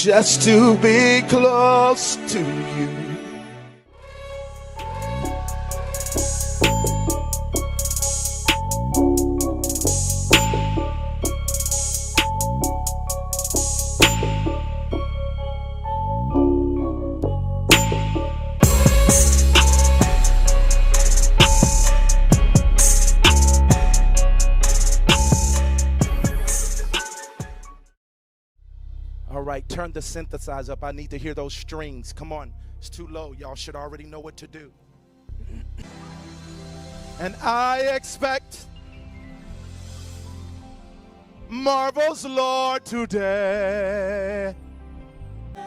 just to be close to you. All right, turn the synthesizer up. I need to hear those strings. Come on, it's too low. Y'all should already know what to do. And I expect marvels, Lord, today.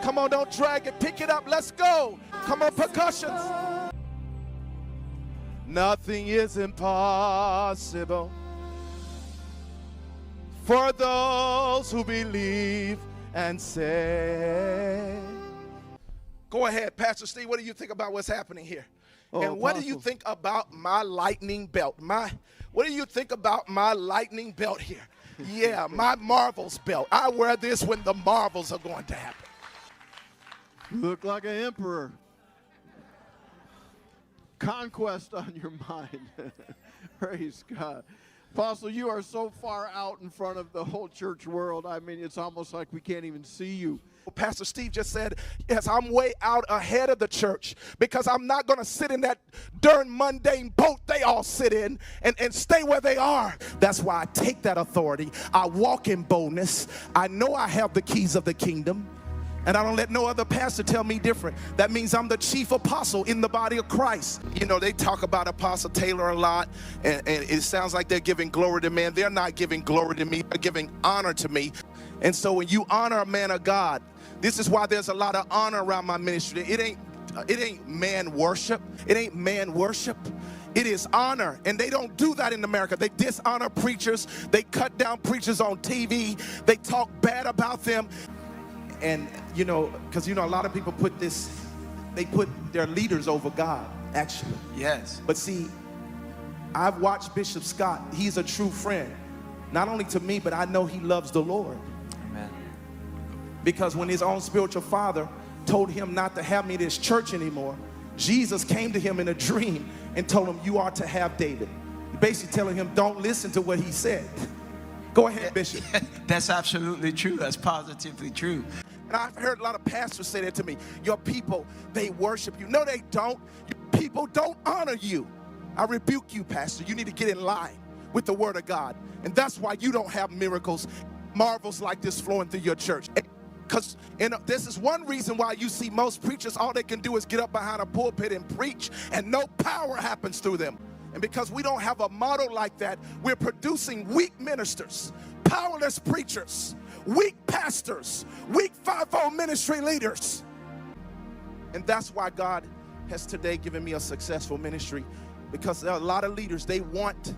Come on, don't drag it. Pick it up. Let's go. Come on, percussions. Nothing is impossible for those who believe and say. Go ahead, Pastor Steve. What do you think about what's happening here? Oh, and what do you think about my lightning belt? What do you think about my lightning belt here? Yeah, my marvels belt. I wear this when the marvels are going to happen. You look like an emperor. Conquest on your mind. Praise God. Apostle, you are so far out in front of the whole church world. I mean, it's almost like we can't even see you. Pastor Steve just said, yes, I'm way out ahead of the church because I'm not going to sit in that darn mundane boat they all sit in and stay where they are. That's why I take that authority. I walk in boldness. I know I have the keys of the kingdom. And I don't let no other pastor tell me different. That means I'm the chief apostle in the body of Christ. You know, they talk about Apostle Taylor a lot, and it sounds like they're giving glory to man. They're not giving glory to me. They're giving honor to me. And so when you honor a man of God, this is why there's a lot of honor around my ministry. It ain't man worship. It ain't man worship. It is honor, and they don't do that in America. They dishonor preachers. They cut down preachers on TV. They talk bad about them. And, you know, because, you know, a lot of people they put their leaders over God, actually. Yes. But see, I've watched Bishop Scott. He's a true friend, not only to me, but I know he loves the Lord. Amen. Because when his own spiritual father told him not to have me at his church anymore, Jesus came to him in a dream and told him, you are to have David. Basically telling him, don't listen to what he said. Go ahead, Bishop. That's absolutely true. That's positively true. And I've heard a lot of pastors say that to me. Your people, they worship you. No, they don't. Your people don't honor you. I rebuke you, pastor. You need to get in line with the word of God. And that's why you don't have miracles, marvels like this flowing through your church. Because this is one reason why you see most preachers, all they can do is get up behind a pulpit and preach, and no power happens through them. And because we don't have a model like that, we're producing weak ministers, powerless preachers, weak pastors, weak fivefold ministry leaders. And that's why God has today given me a successful ministry, because there are a lot of leaders, they want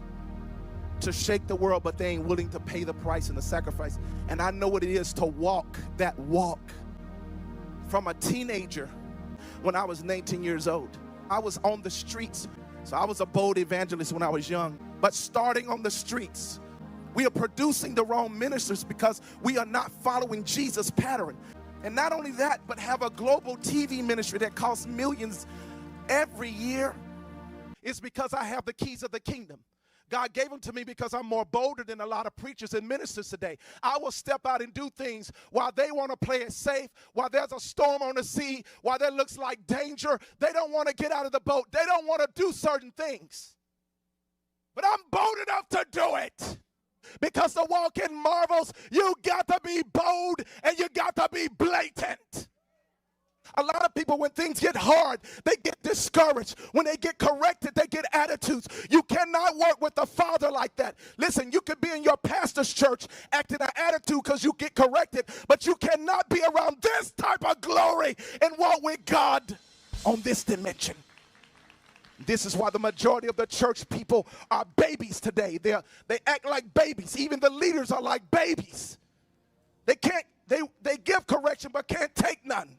to shake the world, but they ain't willing to pay the price and the sacrifice. And I know what it is to walk that walk. From a teenager, when I was 19 years old, I was on the streets. So I was a bold evangelist when I was young. But starting on the streets, we are producing the wrong ministers because we are not following Jesus' pattern. And not only that, but have a global TV ministry that costs millions every year. It's because I have the keys of the kingdom. God gave them to me because I'm more bolder than a lot of preachers and ministers today. I will step out and do things while they want to play it safe, while there's a storm on the sea, while there looks like danger. They don't want to get out of the boat. They don't want to do certain things. But I'm bold enough to do it. Because to walk in marvels, you got to be bold and you got to be blatant. A lot of people, when things get hard, they get discouraged. When they get corrected, they get attitudes. You cannot work with the Father like that. Listen, you could be in your pastor's church acting an attitude because you get corrected, but you cannot be around this type of glory and walk with God on this dimension. This is why the majority of the church people are babies today. They act like babies. Even the leaders are like babies. They give correction but can't take none.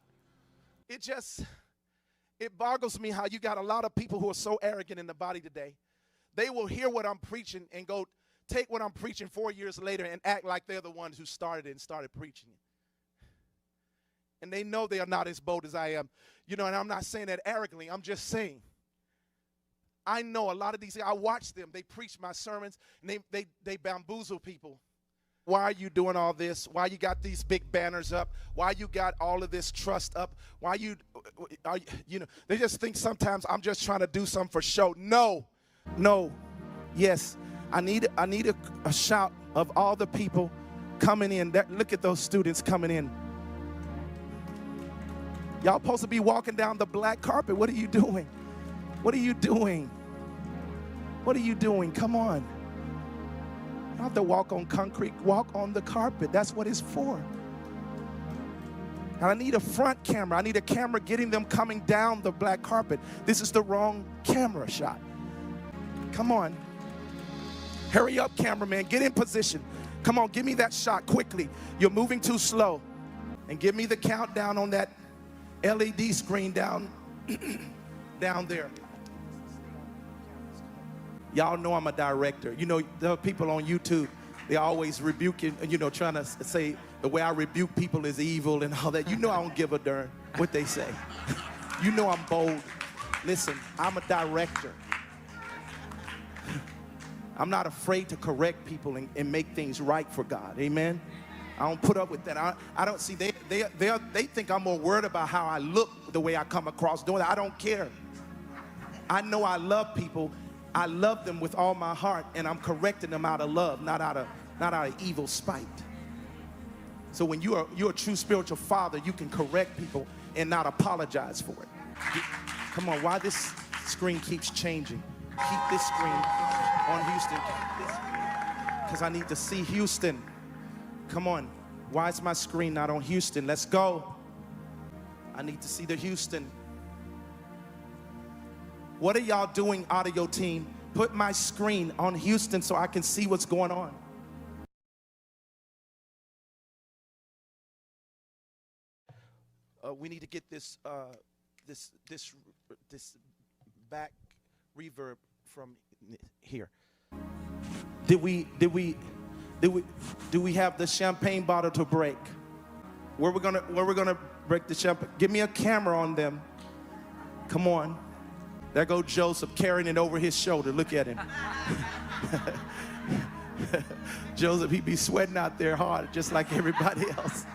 It boggles me how you got a lot of people who are so arrogant in the body today. They will hear what I'm preaching and go take what I'm preaching 4 years later and act like they're the ones who started it and started preaching it. And they know they are not as bold as I am. You know, and I'm not saying that arrogantly. I'm just saying. I know a lot of these, I watch them. They preach my sermons, and they bamboozle people. Why are you doing all this? Why you got these big banners up? Why you got all of this trust up? Why you know, they just think sometimes I'm just trying to do something for show. No, yes, I need a shout of all the people coming in. Look at those students coming in. Y'all supposed to be walking down the black carpet. What are you doing? What are you doing? What are you doing? Come on. You don't have to walk on concrete. Walk on the carpet. That's what it's for. And I need a front camera. I need a camera getting them coming down the black carpet. This is the wrong camera shot. Come on. Hurry up, cameraman. Get in position. Come on, give me that shot quickly. You're moving too slow. And give me the countdown on that LED screen down there. Y'all know I'm a director. You know, there are people on YouTube, they always rebuking, you know, trying to say the way I rebuke people is evil and all that. You know I don't give a darn what they say. You know I'm bold. Listen, I'm a director. I'm not afraid to correct people and make things right for God. Amen? I don't put up with that. I don't see, they think I'm more worried about how I look, the way I come across doing that. I don't care. I know I love people. I love them with all my heart, and I'm correcting them out of love, not out of evil spite. So when you're a true spiritual father, you can correct people and not apologize for it. Come on, why this screen keeps changing? Keep this screen on Houston. Because I need to see Houston. Come on. Why is my screen not on Houston? Let's go. I need to see the Houston. What are y'all doing, audio team? Put my screen on Houston so I can see what's going on. We need to get this back reverb from here. Do we have the champagne bottle to break? Where we're gonna break the champagne? Give me a camera on them. Come on. There goes Joseph carrying it over his shoulder. Look at him. Joseph, he be sweating out there hard just like everybody else.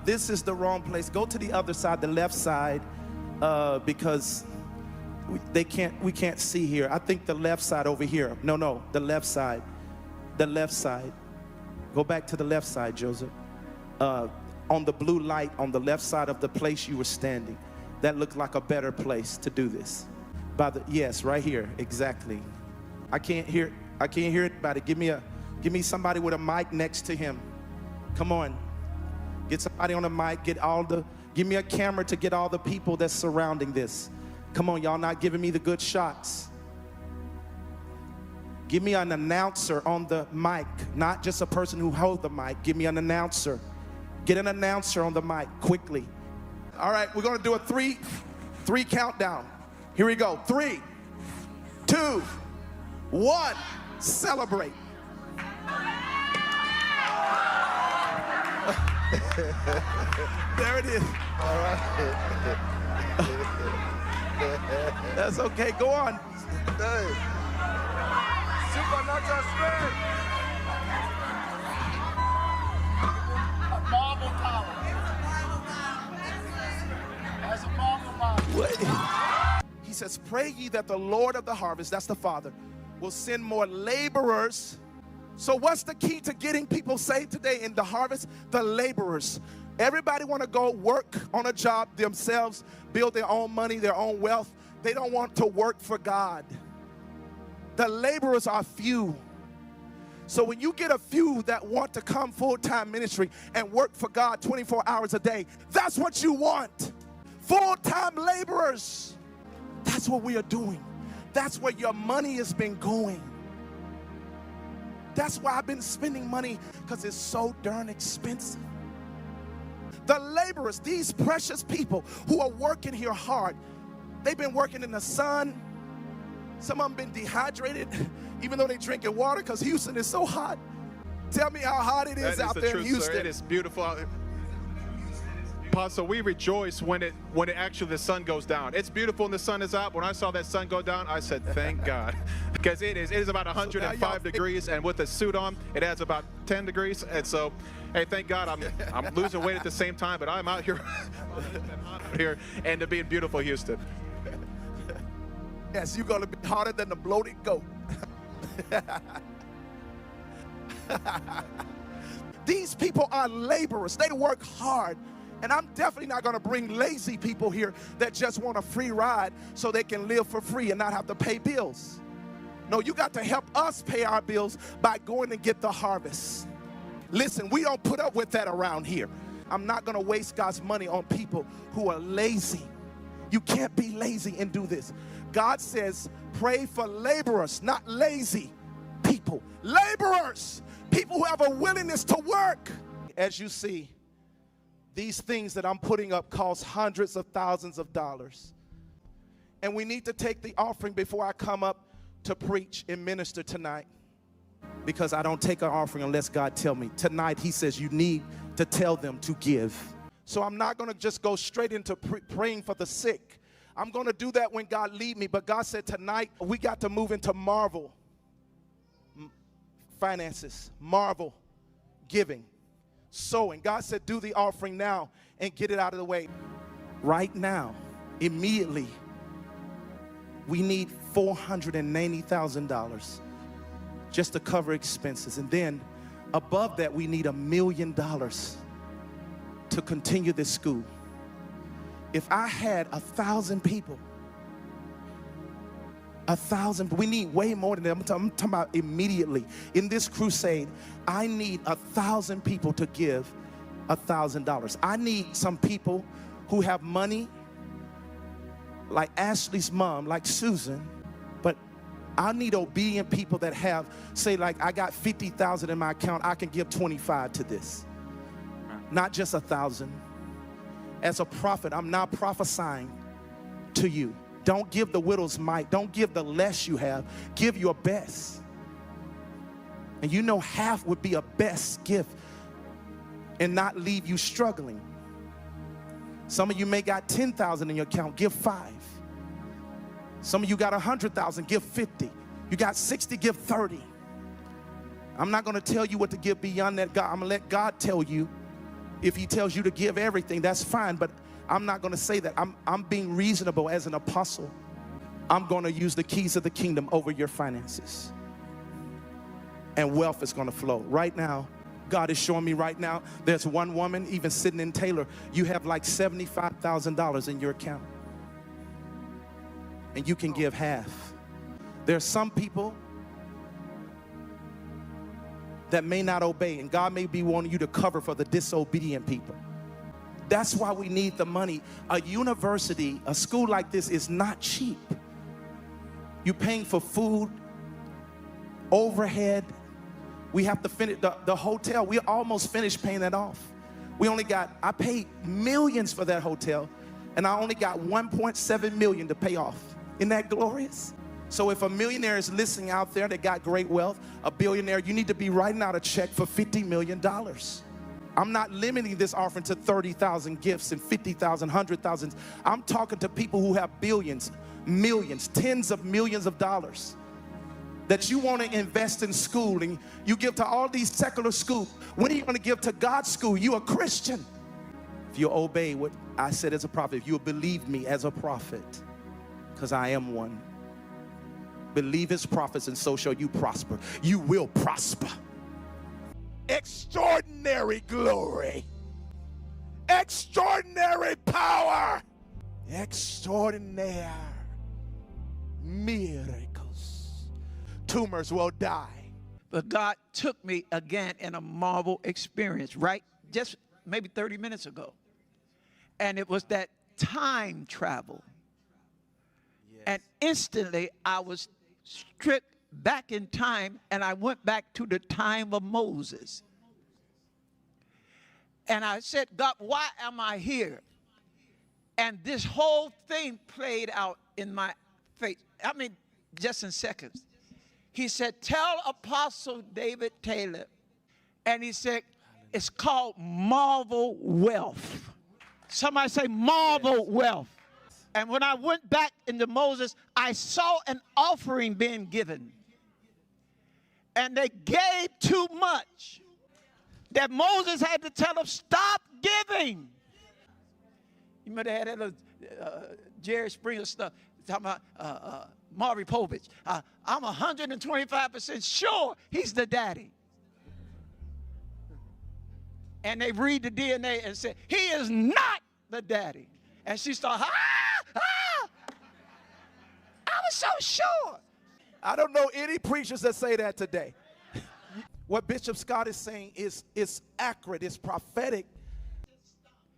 This is the wrong place. Go to the other side, the left side, because we can't see here. I think the left side over here. No, the left side. The left side. Go back to the left side, Joseph. On the blue light on the left side of the place you were standing. That looked like a better place to do this. Yes, right here, exactly. I can't hear anybody. Give me somebody with a mic next to him. Come on. Get somebody on a mic, give me a camera to get all the people that's surrounding this. Come on, y'all not giving me the good shots. Give me an announcer on the mic, not just a person who holds the mic. Give me an announcer. Get an announcer on the mic quickly. All right, we're gonna do a three countdown. Here we go. 3, 2, 1. Celebrate. There it is. All right. That's okay. Go on. Hey. Supernatural strength. Marble tower. That's a marble tower. Wait. He says, pray ye that the Lord of the harvest, that's the Father, will send more laborers. So what's the key to getting people saved today in the harvest? The laborers. Everybody want to go work on a job themselves, build their own money, their own wealth. They don't want to work for God. The laborers are few. So when you get a few that want to come full-time ministry and work for God 24 hours a day, that's what you want. Full-time laborers. That's what we are doing. That's where your money has been going. That's why I've been spending money, because it's so darn expensive. The laborers, these precious people who are working here hard, they've been working in the sun. Some of them been dehydrated, even though they're drinking water because Houston is so hot. Tell me how hot it is out there in Houston. Sir. It is beautiful out. Apostle, we rejoice when it actually the sun goes down. It's beautiful when the sun is out. When I saw that sun go down, I said, thank God. Because it is about 105 degrees, and with a suit on, it adds about 10 degrees. And so, hey, thank God I'm losing weight at the same time, but I'm out here, and to be in beautiful Houston. Yes, you're going to be hotter than the bloated goat. These people are laborers. They work hard. And I'm definitely not going to bring lazy people here that just want a free ride so they can live for free and not have to pay bills. No, you got to help us pay our bills by going and get the harvest. Listen, we don't put up with that around here. I'm not going to waste God's money on people who are lazy. You can't be lazy and do this. God says, pray for laborers, not lazy people. Laborers, people who have a willingness to work. As you see, these things that I'm putting up cost hundreds of thousands of dollars. And we need to take the offering before I come up to preach and minister tonight, because I don't take an offering unless God tell me. Tonight, he says you need to tell them to give. So I'm not going to just go straight into praying for the sick. I'm going to do that when God lead me. But God said tonight we got to move into marvel finances, marvel giving, sowing. God said do the offering now and get it out of the way. Right now, immediately, we need $490,000 just to cover expenses. And then above that, we need $1 million to continue this school. If I had 1,000 people, 1,000, we need way more than that. I'm talking about immediately. In this crusade, I need 1,000 people to give $1,000. I need some people who have money, like Ashley's mom, like Susan, but I need obedient people that have, say like, I got 50,000 in my account, I can give 25 to this. Not just 1,000. As a prophet, I'm not prophesying to you. Don't give the widow's mite. Don't give the less you have. Give your best. And you know half would be a best gift and not leave you struggling. Some of you may got 10,000 in your account. Give 5. Some of you got 100,000. Give 50. You got 60. Give 30. I'm not going to tell you what to give beyond that. God, I'm going to let God tell you. If he tells you to give everything, that's fine, but I'm not going to say that. I'm being reasonable as an apostle. I'm going to use the keys of the kingdom over your finances. And wealth is going to flow. Right now, God is showing me right now, there's one woman, even sitting in Taylor, you have like $75,000 in your account. And you can give half. There's some people that may not obey, and God may be wanting you to cover for the disobedient people. That's why we need the money. A university, a school like this is not cheap. You're paying for food, overhead. We have to finish the hotel. We almost finished paying that off. I paid millions for that hotel, and I only got 1.7 million to pay off. Isn't that glorious? So if a millionaire is listening out there that got great wealth, a billionaire, you need to be writing out a check for $50 million. I'm not limiting this offering to 30,000 gifts and 50,000, 100,000. I'm talking to people who have billions, millions, tens of millions of dollars that you want to invest in school, and you give to all these secular schools. When are you going to give to God's school? You a Christian. If you obey what I said as a prophet, if you believe me as a prophet, because I am one. Believe his prophets, and so shall you prosper. You will prosper. Extraordinary glory. Extraordinary power. Extraordinary miracles. Tumors will die. But God took me again in a marvel experience, right? Just maybe 30 minutes ago. And it was that time travel. Yes. And instantly I was stripped back in time, and I went back to the time of Moses. And I said, God, why am I here? And this whole thing played out in my face. I mean, just in seconds. He said, tell Apostle David Taylor And he said, it's called marvel wealth. Somebody say marvel wealth. And when I went back into Moses, I saw an offering being given. And they gave too much that Moses had to tell them, stop giving. You might have had that little Jerry Springer stuff talking about Maury Povich. I'm 125% sure he's the daddy. And they read the DNA and say, he is not the daddy. And she started, I was so sure. I don't know any preachers that say that today. What Bishop Scott is saying is accurate, it's prophetic.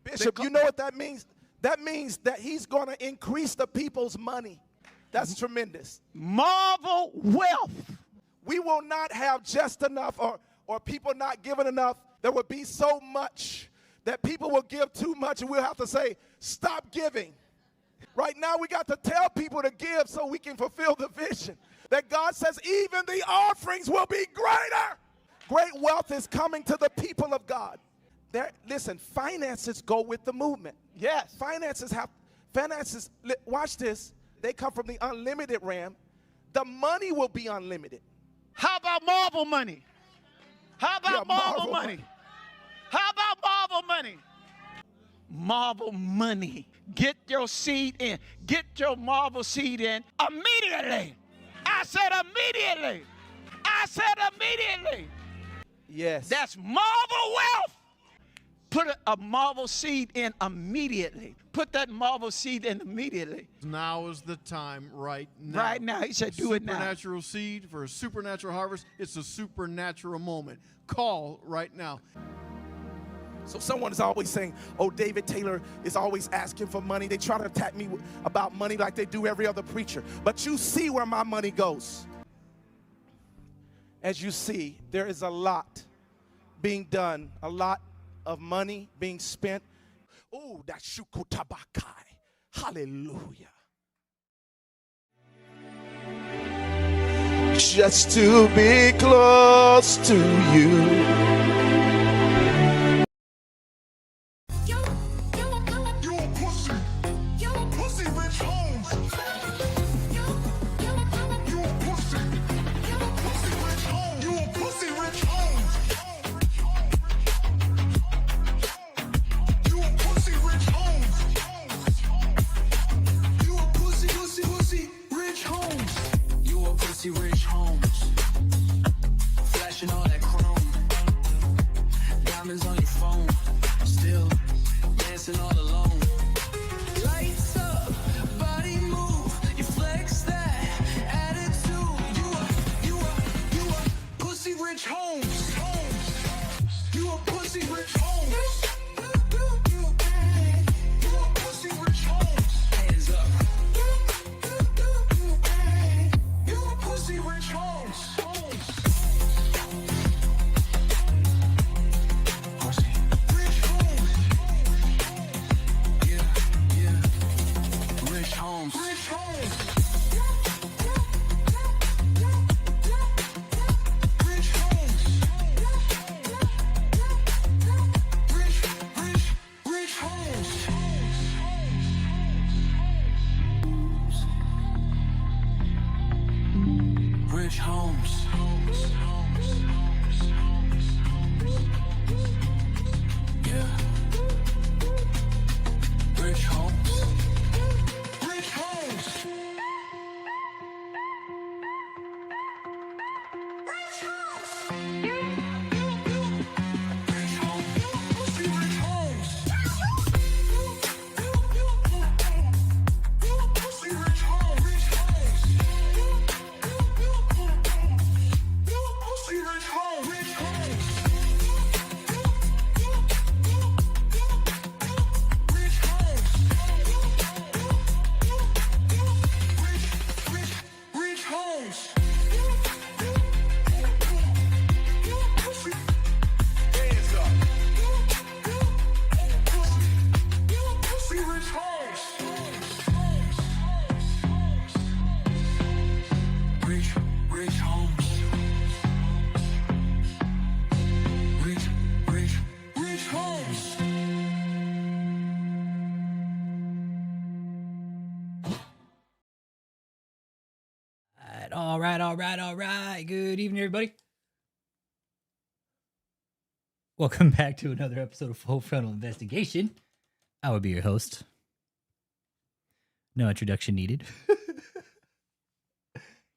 Bishop, you know what that means? That means that he's going to increase the people's money. That's tremendous. Marvel wealth. We will not have just enough or people not giving enough. There will be so much that people will give too much and we'll have to say, stop giving. Right now we got to tell people to give so we can fulfill the vision. That God says even the offerings will be greater. Great wealth is coming to the people of God. Listen, finances go with the movement. Yes. Finances, watch this, they come from the unlimited realm. The money will be unlimited. How about marvel money? How about marvel money? How about marvel money? Marvel money. Get your seed in. Get your marvel seed in immediately. I said immediately. I said immediately. Yes. That's marvel wealth. Put a marvel seed in immediately. Put that marvel seed in immediately. Now is the time, right now. Right now. He said do it now. Supernatural seed for a supernatural harvest. It's a supernatural moment. Call right now. So someone is always saying, oh, David Taylor is always asking for money. They try to attack me about money like they do every other preacher. But you see where my money goes. As you see, there is a lot being done, a lot of money being spent. Oh, that's shukutabakai. Hallelujah. Just to be close to you. Rich homes, flashing all that chrome, diamonds on your phone, still dancing all alone. Lights up, body move, you flex that attitude. You a pussy rich homes. You a pussy rich homes. You a pussy rich homes. Hands up. Pussy rich homes. Pussy rich homes. Yeah. Rich homes. Rich homes. Rich homes. Rich homes. Rich homes. Yeah. Rich homes. Rich homes. right. Good evening, everybody. Welcome back to another episode of Full Frontal Investigation. I will be your host. No introduction needed.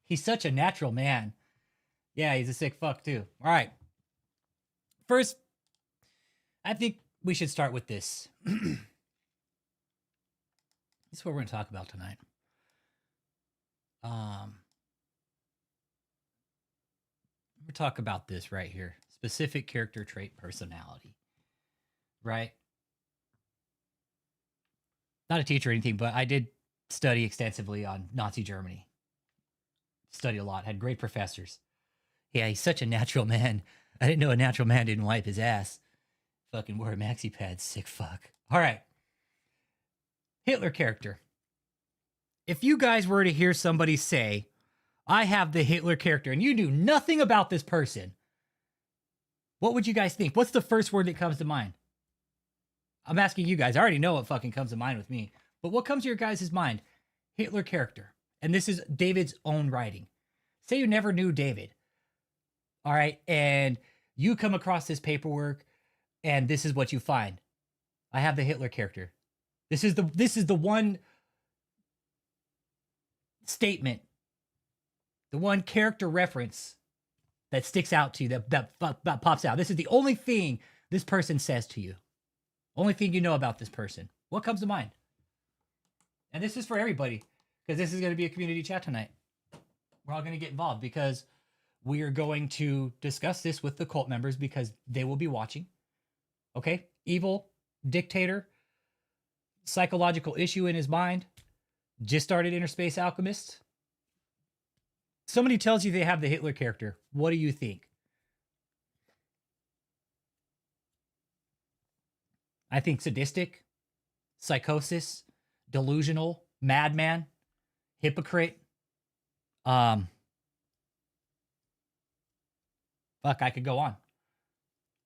He's such a natural man. Yeah, he's a sick fuck too. All right. First, I think we should start with this. This is what we're going to talk about tonight. We're talk about this right here. Specific character trait personality. Right? Not a teacher or anything, but I did study extensively on Nazi Germany. Studied a lot. Had great professors. Yeah, he's such a natural man. I didn't know a natural man didn't wipe his ass. Fucking wore a maxi pad. Sick fuck. All right. Hitler character. If you guys were to hear somebody say, I have the Hitler character, and you knew nothing about this person, what would you guys think? What's the first word that comes to mind? I'm asking you guys. I already know what fucking comes to mind with me. But what comes to your guys' mind? Hitler character. And this is David's own writing. Say you never knew David. All right. And you come across this paperwork, and this is what you find. I have the Hitler character. This is the one statement, the one character reference that sticks out to you, that pops out. This is the only thing this person says to you. Only thing you know about this person. What comes to mind? And this is for everybody, because this is going to be a community chat tonight. We're all going to get involved because we are going to discuss this with the cult members because they will be watching. Okay? Evil, dictator, psychological issue in his mind, just started Interspace Alchemist. Somebody tells you they have the Hitler character. What do you think? I think sadistic, psychosis, delusional, madman, hypocrite. Fuck, I could go on.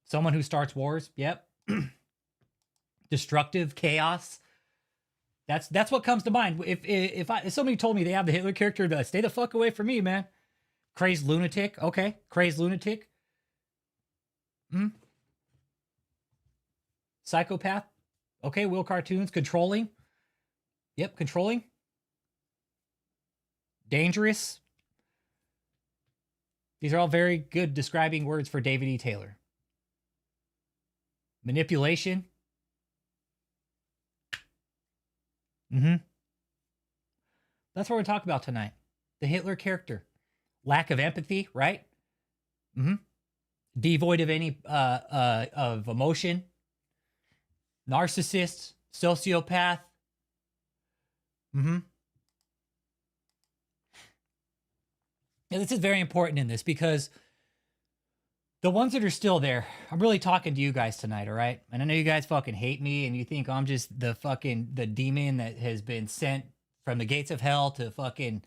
Someone who starts wars. Yep. Destructive, chaos. That's what comes to mind. If somebody told me they have the Hitler character, to stay the fuck away from me, man. Crazed lunatic. Okay. Crazed lunatic. Psychopath. Okay. Will cartoons. Controlling. Yep. Controlling. Dangerous. These are all very good describing words for David E. Taylor. Manipulation. That's what we're talking about tonight. The Hitler character. Lack of empathy, right? Devoid of any of emotion. Narcissist. Sociopath. Yeah, this is very important in this because the ones that are still there, I'm really talking to you guys tonight, all right? And I know you guys fucking hate me and you think I'm just the demon that has been sent from the gates of hell to fucking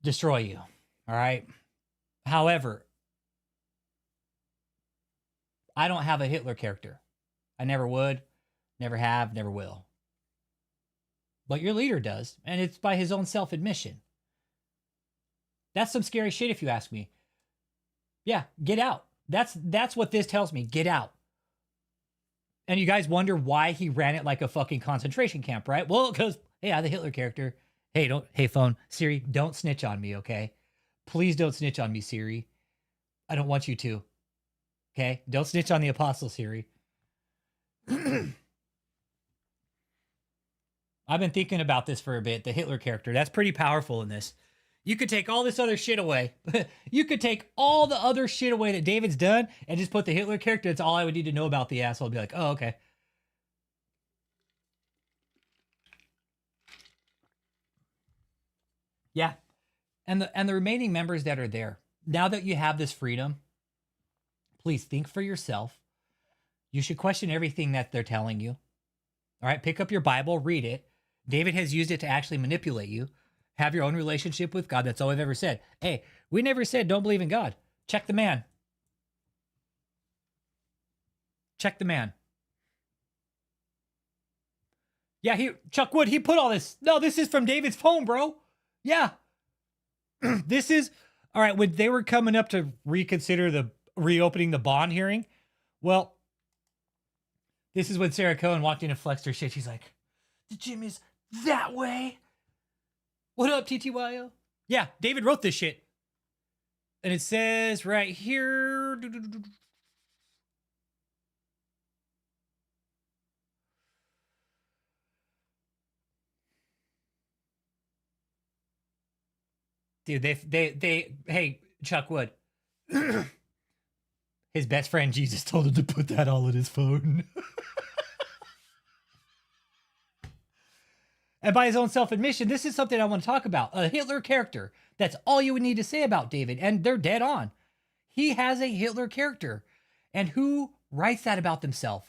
destroy you, all right? However, I don't have a Hitler character. I never would, never have, never will. But your leader does, and it's by his own self-admission. That's some scary shit if you ask me. Yeah, get out. That's what this tells me. Get out. And you guys wonder why he ran it like a fucking concentration camp, right? Well, because, hey, I have the Hitler character. Hey, phone, Siri, don't snitch on me, okay? Please don't snitch on me, Siri. I don't want you to. Okay? Don't snitch on the apostle, Siri. I've been thinking about this for a bit, the Hitler character. That's pretty powerful in this. You could take all this other shit away. You could take all the other shit away that David's done and just put the Hitler character. That's all I would need to know about the asshole. I'd be like, oh, okay. Yeah. And the remaining members that are there, now that you have this freedom, please think for yourself. You should question everything that they're telling you. All right, pick up your Bible, read it. David has used it to actually manipulate you. Have your own relationship with God. That's all we've ever said. Hey, we never said don't believe in God. Check the man. Check the man. Yeah, Chuck Wood, he put all this. No, this is from David's phone, bro. Yeah. This is all right. When they were coming up to reconsider the reopening the bond hearing, well, this is when Sarah Cohen walked in and flexed her shit. She's like, "The gym is that way." What up, TTYO? Yeah, David wrote this shit, and it says right here. Dude, they hey, Chuck Wood. His best friend Jesus told him to put that all in his phone. And by his own self-admission, this is something I want to talk about. A Hitler character. That's all you would need to say about David. And they're dead on. He has a Hitler character. And who writes that about themselves?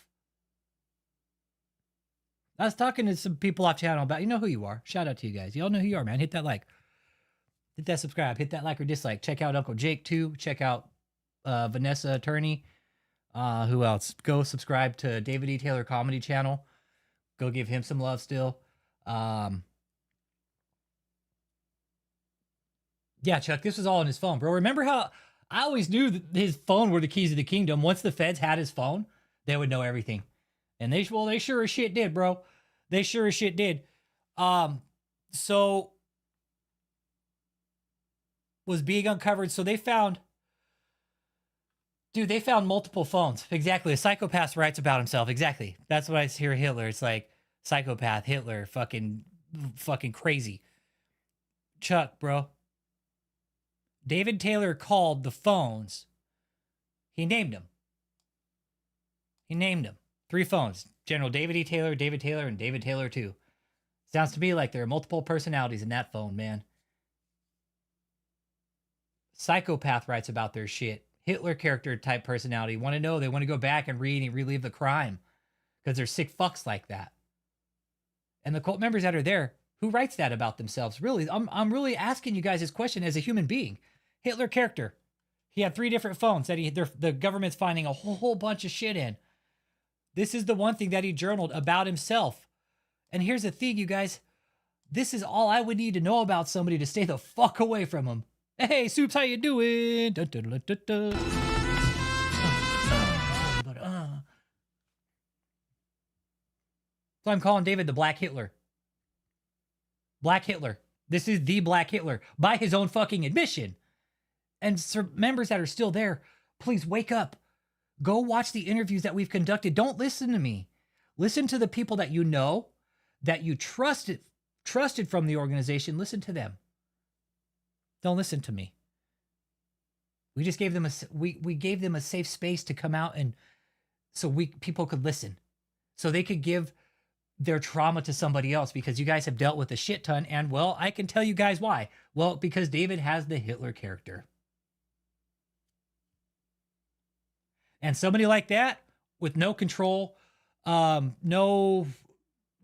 I was talking to some people off channel about, you know who you are. Shout out to you guys. You all know who you are, man. Hit that like. Hit that subscribe. Hit that like or dislike. Check out Uncle Jake too. Check out Vanessa Attorney. Who else? Go subscribe to David E. Taylor Comedy Channel. Go give him some love still. Yeah, Chuck, this was all on his phone, bro. Remember how I always knew that his phone were the keys of the kingdom. Once the feds had his phone, they would know everything. And they sure as shit did, bro. They sure as shit did. So was being uncovered. So they found, dude, they found multiple phones. Exactly. A psychopath writes about himself. Exactly. That's what I hear Hitler. It's like psychopath, Hitler, fucking crazy. Chuck, bro. David Taylor called the phones. He named them. He named them. 3 phones. General David E. Taylor, David Taylor, and David Taylor 2. Sounds to me like there are multiple personalities in that phone, man. Psychopath writes about their shit. Hitler character type personality. Want to know, they want to go back and read and relive the crime. Because they're sick fucks like that. And the cult members that are there, who writes that about themselves? Really, I'm really asking you guys this question as a human being. Hitler character. He had 3 different phones that the government's finding a whole bunch of shit in. This is the one thing that he journaled about himself. And here's the thing, you guys. This is all I would need to know about somebody to stay the fuck away from him. Hey, Soups, how you doing? Dun, dun, dun, dun, dun. So I'm calling David the Black Hitler. Black Hitler. This is the Black Hitler by his own fucking admission. And members that are still there, please wake up. Go watch the interviews that we've conducted. Don't listen to me. Listen to the people that you know, that you trusted from the organization. Listen to them. Don't listen to me. We just gave them we gave them a safe space to come out, and so people could listen, so they could give their trauma to somebody else, because you guys have dealt with a shit ton. And well, I can tell you guys why. Well, because David has the Hitler character. And somebody like that with no control, no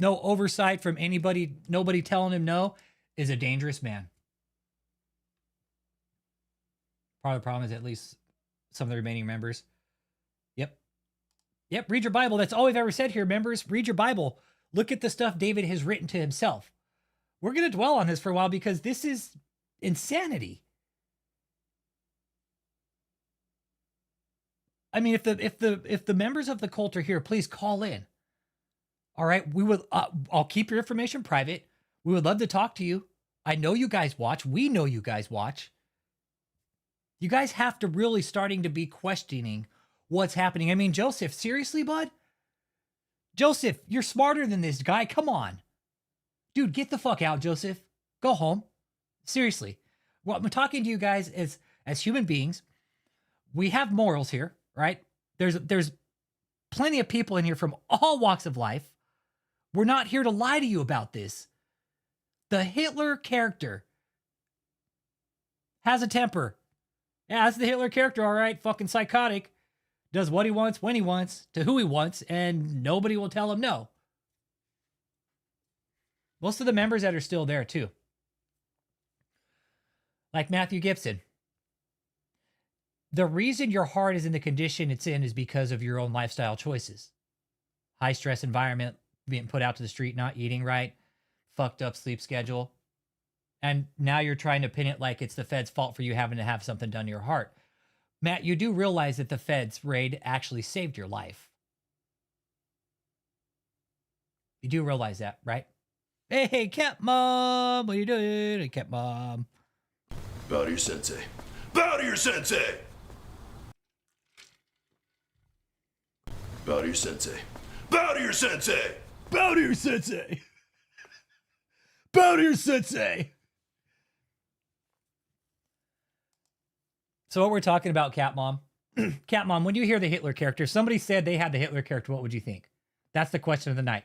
oversight from anybody, nobody telling him no, is a dangerous man. Part of the problem is at least some of the remaining members. Yep, read your Bible. That's all we've ever said here, members. Read your Bible. Look at the stuff David has written to himself. We're going to dwell on this for a while because this is insanity. I mean, if the members of the cult are here, please call in. All right, we will. I'll keep your information private. We would love to talk to you. I know you guys watch. We know you guys watch. You guys have to really starting to be questioning what's happening. I mean, Joseph, seriously, bud? Joseph, you're smarter than this guy. Come on. Dude, get the fuck out, Joseph. Go home. Seriously. Well, I'm talking to you guys as human beings. We have morals here, right? There's plenty of people in here from all walks of life. We're not here to lie to you about this. The Hitler character has a temper. Yeah, that's the Hitler character, all right. Fucking psychotic. Does what he wants, when he wants, to who he wants, and nobody will tell him no. Most of the members that are still there, too. Like Matthew Gibson. The reason your heart is in the condition it's in is because of your own lifestyle choices. High stress environment, being put out to the street, not eating right, fucked up sleep schedule. And now you're trying to pin it like it's the Fed's fault for you having to have something done to your heart. Matt, you do realize that the Fed's raid actually saved your life. You do realize that, right? Hey, Cat Mom, what are you doing? Hey, Cat Mom. Bow to your sensei. Bow to your sensei! Bow to your sensei. Bow to your sensei! Bow to your sensei. Bow to your sensei. So what we're talking about, Cat Mom. Cat Mom, when you hear the Hitler character, somebody said they had the Hitler character, what would you think? That's the question of the night.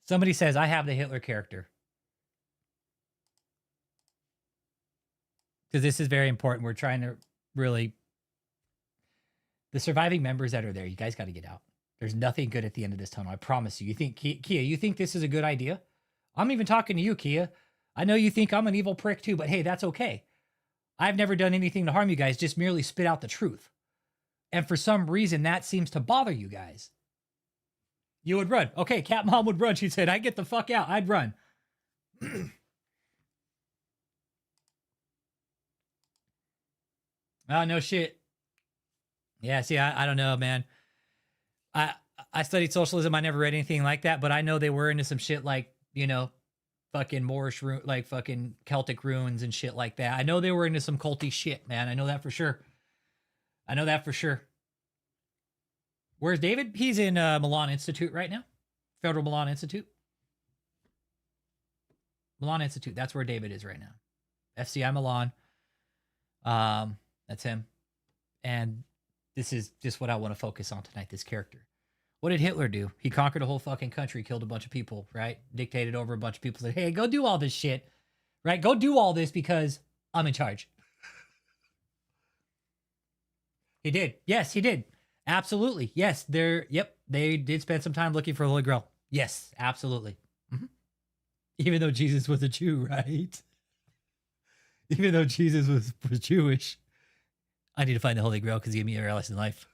Somebody says, I have the Hitler character. Because this is very important. We're trying to really... The surviving members that are there, you guys got to get out. There's nothing good at the end of this tunnel. I promise you. You think, Kia, you think this is a good idea? I'm even talking to you, Kia. I know you think I'm an evil prick too, but hey, that's okay. I've never done anything to harm you guys, just merely spit out the truth. And for some reason, that seems to bother you guys. You would run. Okay, Cat Mom would run. She said, I'd get the fuck out. I'd run. Oh, no shit. Yeah, see, I don't know, man. I studied socialism. I never read anything like that, but I know they were into some shit like, you know, fucking Moorish, like fucking Celtic runes and shit like that. I know they were into some culty shit, man. I know that for sure. I know that for sure. Where's David? He's in Milan Institute right now. Federal Milan Institute. Milan Institute. That's where David is right now. FCI Milan. That's him. And this is just what I want to focus on tonight, this character. What did Hitler do? He conquered a whole fucking country, killed a bunch of people, right? Dictated over a bunch of people, said, hey, go do all this shit, right? Go do all this because I'm in charge. He did. Yes, he did. Absolutely. Yes, they did spend some time looking for the Holy Grail. Yes, absolutely. Mm-hmm. Even though Jesus was a Jew, right? Even though Jesus was Jewish. I need to find the Holy Grail because he gave me everlasting life.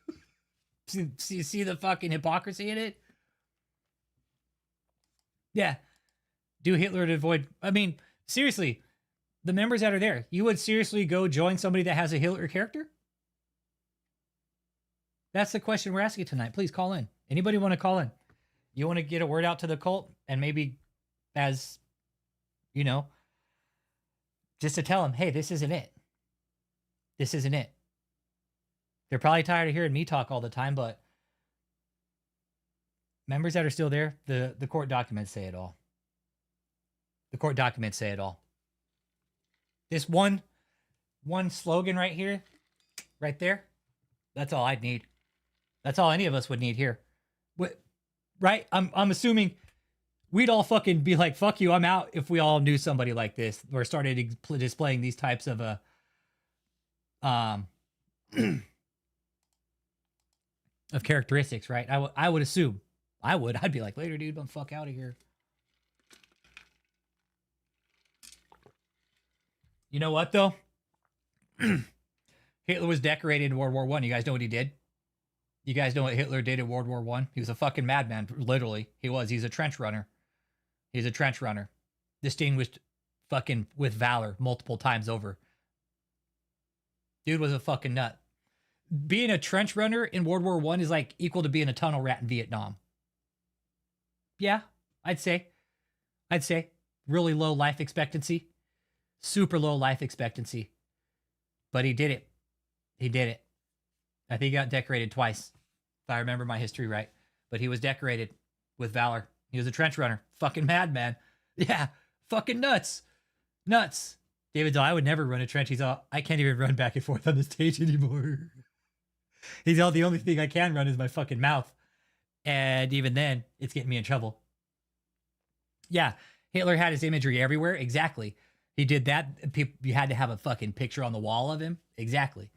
See the fucking hypocrisy in it? Yeah. Do Hitler to avoid... I mean, seriously, the members that are there, you would seriously go join somebody that has a Hitler character? That's the question we're asking tonight. Please call in. Anybody want to call in? You want to get a word out to the cult and maybe as, you know, just to tell them, hey, this isn't it. This isn't it. They're probably tired of hearing me talk all the time, but members that are still there, the court documents say it all. The court documents say it all. This one slogan right here, right there, that's all I'd need. That's all any of us would need here. Right? I'm assuming we'd all fucking be like, fuck you, I'm out, if we all knew somebody like this or started displaying these types of of characteristics, right? I would assume. I'd be like, later, dude, I'm fuck out of here. You know what, though? Hitler was decorated in World War I. You guys know what he did? You guys know what Hitler did in World War I? He was a fucking madman, literally. He was. He's a trench runner. He's a trench runner. Distinguished fucking with valor multiple times over. Dude was a fucking nut. Being a trench runner in World War I is like equal to being a tunnel rat in Vietnam. Yeah, I'd say. Really low life expectancy. Super low life expectancy. But he did it. He did it. I think he got decorated twice, if I remember my history right. But he was decorated with valor. He was a trench runner. Fucking madman. Yeah, fucking nuts. Nuts. David's all, I would never run a trench. He's all, I can't even run back and forth on the stage anymore. He's all, the only thing I can run is my fucking mouth. And even then, it's getting me in trouble. Yeah, Hitler had his imagery everywhere. Exactly. He did that. You had to have a fucking picture on the wall of him. Exactly.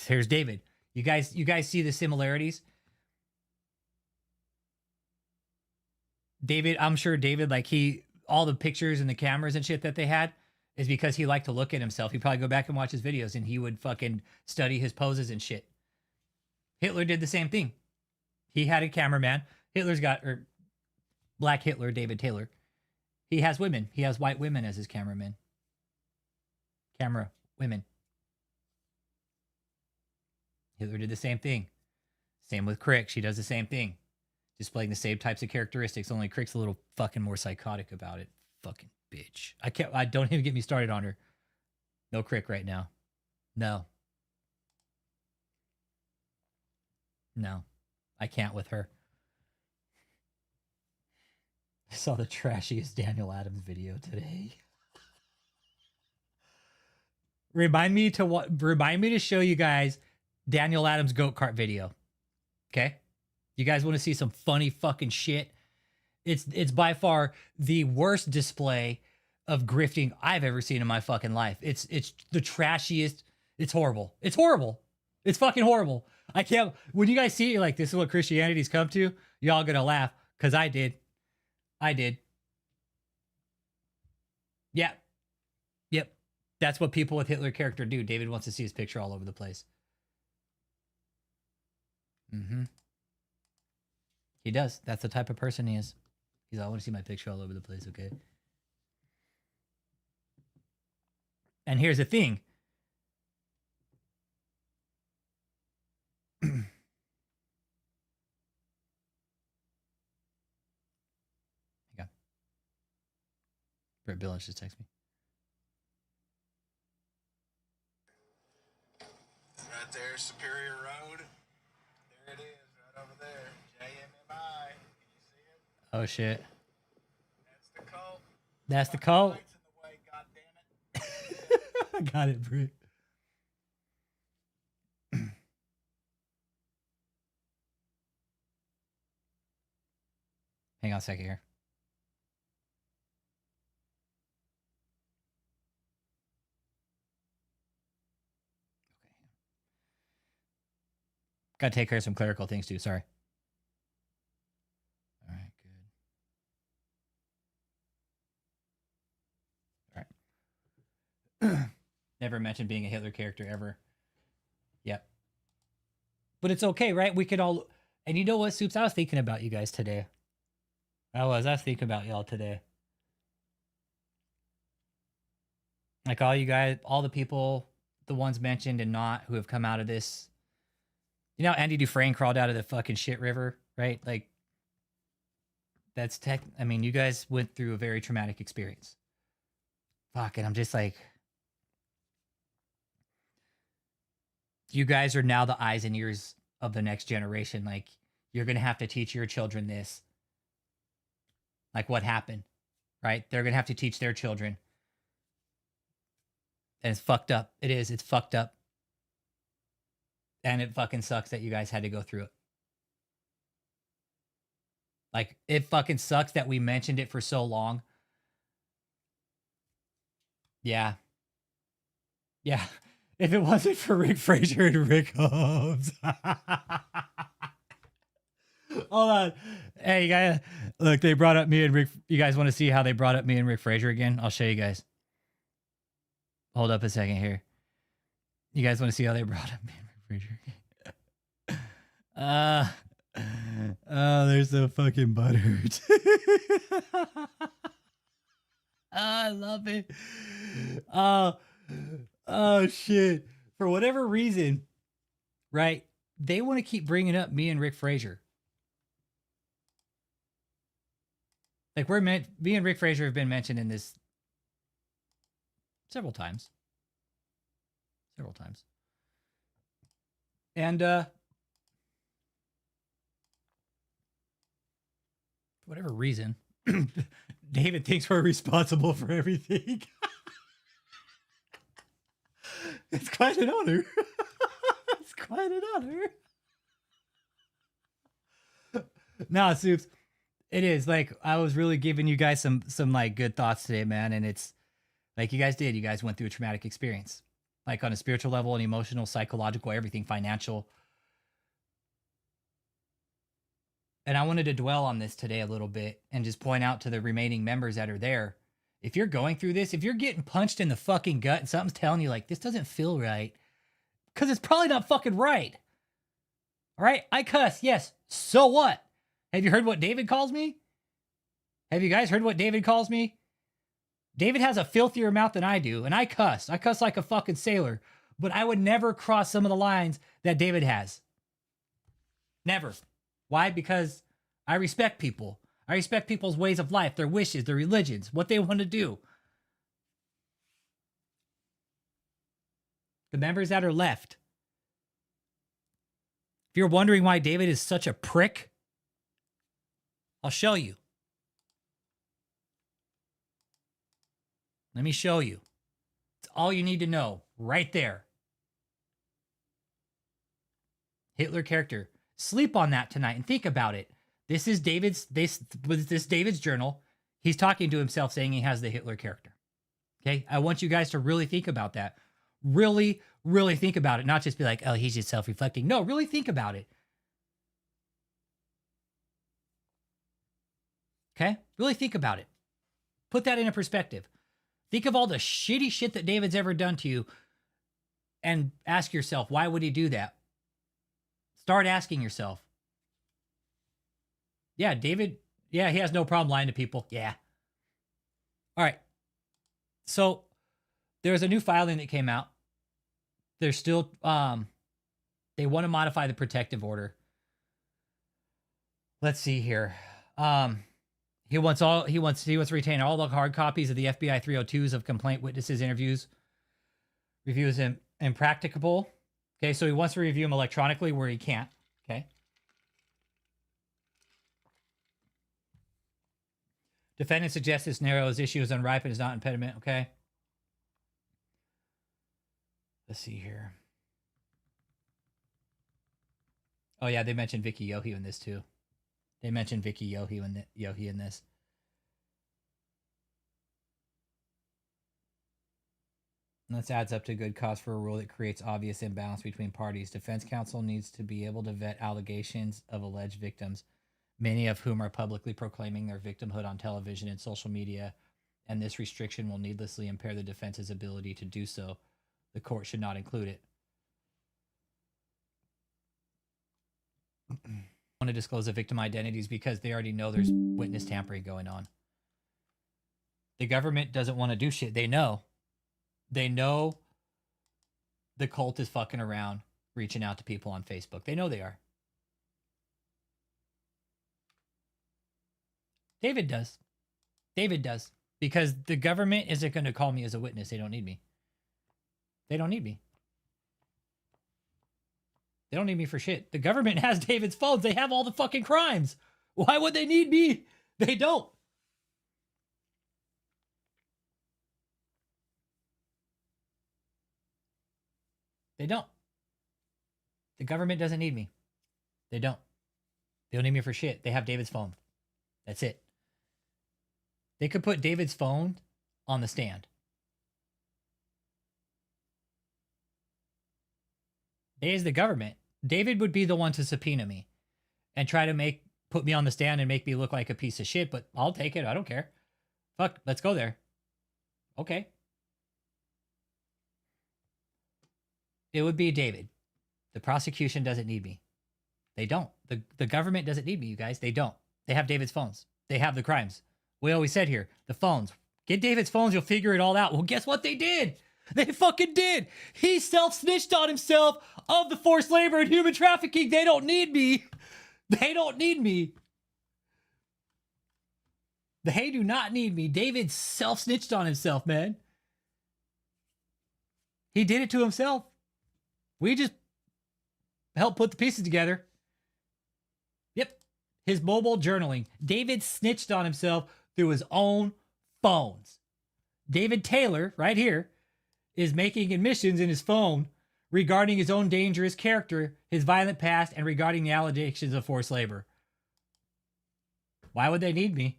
Here's David. You guys see the similarities? David, I'm sure David, like all the pictures and the cameras and shit that they had is because he liked to look at himself. He'd probably go back and watch his videos and he would fucking study his poses and shit. Hitler did the same thing. He had a cameraman. Hitler's got, or Black Hitler, David Taylor. He has women. He has white women as his cameramen. Camera women. Hitler did the same thing. Same with Crick. She does the same thing. Displaying the same types of characteristics, only Crick's a little fucking more psychotic about it. Fucking bitch. I don't even get me started on her. No Crick right now. No. No. I can't with her. I saw the trashiest Daniel Adams video today. Remind me to show you guys Daniel Adams goat cart video. Okay? You guys want to see some funny fucking shit? It's by far the worst display of grifting I've ever seen in my fucking life. It's the trashiest. It's horrible. It's horrible. It's fucking horrible. I can't. When you guys see it, you're like, this is what Christianity's come to. Y'all gonna laugh because I did. I did. Yeah. Yep. That's what people with Hitler character do. David wants to see his picture all over the place. Mm-hmm. He does. That's the type of person he is. He's, I want to see my picture all over the place, okay? And here's the thing. Okay. Brett Billings just texted me. Right there, Superior Road. There it is, right over there. JMMI. Can you see it? Oh, shit. That's the cult. That's the cult. Lights in the way, goddammit. I got it, Britt. Hang on a second here. Okay. Gotta take care of some clerical things too, sorry. All right, good. All right. Never mentioned being a Hitler character ever. Yep. But it's okay, right? We could all... And you know what, Soups? I was thinking about you guys today. I was thinking about y'all today. Like all you guys, all the people, the ones mentioned and not, who have come out of this. You know, Andy Dufresne crawled out of the fucking shit river, right? Like, that's I mean, you guys went through a very traumatic experience. Fuck, and I'm just like, you guys are now the eyes and ears of the next generation. Like, you're going to have to teach your children this. Like what happened, right? They're going to have to teach their children. And it's fucked up. It is. It's fucked up. And it fucking sucks that you guys had to go through it. Like, it fucking sucks that we mentioned it for so long. Yeah. Yeah. If it wasn't for Rick Fraser and Rick Holmes. Hold on. Hey, you guys, look, they brought up me and Rick. You guys want to see how they brought up me and Rick Fraser again? I'll show you guys. Hold up a second here. You guys want to see how they brought up me and Rick Fraser again? Oh, they're so fucking butthurt. I love it. Oh, shit. For whatever reason, right? They want to keep bringing up me and Rick Fraser. Like, me and Rick Fraser have been mentioned in this several times. And, for whatever reason, David thinks we're responsible for everything. It's quite an honor. It's quite an honor. Nah, Soups. It is. Like, I was really giving you guys some like good thoughts today, man. And it's like you guys did. You guys went through a traumatic experience. Like on a spiritual level and emotional, psychological, everything, financial. And I wanted to dwell on this today a little bit and just point out to the remaining members that are there. If you're going through this, if you're getting punched in the fucking gut and something's telling you like, this doesn't feel right, because it's probably not fucking right. All right? I cuss, yes. So what? Have you heard what David calls me? Have you guys heard what David calls me? David has a filthier mouth than I do, and I cuss. I cuss like a fucking sailor, but I would never cross some of the lines that David has. Never. Why? Because I respect people. I respect people's ways of life, their wishes, their religions, what they want to do. The members that are left. If you're wondering why David is such a prick, I'll show you. Let me show you. It's all you need to know right there. Hitler character. Sleep on that tonight and think about it. This is David's journal. He's talking to himself saying he has the Hitler character. Okay? I want you guys to really think about that. Really, really think about it. Not just be like, oh, he's just self-reflecting. No, really think about it. Okay? Really think about it. Put that into perspective. Think of all the shitty shit that David's ever done to you and ask yourself, why would he do that? Start asking yourself. Yeah, David, he has no problem lying to people. Yeah. All right. So there's a new filing that came out. There's still, they want to modify the protective order. Let's see here. He wants to retain all the hard copies of the FBI 302s of complaint witnesses' interviews. Reviews him impracticable. Okay, so he wants to review them electronically where he can't. Okay. Defendant suggests this narrows issue is unripe and is not impediment. Okay. Let's see here. Oh yeah, they mentioned Vicky Yohe in this too. They mentioned Vicky Yohe in this. And this adds up to good cause for a rule that creates obvious imbalance between parties. Defense counsel needs to be able to vet allegations of alleged victims, many of whom are publicly proclaiming their victimhood on television and social media, and this restriction will needlessly impair the defense's ability to do so. The court should not include it. Want to disclose the victim identities because they already know there's witness tampering going on. The government doesn't want to do shit. They know. They know the cult is fucking around, reaching out to people on Facebook. They know they are. David does. David does. Because the government isn't going to call me as a witness. They don't need me. They don't need me. They don't need me for shit. The government has David's phones. They have all the fucking crimes. Why would they need me? They don't. They don't. The government doesn't need me. They don't. They don't need me for shit. They have David's phone. That's it. They could put David's phone on the stand. There's the government. David would be the one to subpoena me and try to put me on the stand and make me look like a piece of shit, but I'll take it. I don't care. Fuck, let's go there. Okay. It would be David. The prosecution doesn't need me. They don't. The government doesn't need me, you guys. They don't. They have David's phones. They have the crimes. We always said here, the phones. Get David's phones, you'll figure it all out. Well, guess what they did? They fucking did. He self-snitched on himself of the forced labor and human trafficking. They don't need me. They don't need me. They do not need me. David self-snitched on himself, man. He did it to himself. We just helped put the pieces together. Yep. His mobile journaling. David snitched on himself through his own phones. David Taylor, right here, is making admissions in his phone regarding his own dangerous character, his violent past, and regarding the allegations of forced labor. Why would they need me?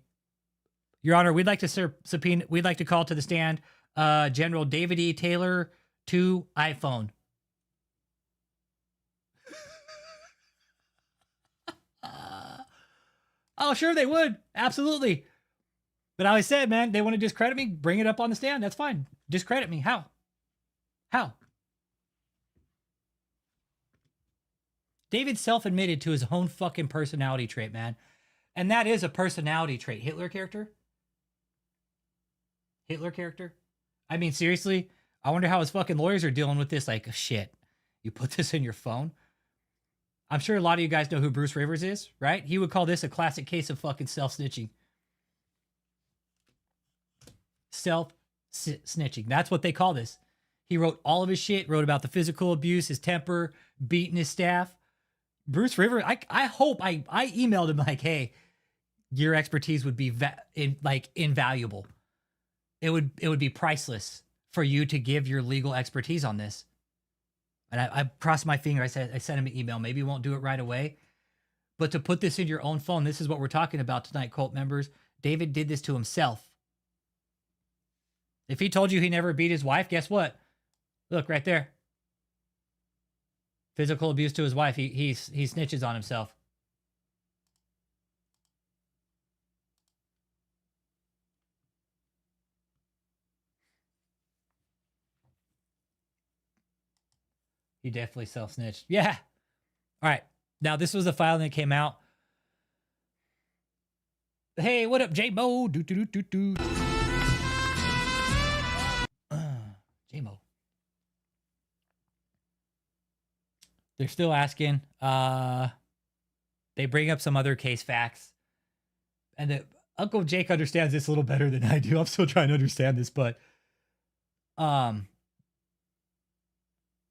Your Honor, we'd like to call to the stand General David E. Taylor to iPhone. Oh, sure they would. Absolutely. But I always said, man, they want to discredit me, bring it up on the stand. That's fine. Discredit me. How? How? David self-admitted to his own fucking personality trait, man. And that is a personality trait. Hitler character? I mean, seriously, I wonder how his fucking lawyers are dealing with this. Like, shit, you put this in your phone? I'm sure a lot of you guys know who Bruce Rivers is, right? He would call this a classic case of fucking self-snitching. Self-snitching. That's what they call this. He wrote all of his shit, wrote about the physical abuse, his temper, beating his staff. Bruce Rivers, I hope I emailed him like, hey, your expertise would be invaluable. It would be priceless for you to give your legal expertise on this. And I crossed my finger. I sent him an email. Maybe he won't do it right away. But to put this in your own phone, this is what we're talking about tonight, cult members. David did this to himself. If he told you he never beat his wife, guess what? Look, right there. Physical abuse to his wife. He snitches on himself. He definitely self-snitched. Yeah. All right. Now, this was the file that came out. Hey, what up, J-Mo? J-Mo. They're still asking. They bring up some other case facts. And Uncle Jake understands this a little better than I do. I'm still trying to understand this, but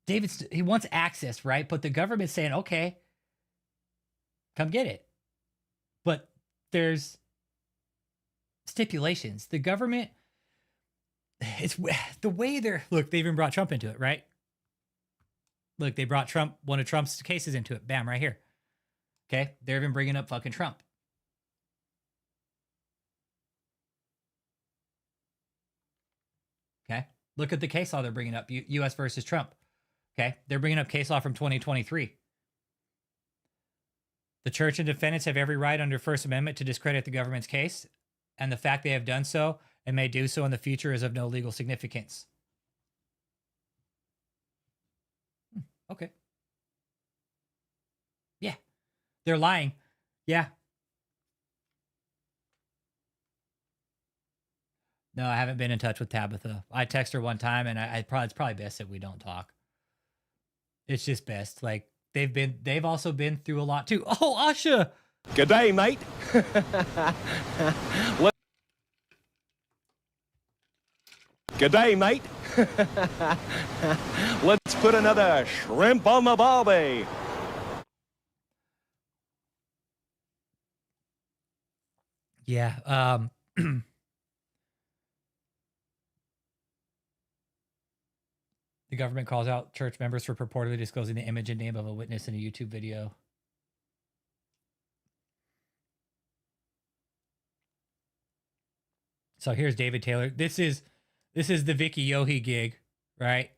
he wants access, right? But the government's saying, okay, come get it. But there's stipulations. The government, it's the way look, they even brought Trump into it, right? Look, they brought one of Trump's cases into it. Bam, right here. Okay, they're even bringing up fucking Trump. Okay, look at the case law they're bringing up, U.S. versus Trump. Okay, they're bringing up case law from 2023. The church and defendants have every right under First Amendment to discredit the government's case, and the fact they have done so and may do so in the future is of no legal significance. Okay. Yeah, they're lying. Yeah. No, I haven't been in touch with Tabitha. I text her one time, and it's probably best that we don't talk. It's just best. Like, they've also been through a lot too. Oh, Asha. Good day, mate. Good day, mate. Let's put another shrimp on the barbie. Yeah. The government calls out church members for purportedly disclosing the image and name of a witness in a YouTube video. So here's David Taylor. This is the Vicky Yohe gig, right?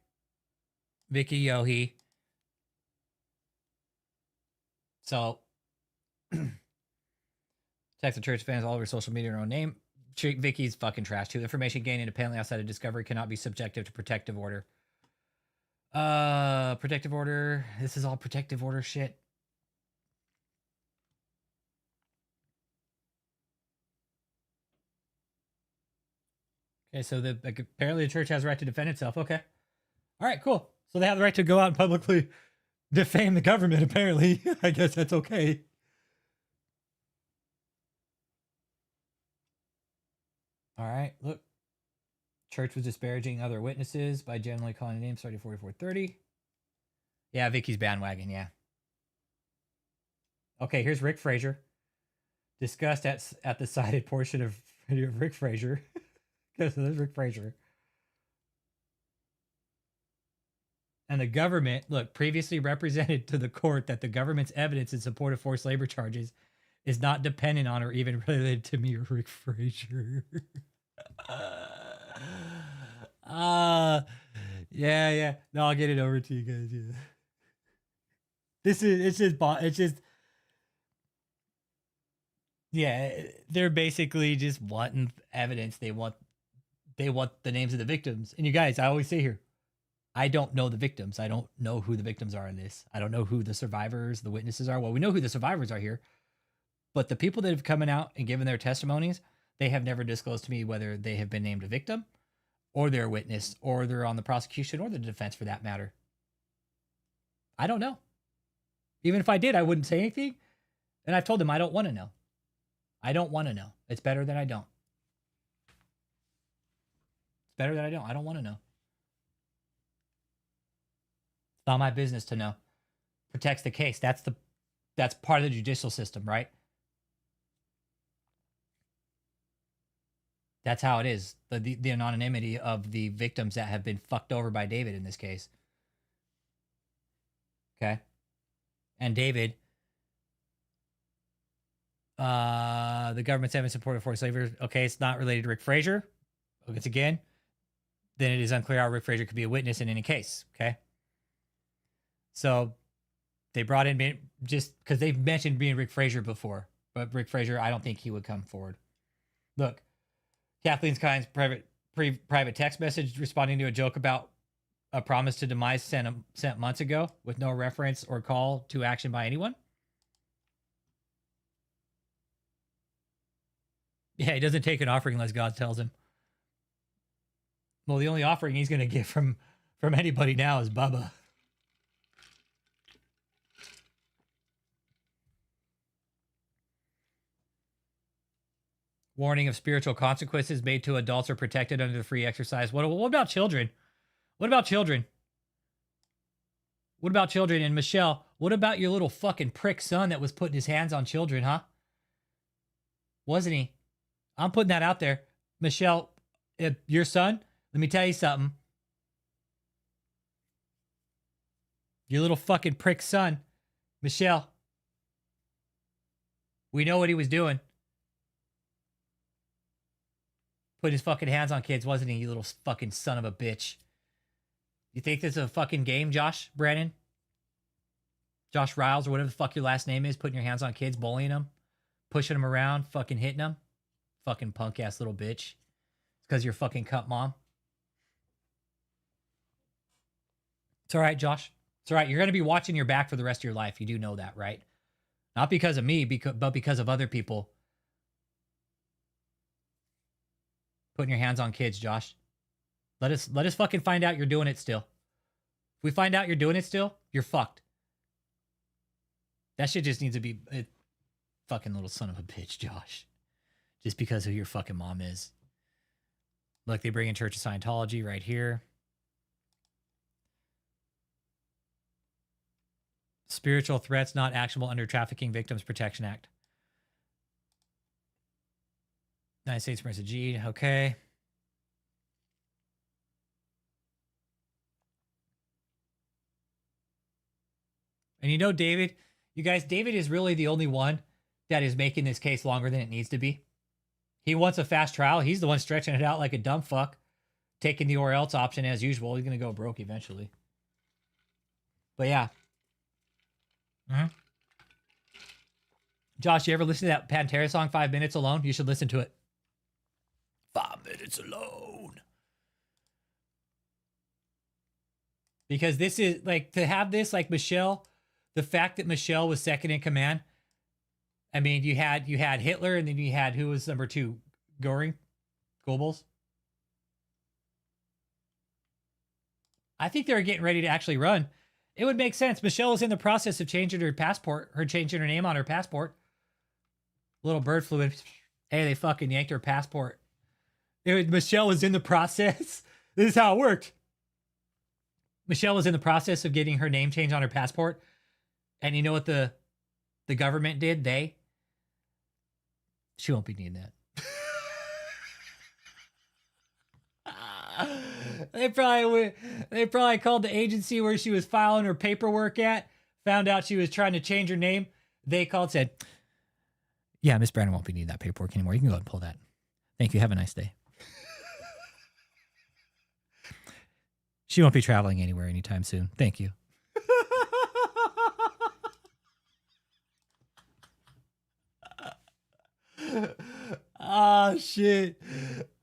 Vicky Yohe. So text the church fans all over social media in her own name. Vicky's fucking trash too. Information gained independently outside of discovery cannot be subjective to protective order. Protective order. This is all protective order shit. Okay, so apparently the church has the right to defend itself. Okay. All right, cool. So they have the right to go out and publicly defame the government, apparently. I guess that's okay. All right, look. Church was disparaging other witnesses by generally calling names starting 4430. Yeah, Vicky's bandwagon, yeah. Okay, here's Rick Frazier. Discussed at the cited portion of Rick Frazier. So there's Rick Frazier. And the government, look, previously represented to the court that the government's evidence in support of forced labor charges is not dependent on or even related to me or Rick Frazier. Yeah. No, I'll get it over to you guys. Yeah. It's just, yeah, they're basically just wanting evidence. They want the names of the victims. And you guys, I always say here, I don't know the victims. I don't know who the victims are in this. I don't know who the survivors, the witnesses are. Well, we know who the survivors are here. But the people that have come out and given their testimonies, they have never disclosed to me whether they have been named a victim or they're a witness or they're on the prosecution or the defense for that matter. I don't know. Even if I did, I wouldn't say anything. And I've told them I don't want to know. I don't want to know. It's better that I don't. It's better that I don't. I don't want to know. It's not my business to know. Protects the case. That's part of the judicial system, right? That's how it is. The anonymity of the victims that have been fucked over by David in this case. Okay. And David, the government's having supported forced slavery. Okay, it's not related to Rick Frazier. Once again, then it is unclear how Rick Frazier could be a witness in any case. Okay. So they brought in just because they've mentioned being Rick Frazier before, but Rick Frazier, I don't think he would come forward. Look, Kathleen Kine's private text message responding to a joke about a promise to demise sent months ago with no reference or call to action by anyone. Yeah, he doesn't take an offering unless God tells him. Well, the only offering he's going to get from anybody now is Bubba. Warning of spiritual consequences made to adults are protected under the free exercise. What about children? What about children? What about children? And Michelle, what about your little fucking prick son that was putting his hands on children, huh? Wasn't he? I'm putting that out there. Michelle, your son, let me tell you something. Your little fucking prick son, Michelle, we know what he was doing. Put his fucking hands on kids, wasn't he, you little fucking son of a bitch? You think this is a fucking game, Josh Brannon? Josh Riles, or whatever the fuck your last name is, putting your hands on kids, bullying them, pushing them around, fucking hitting them? Fucking punk-ass little bitch. It's because you're fucking cunt mom. It's all right, Josh. It's all right. You're going to be watching your back for the rest of your life. You do know that, right? Not because of me, but because of other people. Putting your hands on kids, Josh. Let us fucking find out you're doing it still. If we find out you're doing it still, you're fucked. That shit just needs to be fucking little son of a bitch, Josh. Just because who your fucking mom is. Look, they bring in Church of Scientology right here. Spiritual threats not actionable under Trafficking Victims Protection Act. United States Marines G. Okay. And you know, David, you guys, David is really the only one that is making this case longer than it needs to be. He wants a fast trial. He's the one stretching it out like a dumb fuck, taking the or else option as usual. He's going to go broke eventually. But yeah. Josh, you ever listen to that Pantera song, 5 Minutes Alone? You should listen to it. 5 minutes alone. Because this is like, to have this, like Michelle, the fact that Michelle was second in command. I mean, you had Hitler, and then you had, who was number 2? Goebbels. I think they were getting ready to actually run. It would make sense. Michelle was in the process of changing her passport, changing her name on her passport. Little bird flew in. Hey, they fucking yanked her passport. Michelle was in the process. This is how it worked. Michelle was in the process of getting her name changed on her passport. And you know what the government did? She won't be needing that. They probably called the agency where she was filing her paperwork at, found out she was trying to change her name. They called, said, yeah, Miss Brandon won't be needing that paperwork anymore. You can go ahead and pull that. Thank you. Have a nice day. She won't be traveling anywhere anytime soon. Thank you. Oh, shit.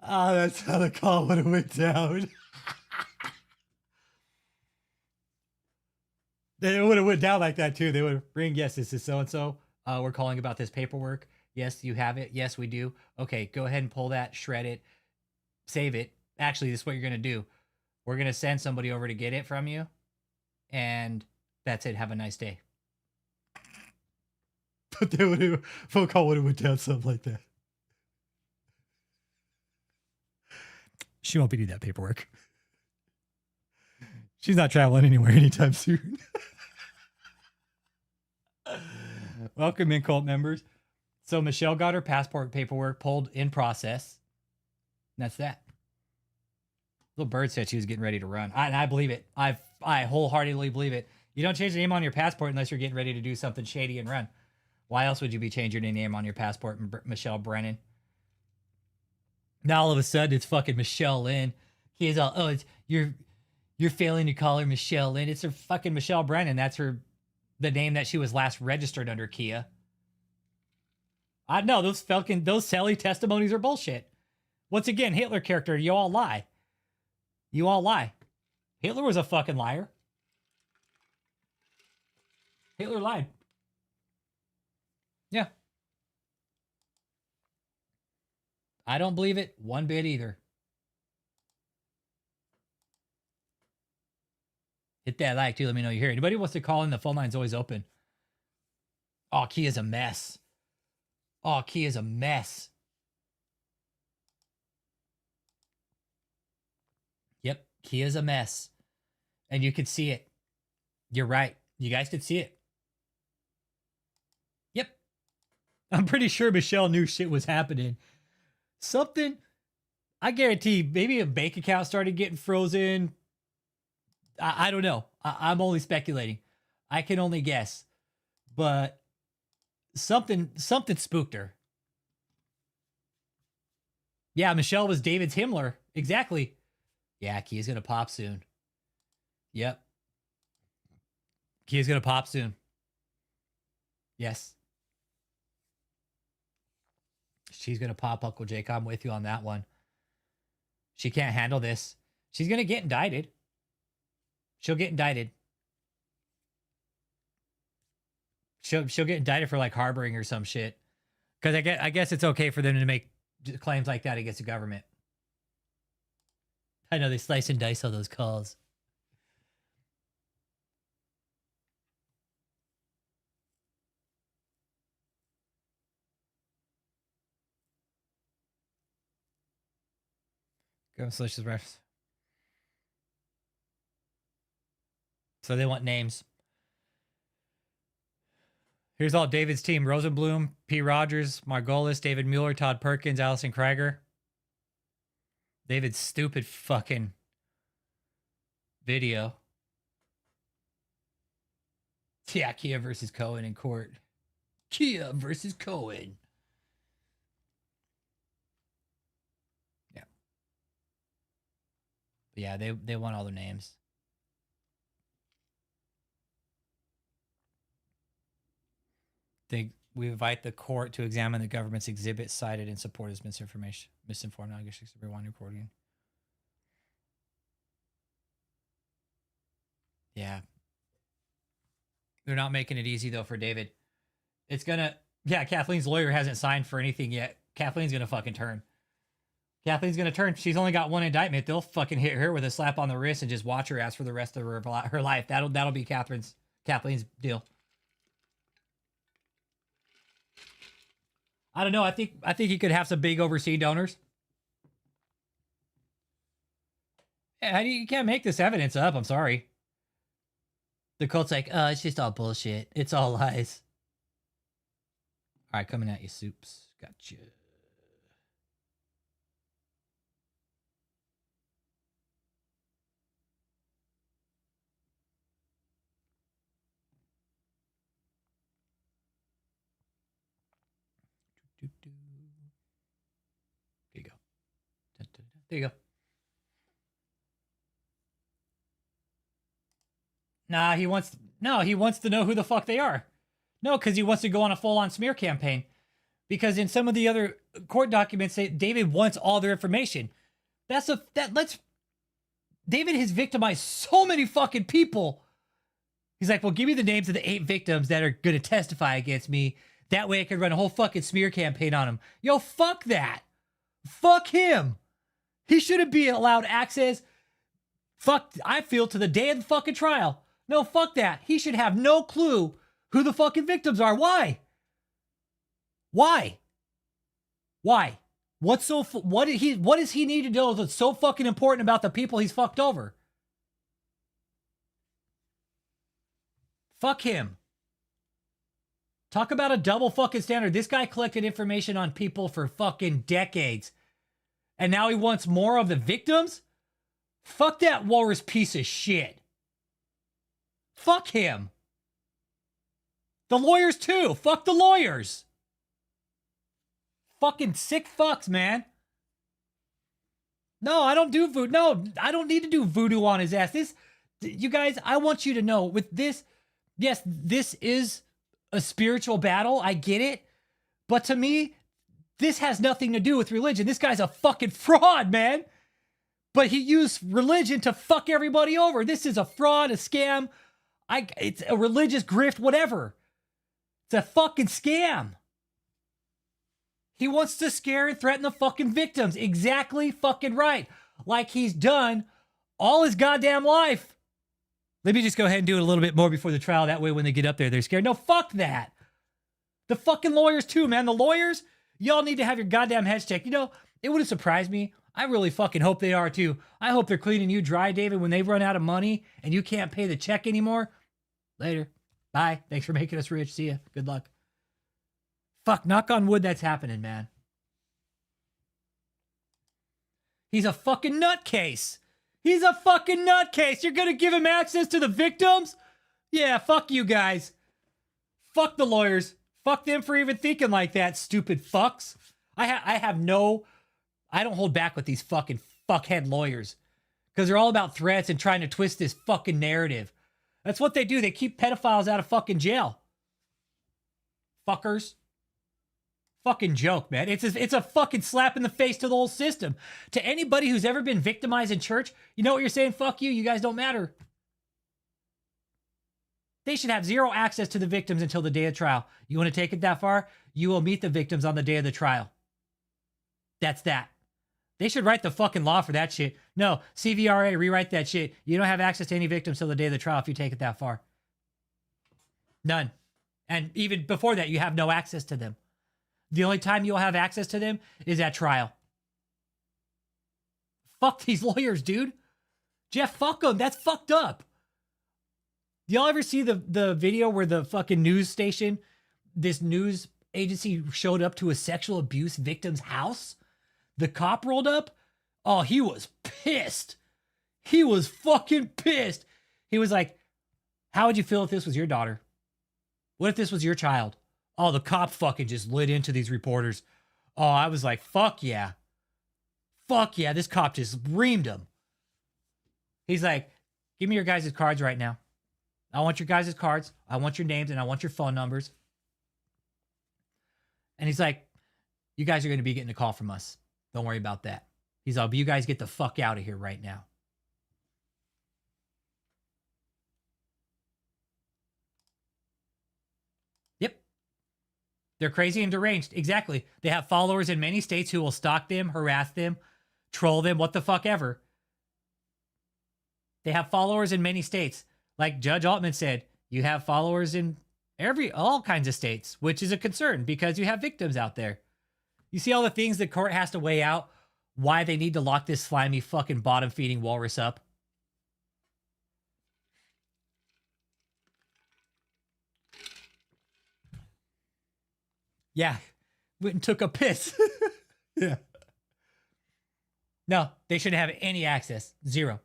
Oh, that's how the call would have went down. They would have went down like that, too. They would ring, yes, this is so-and-so. We're calling about this paperwork. Yes, you have it. Yes, we do. Okay, go ahead and pull that, shred it, save it. Actually, this is what you're going to do. We're going to send somebody over to get it from you. And that's it. Have a nice day. But they would have, phone call would have went down something like that. She won't be doing that paperwork. She's not traveling anywhere anytime soon. Welcome in, cult members. So Michelle got her passport paperwork pulled in process. And that's that. Little bird said she was getting ready to run. I believe it. I wholeheartedly believe it. You don't change the name on your passport unless you're getting ready to do something shady and run. Why else would you be changing your name on your passport, Michelle Brennan? Now all of a sudden it's fucking Michelle Lynn. He's all, oh, it's you're failing to call her Michelle Lynn. It's her fucking Michelle Brennan. That's the name that she was last registered under, Kia. I know those Sally testimonies are bullshit. Once again, Hitler character, you all lie. You all lie. Hitler was a fucking liar. Hitler lied. Yeah. I don't believe it one bit either. Hit that like too. Let me know you hear it. Anybody wants to call in, the phone line's always open. Oh, Kia's a mess. Oh, Kia's a mess. Yep, Kia's a mess. And you could see it. You're right. You guys could see it. Yep. I'm pretty sure Michelle knew shit was happening. Something, I guarantee, maybe a bank account started getting frozen. I don't know. I'm only speculating. I can only guess. But something spooked her. Yeah, Michelle was David's Himmler. Exactly. Yeah, Kia's going to pop soon. Yep. Kia's going to pop soon. Yes. She's going to pop, Uncle Jake. I'm with you on that one. She can't handle this. She's going to get indicted. She'll get indicted. She'll get indicted for like harboring or some shit. Because I guess it's okay for them to make claims like that against the government. I know they slice and dice all those calls. Go slash the refs. So they want names. Here's all David's team: Rosenblum, P. Rogers, Margolis, David Mueller, Todd Perkins, Allison Krager. David's stupid fucking video. Yeah, Kia versus Cohen in court. Kia versus Cohen. Yeah. But yeah, they want all their names. We invite the court to examine the government's exhibit cited in support of misinformed allegations of rewind recording. Yeah. They're not making it easy though for David. It's gonna, yeah, Kathleen's lawyer hasn't signed for anything yet. Kathleen's gonna fucking turn. Kathleen's gonna turn. She's only got one indictment. They'll fucking hit her with a slap on the wrist and just watch her ass for the rest of her life. That'll be Kathleen's deal. I don't know. I think he could have some big overseas donors. Yeah, you can't make this evidence up. I'm sorry. The cult's like, oh, it's just all bullshit. It's all lies. All right, coming at you, Soups. Gotcha. There you go. There you go. Nah, he wants to know who the fuck they are. No, because he wants to go on a full-on smear campaign. Because in some of the other court documents, David wants all their information. David has victimized so many fucking people. He's like, well, give me the names of the 8 victims that are going to testify against me That way I could run a whole fucking smear campaign on him. Yo, fuck that. Fuck him. He shouldn't be allowed access. Fuck, I feel, to the day of the fucking trial. No, fuck that. He should have no clue who the fucking victims are. Why? Why? Why? What does he need to know that's so fucking important about the people he's fucked over? Fuck him. Talk about a double fucking standard. This guy collected information on people for fucking decades. And now he wants more of the victims? Fuck that walrus piece of shit. Fuck him. The lawyers too. Fuck the lawyers. Fucking sick fucks, man. No, I don't do voodoo. No, I don't need to do voodoo on his ass. You guys, I want you to know with this, yes, this is a spiritual battle. I get it. But to me, this has nothing to do with religion. This guy's a fucking fraud, man. But he used religion to fuck everybody over. This is a fraud, a scam. It's a religious grift, whatever. It's a fucking scam. He wants to scare and threaten the fucking victims. Exactly fucking right. Like he's done all his goddamn life. Let me just go ahead and do it a little bit more before the trial. That way when they get up there, they're scared. No, fuck that. The fucking lawyers too, man. The lawyers, y'all need to have your goddamn heads checked. You know, it would have surprised me. I really fucking hope they are too. I hope they're cleaning you dry, David, when they run out of money and you can't pay the check anymore. Later. Bye. Thanks for making us rich. See ya. Good luck. Fuck, knock on wood, that's happening, man. He's a fucking nutcase. He's a fucking nutcase. You're gonna give him access to the victims? Yeah, fuck you guys. Fuck the lawyers. Fuck them for even thinking like that, stupid fucks. I don't hold back with these fucking fuckhead lawyers. Because they're all about threats and trying to twist this fucking narrative. That's what they do. They keep pedophiles out of fucking jail. Fuckers. Fucking joke, man. It's a fucking slap in the face to the whole system. To anybody who's ever been victimized in church, you know what you're saying? Fuck you. You guys don't matter. They should have zero access to the victims until the day of trial. You want to take it that far? You will meet the victims on the day of the trial. That's that. They should write the fucking law for that shit. No, CVRA, rewrite that shit. You don't have access to any victims till the day of the trial if you take it that far. None. And even before that, you have no access to them. The only time you'll have access to them is at trial. Fuck these lawyers, dude. Jeff, fuck them. That's fucked up. Y'all ever see the video where the fucking news station, this news agency showed up to a sexual abuse victim's house? The cop rolled up. Oh, he was pissed. He was fucking pissed. He was like, how would you feel if this was your daughter? What if this was your child? Oh, the cop fucking just lit into these reporters. Oh, I was like, fuck yeah. Fuck yeah, this cop just reamed him. He's like, give me your guys' cards right now. I want your guys' cards. I want your names and I want your phone numbers. And he's like, you guys are going to be getting a call from us. Don't worry about that. He's all, but you guys get the fuck out of here right now. Yep. They're crazy and deranged. Exactly. They have followers in many states who will stalk them, harass them, troll them, what the fuck ever. They have followers in many states. Like Judge Altman said, you have followers in all kinds of states, which is a concern because you have victims out there. You see all the things the court has to weigh out why they need to lock this slimy fucking bottom-feeding walrus up. Yeah, went and took a piss. Yeah. No, they shouldn't have any access. Zero.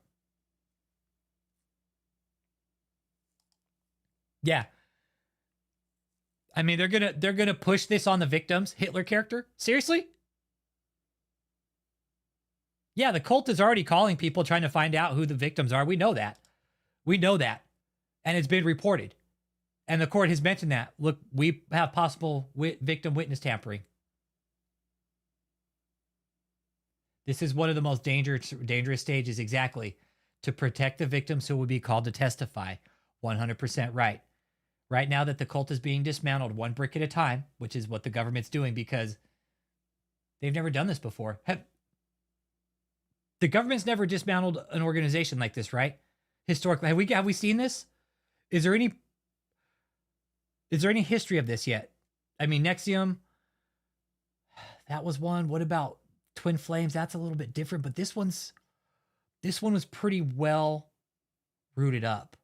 Yeah. I mean, they're gonna push this on the victims. Hitler character? Seriously? Yeah, the cult is already calling people trying to find out who the victims are. We know that. We know that. And it's been reported. And the court has mentioned that. Look, we have possible victim witness tampering. This is one of the most dangerous stages, exactly, to protect the victims who will be called to testify. 100% right. right now that the cult is being dismantled one brick at a time, which is what the government's doing because they've never done this before. The government's never dismantled an organization like this, right? Historically, have we seen this? Is there any history of this yet? I mean, Nexium, that was one. What about Twin Flames? That's a little bit different, but this one was pretty well rooted up.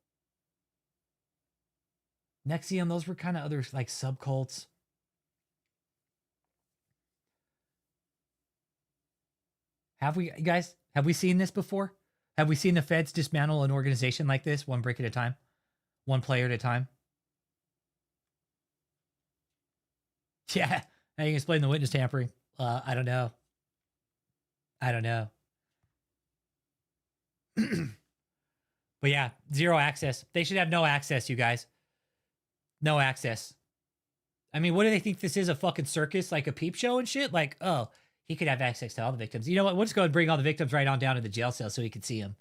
Nexium, those were kind of other like subcults. Have we seen this before? Have we seen the feds dismantle an organization like this, one brick at a time, one player at a time? Yeah, how you explain the witness tampering? I don't know. But yeah, zero access. They should have no access, you guys. No access. I mean, what do they think this is, a fucking circus, like a peep show and shit? Like, oh, he could have access to all the victims. You know what? We'll just go and bring all the victims right on down to the jail cell so he can see them.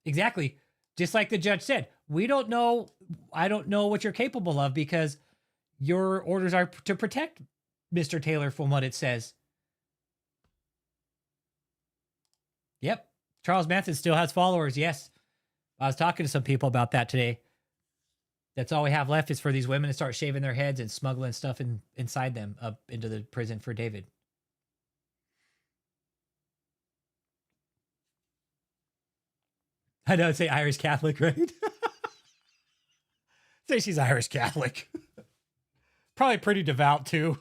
Exactly. Just like the judge said, we don't know. I don't know what you're capable of because your orders are to protect Mr. Taylor from what it says. Yep. Charles Manson still has followers. Yes. I was talking to some people about that today. That's all we have left is for these women to start shaving their heads and smuggling stuff inside them up into the prison for David. I know, say Irish Catholic, right? Say she's Irish Catholic. Probably pretty devout, too.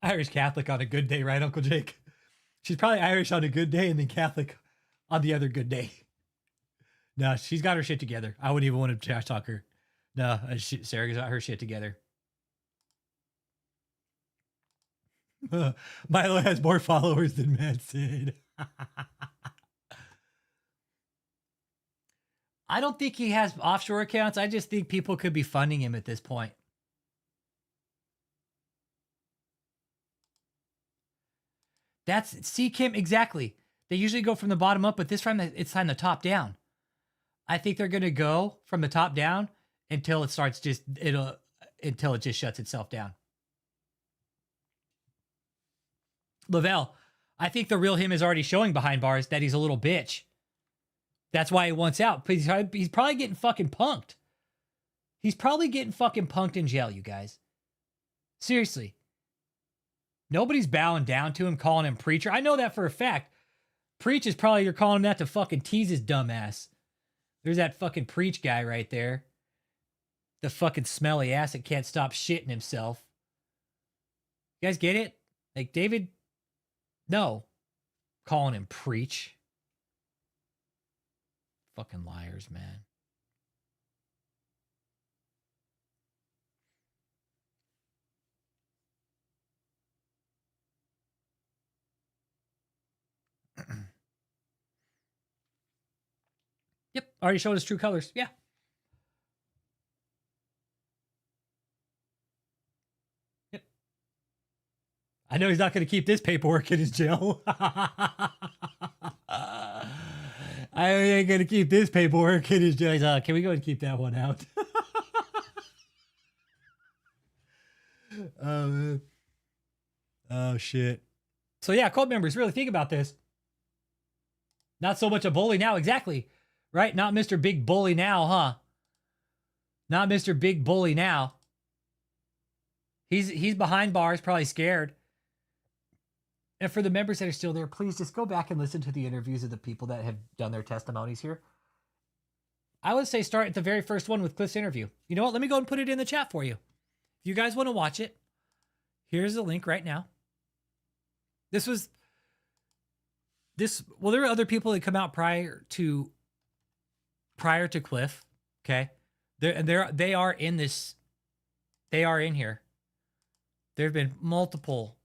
Irish Catholic on a good day, right, Uncle Jake? She's probably Irish on a good day and then Catholic on the other good day. No, she's got her shit together. I wouldn't even want to trash talk her. No, Sarah's got her shit together. Milo has more followers than Manson. I don't think he has offshore accounts. I just think people could be funding him at this point. See, Kim, exactly. They usually go from the bottom up, but this time it's time the top down. I think they're going to go from the top down until it shuts itself down. Lavelle, I think the real him is already showing behind bars that he's a little bitch. That's why he wants out. He's probably getting fucking punked. He's probably getting fucking punked in jail, you guys. Seriously. Nobody's bowing down to him, calling him preacher. I know that for a fact. Preach is probably, you're calling him that to fucking tease his dumb ass. There's that fucking preach guy right there. The fucking smelly ass that can't stop shitting himself. You guys get it? Like David, no. Calling him preach. Fucking liars, man. Yep, already showed his true colors. Yeah. Yep. I know he's not going to keep this paperwork in his jail. I ain't going to keep this paperwork in his jail. Can we go and keep that one out? Oh, man. Oh, shit. So, yeah, cult members, really think about this. Not so much a bully now. Exactly. Right? Not Mr. Big Bully now, huh? Not Mr. Big Bully now. He's behind bars, probably scared. And for the members that are still there, please just go back and listen to the interviews of the people that have done their testimonies here. I would say start at the very first one with Cliff's interview. You know what? Let me go and put it in the chat for you. If you guys want to watch it, here's the link right now. Well, there are other people that come out prior to Cliff. Okay. They are in this. They are in here. There have been multiple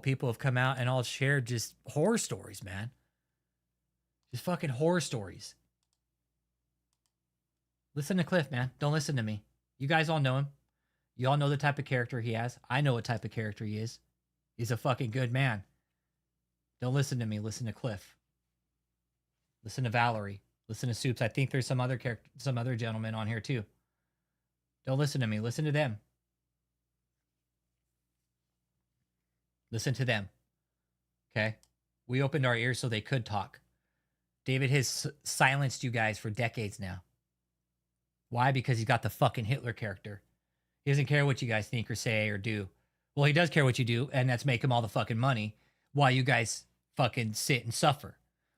people have come out and all shared just horror stories, man. Just fucking horror stories. Listen to Cliff, man. Don't listen to me. You guys all know him. You all know the type of character he has. I know what type of character he is. He's a fucking good man. Don't listen to me. Listen to Cliff. Listen to Valerie. Listen to Soups. I think there's some other gentlemen on here too. Don't listen to me. Listen to them. Listen to them. Okay? We opened our ears so they could talk. David has silenced you guys for decades now. Why? Because he's got the fucking Hitler character. He doesn't care what you guys think or say or do. Well, he does care what you do, and that's make him all the fucking money while you guys fucking sit and suffer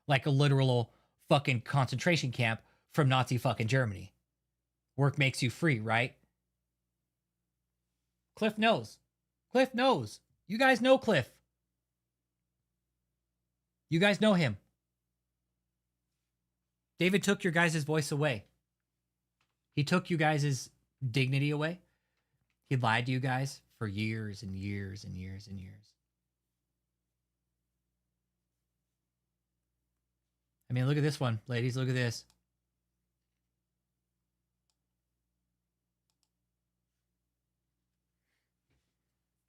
like a literal fucking concentration camp from Nazi fucking Germany. Work makes you free, right? Cliff knows. Cliff knows. You guys know Cliff. You guys know him. David took your guys' voice away. He took you guys' dignity away. He lied to you guys for years and years and years and years. I mean, look at this one, ladies. Look at this.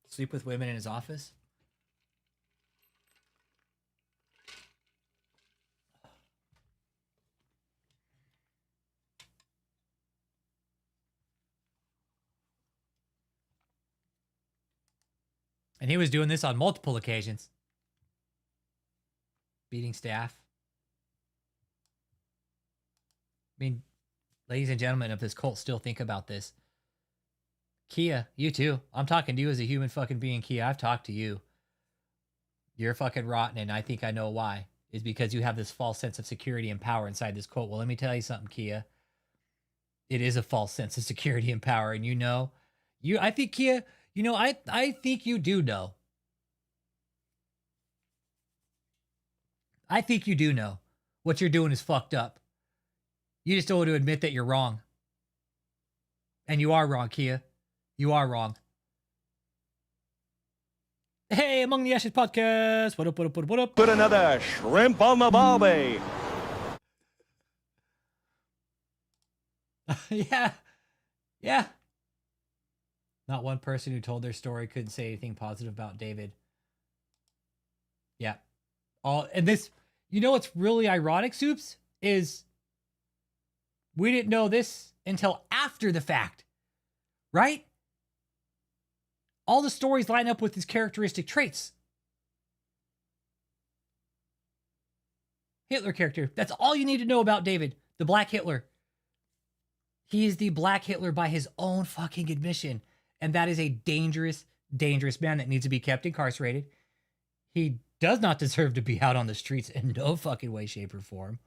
Sleep with women in his office. And he was doing this on multiple occasions. Beating staff. I mean, ladies and gentlemen of this cult still think about this. Kia, you too. I'm talking to you as a human fucking being, Kia. I've talked to you. You're fucking rotten, and I think I know why. Is because you have this false sense of security and power inside this cult. Well, let me tell you something, Kia. It is a false sense of security and power, and I think, Kia, I think you do know. I think you do know. What you're doing is fucked up. You just don't want to admit that you're wrong. And you are wrong, Kia. You are wrong. Hey, Among the Ashes podcast. What up, what up, what up, what up? Put another shrimp on the barbie. Yeah. Yeah. Not one person who told their story couldn't say anything positive about David. Yeah. And this, what's really ironic, Soups, is we didn't know this until after the fact, right? All the stories line up with his characteristic traits. Hitler character. That's all you need to know about David, the Black Hitler. He is the Black Hitler by his own fucking admission. And that is a dangerous, dangerous man that needs to be kept incarcerated. He does not deserve to be out on the streets in no fucking way, shape, or form.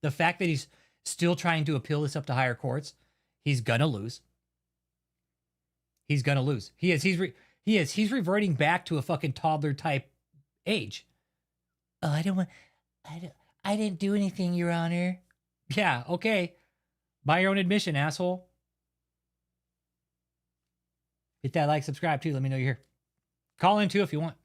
The fact that he's still trying to appeal this up to higher courts, he's gonna lose. He's gonna lose. He is. He's reverting back to a fucking toddler type age. Oh, I didn't do anything, Your Honor. Yeah, okay. By your own admission, asshole. Hit that like, subscribe too. Let me know you're here. Call in too if you want.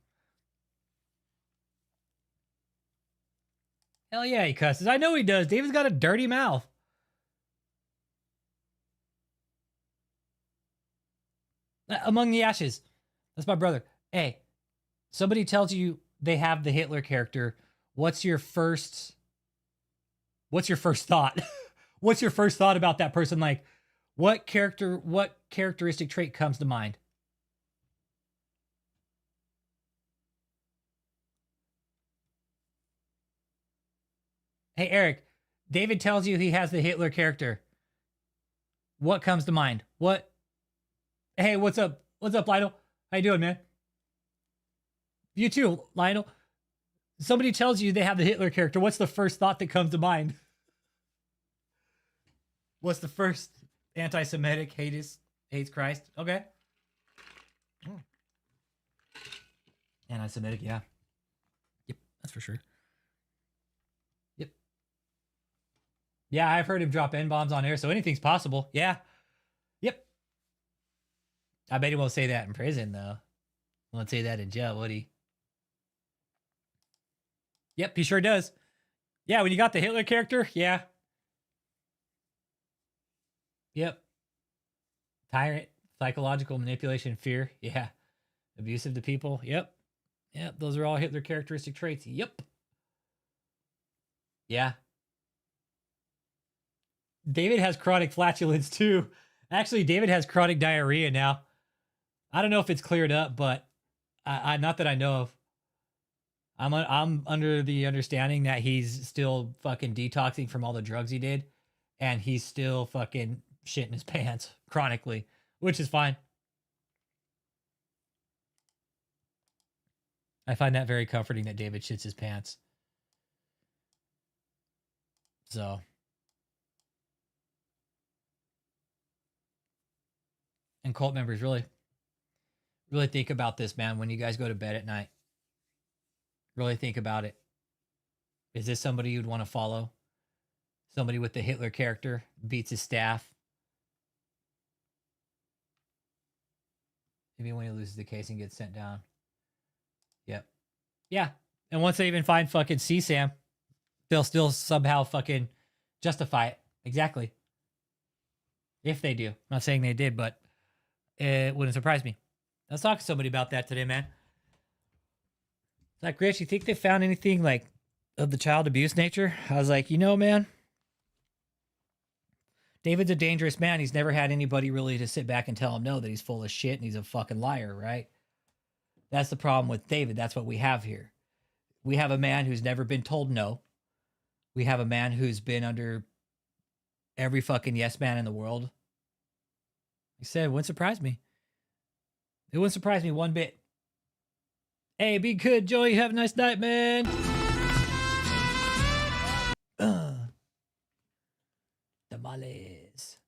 Hell yeah, he cusses. I know he does. David's got a dirty mouth. Among the Ashes. That's my brother. Hey, somebody tells you they have the Hitler character. What's your first thought? What's your first thought about that person? Like, what characteristic trait comes to mind? Hey, Eric, David tells you he has the Hitler character. What comes to mind? Hey, what's up? What's up, Lionel? How you doing, man? You too, Lionel. Somebody tells you they have the Hitler character. What's the first thought that comes to mind? What's the first anti-Semitic, hates Christ? Okay. Anti-Semitic, yeah. Yep, that's for sure. Yep. Yeah, I've heard him drop N-bombs on air, so anything's possible. Yeah. Yep. I bet he won't say that in prison, though. Won't say that in jail, would he? Yep, he sure does. Yeah, when you got the Hitler character, yeah. Yep. Tyrant, psychological manipulation, fear, yeah. Abusive to people, yep. Yep, those are all Hitler characteristic traits, yep. Yeah. David has chronic flatulence too. Actually, David has chronic diarrhea now. I don't know if it's cleared up, but I not that I know of. I'm under the understanding that he's still fucking detoxing from all the drugs he did, and he's still fucking shitting his pants chronically, which is fine. I find that very comforting that David shits his pants. So. And cult members, really think about this, man, when you guys go to bed at night. Really think about it. Is this somebody you'd want to follow? Somebody with the Hitler character, beats his staff. Maybe when he loses the case and gets sent down. Yep. Yeah. And once they even find fucking CSAM, they'll still somehow fucking justify it. Exactly. If they do. I'm not saying they did, but it wouldn't surprise me. I was talking to somebody about that today, man. It's like, Rich, you think they found anything like of the child abuse nature? I was like, man, David's a dangerous man. He's never had anybody really to sit back and tell him no, that he's full of shit and he's a fucking liar, right? That's the problem with David. That's what we have here. We have a man who's never been told no. We have a man who's been under every fucking yes man in the world. Like I said, it wouldn't surprise me. It wouldn't surprise me one bit. Hey, be good, Joey. Have a nice night, man. Tamales.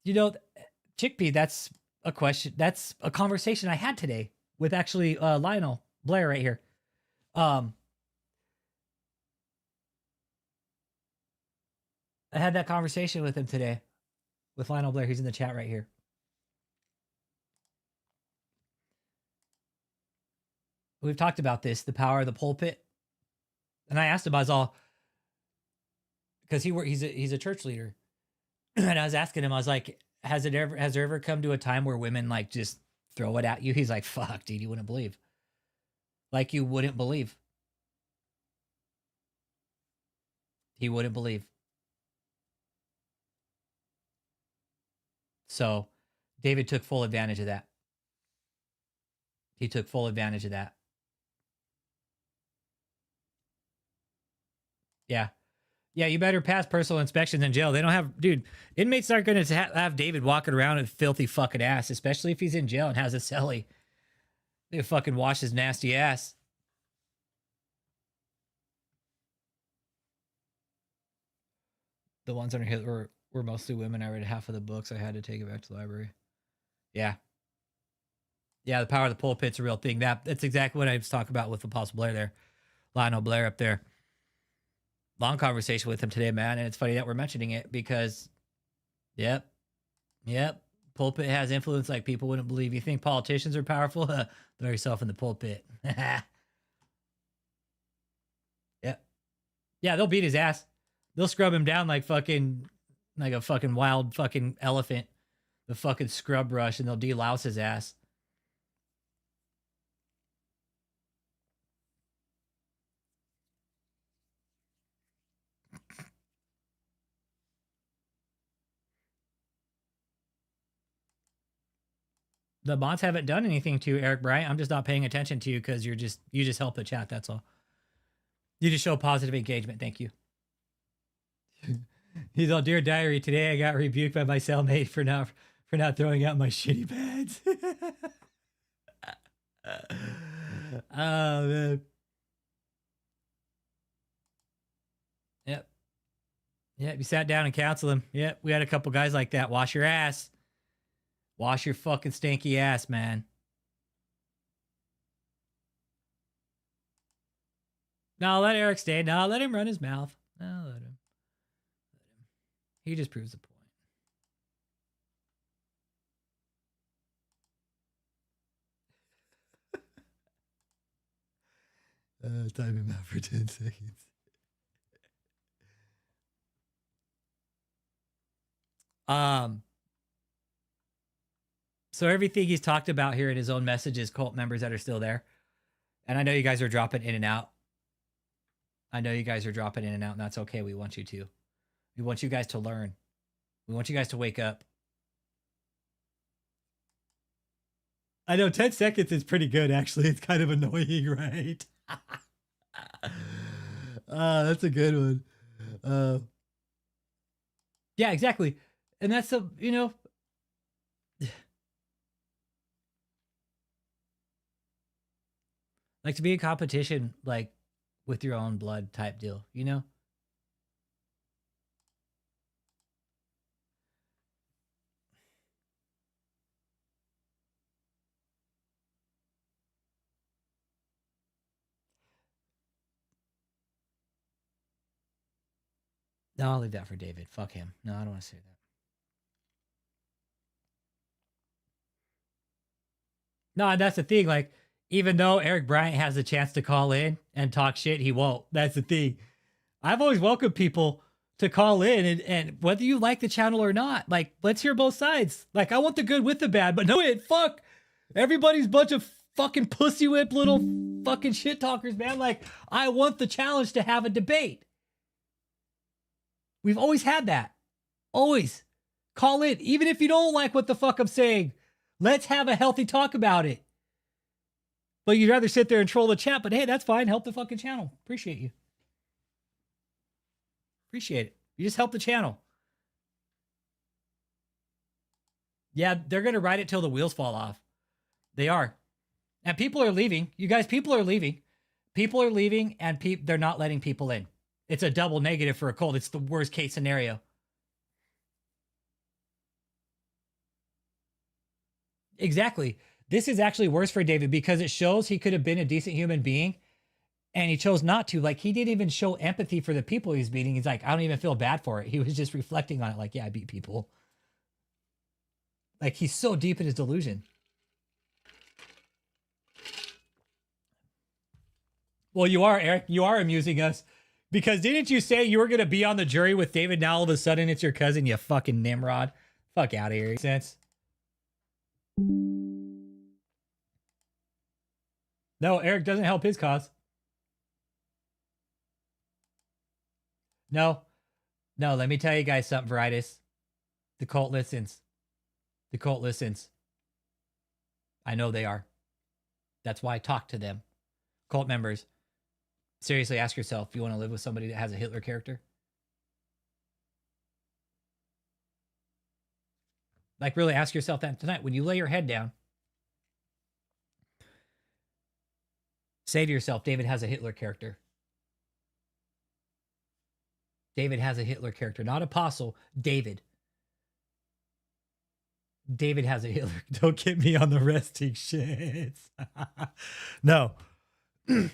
Chickpea, that's a question. That's a conversation I had today with actually Lionel Blair right here. I had that conversation with him today. With Lionel Blair. He's in the chat right here. We've talked about this, the power of the pulpit. And I asked him, I was all, because he's a church leader. And I was asking him, I was like, has there ever come to a time where women like just throw it at you? He's like, fuck, dude, you wouldn't believe. Like you wouldn't believe. He wouldn't believe. So David took full advantage of that. He took full advantage of that. Yeah. Yeah, you better pass personal inspections in jail. They don't have, dude, inmates aren't going to have David walking around with filthy fucking ass, especially if he's in jail and has a cellie. They fucking wash his nasty ass. The ones under Hitler were mostly women. I read half of the books. I had to take it back to the library. Yeah. Yeah, the power of the pulpit's a real thing. That's exactly what I was talking about with Apostle Blair there. Lionel Blair up there. Long conversation with him today, man. And it's funny that we're mentioning it because, yep. Pulpit has influence like people wouldn't believe. You think politicians are powerful? Throw yourself in the pulpit. Yep. Yeah, they'll beat his ass. They'll scrub him down like a fucking wild fucking elephant. The fucking scrub brush, and they'll delouse his ass. The bots haven't done anything to you, Eric Bryant. I'm just not paying attention to you because you just help the chat. That's all. You just show positive engagement. Thank you. He's all, dear diary. Today I got rebuked by my cellmate for not throwing out my shitty pads. Oh man. Yep. Yep. You sat down and counseled him. Yep. We had a couple guys like that. Wash your ass. Wash your fucking stinky ass, man. No, let Eric stay. No, let him run his mouth. No, let him. He just proves the point. Time him out for 10 seconds. So everything he's talked about here in his own messages, cult members that are still there, And I know you guys are dropping in and out. I know you guys are dropping in and out, and that's okay. We want you to. We want you guys to learn. We want you guys to wake up. I know 10 seconds is pretty good, actually. It's kind of annoying, right? That's a good one. Yeah, exactly. And that's a, you know, like to be in competition, like with your own blood type deal, you know? No, I'll leave that for David. Fuck him. No, I don't want to say that. No, and that's the thing. Like, even though Eric Bryant has a chance to call in and talk shit, he won't. That's the thing. I've always welcomed people to call in, and whether you like the channel or not, like, let's hear both sides. Like, I want the good with the bad, but no, fuck. Everybody's a bunch of fucking pussy whip little fucking shit talkers, man. Like, I want the challenge to have a debate. We've always had that. Always. Call in. Even if you don't like what the fuck I'm saying, let's have a healthy talk about it. But you'd rather sit there and troll the chat, but hey, that's fine. Help the fucking channel. Appreciate you. Appreciate it. You just help the channel. Yeah, they're going to ride it till the wheels fall off. They are. And people are leaving. You guys, people are leaving. People are leaving, and they're not letting people in. It's a double negative for a cult. It's the worst case scenario. Exactly. This is actually worse for David because it shows he could have been a decent human being and he chose not to. Like, he didn't even show empathy for the people he's beating. He's like, I don't even feel bad for it. He was just reflecting on it like, yeah, I beat people. Like, he's so deep in his delusion. Well, you are, Eric. You are amusing us. Because didn't you say you were going to be on the jury with David? Now all of a sudden it's your cousin, you fucking Nimrod. Fuck out of here. Sense. No, Eric doesn't help his cause. No, let me tell you guys something, Veritas. The cult listens. The cult listens. I know they are. That's why I talk to them. Cult members, seriously ask yourself, you want to live with somebody that has a Hitler character? Like, really ask yourself that tonight. When you lay your head down, say to yourself, David has a Hitler character. David has a Hitler character. Not Apostle, David. David has a Hitler. Don't get me on the resting shits. No. And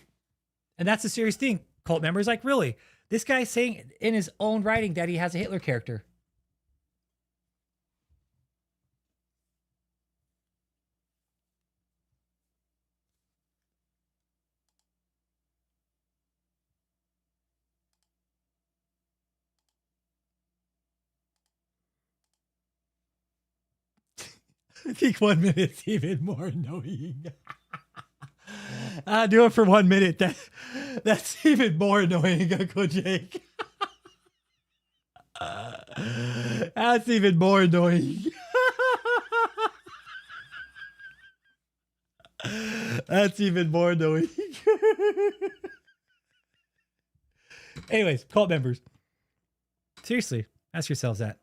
that's a serious thing. Cult members, like, really? This guy's saying in his own writing that he has a Hitler character. I think 1 minute's even more annoying. Do it for 1 minute. That's even more annoying, Uncle Jake. That's even more annoying. That's even more annoying. Anyways, cult members. Seriously, ask yourselves that.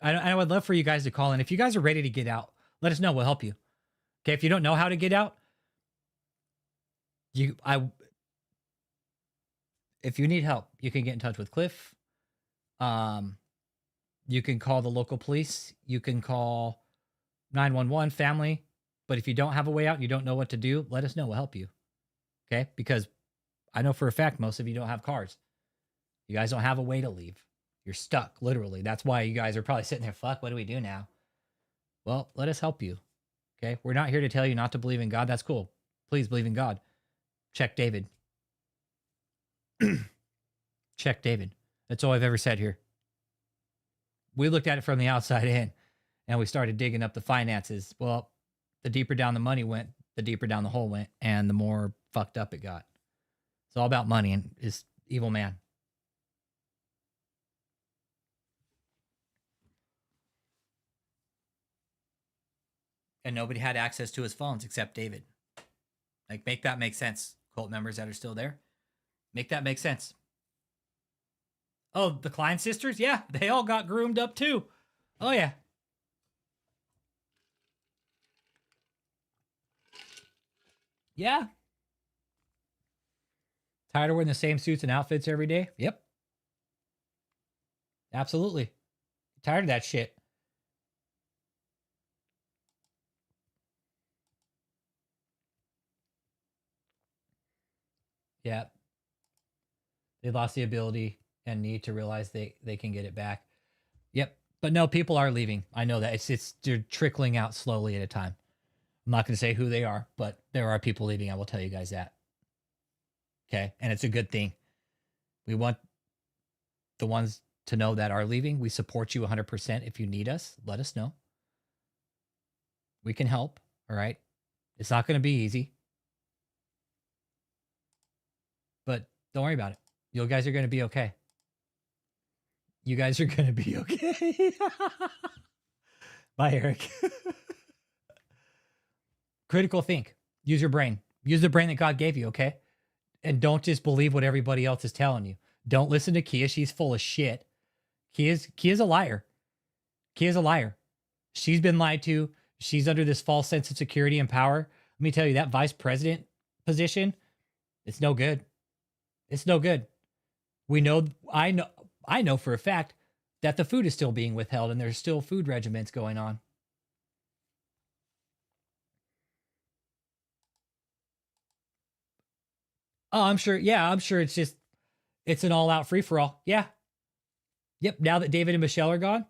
I would love for you guys to call in. If you guys are ready to get out, let us know. We'll help you. Okay, if you don't know how to get out, if you need help, you can get in touch with Cliff. You can call the local police. You can call 911 family. But if you don't have a way out and you don't know what to do, let us know. We'll help you. Okay? Because I know for a fact most of you don't have cars. You guys don't have a way to leave. You're stuck, literally. That's why you guys are probably sitting there, fuck, what do we do now? Well, let us help you. Okay? We're not here to tell you not to believe in God. That's cool. Please believe in God. Check David. Check David. That's all I've ever said here. we looked at it from the outside in, and we started digging up the finances. Well, the deeper down the money went, the deeper down the hole went, and the more fucked up it got. It's all about money and is evil man. And nobody had access to his phones except David. Like, make that make sense, cult members that are still there. Make that make sense. Oh, the Klein sisters? Yeah, they all got groomed up too. Oh, yeah. Yeah. Tired of wearing the same suits and outfits every day? Yep. Absolutely. Tired of that shit. Yeah. They lost the ability and need to realize they can get it back. Yep. But no, people are leaving. I know that. It's they're trickling out slowly at a time. I'm not going to say who they are, but there are people leaving. I will tell you guys that. Okay. And it's a good thing. We want the ones to know that are leaving. We support you 100%. If you need us, let us know. We can help. All right. It's not going to be easy. But don't worry about it. You guys are going to be okay. You guys are going to be okay. Bye, Eric. Critical think. Use your brain. Use the brain that God gave you, okay? And don't just believe what everybody else is telling you. Don't listen to Kia. She's full of shit. Kia's a liar. Kia's a liar. She's been lied to. She's under this false sense of security and power. Let me tell you, that vice president position, it's no good. It's no good. We know, I know for a fact that the food is still being withheld and there's still food regiments going on. Oh, I'm sure. Yeah, I'm sure it's an all out free for all. Yeah. Yep. Now that David and Michelle are gone.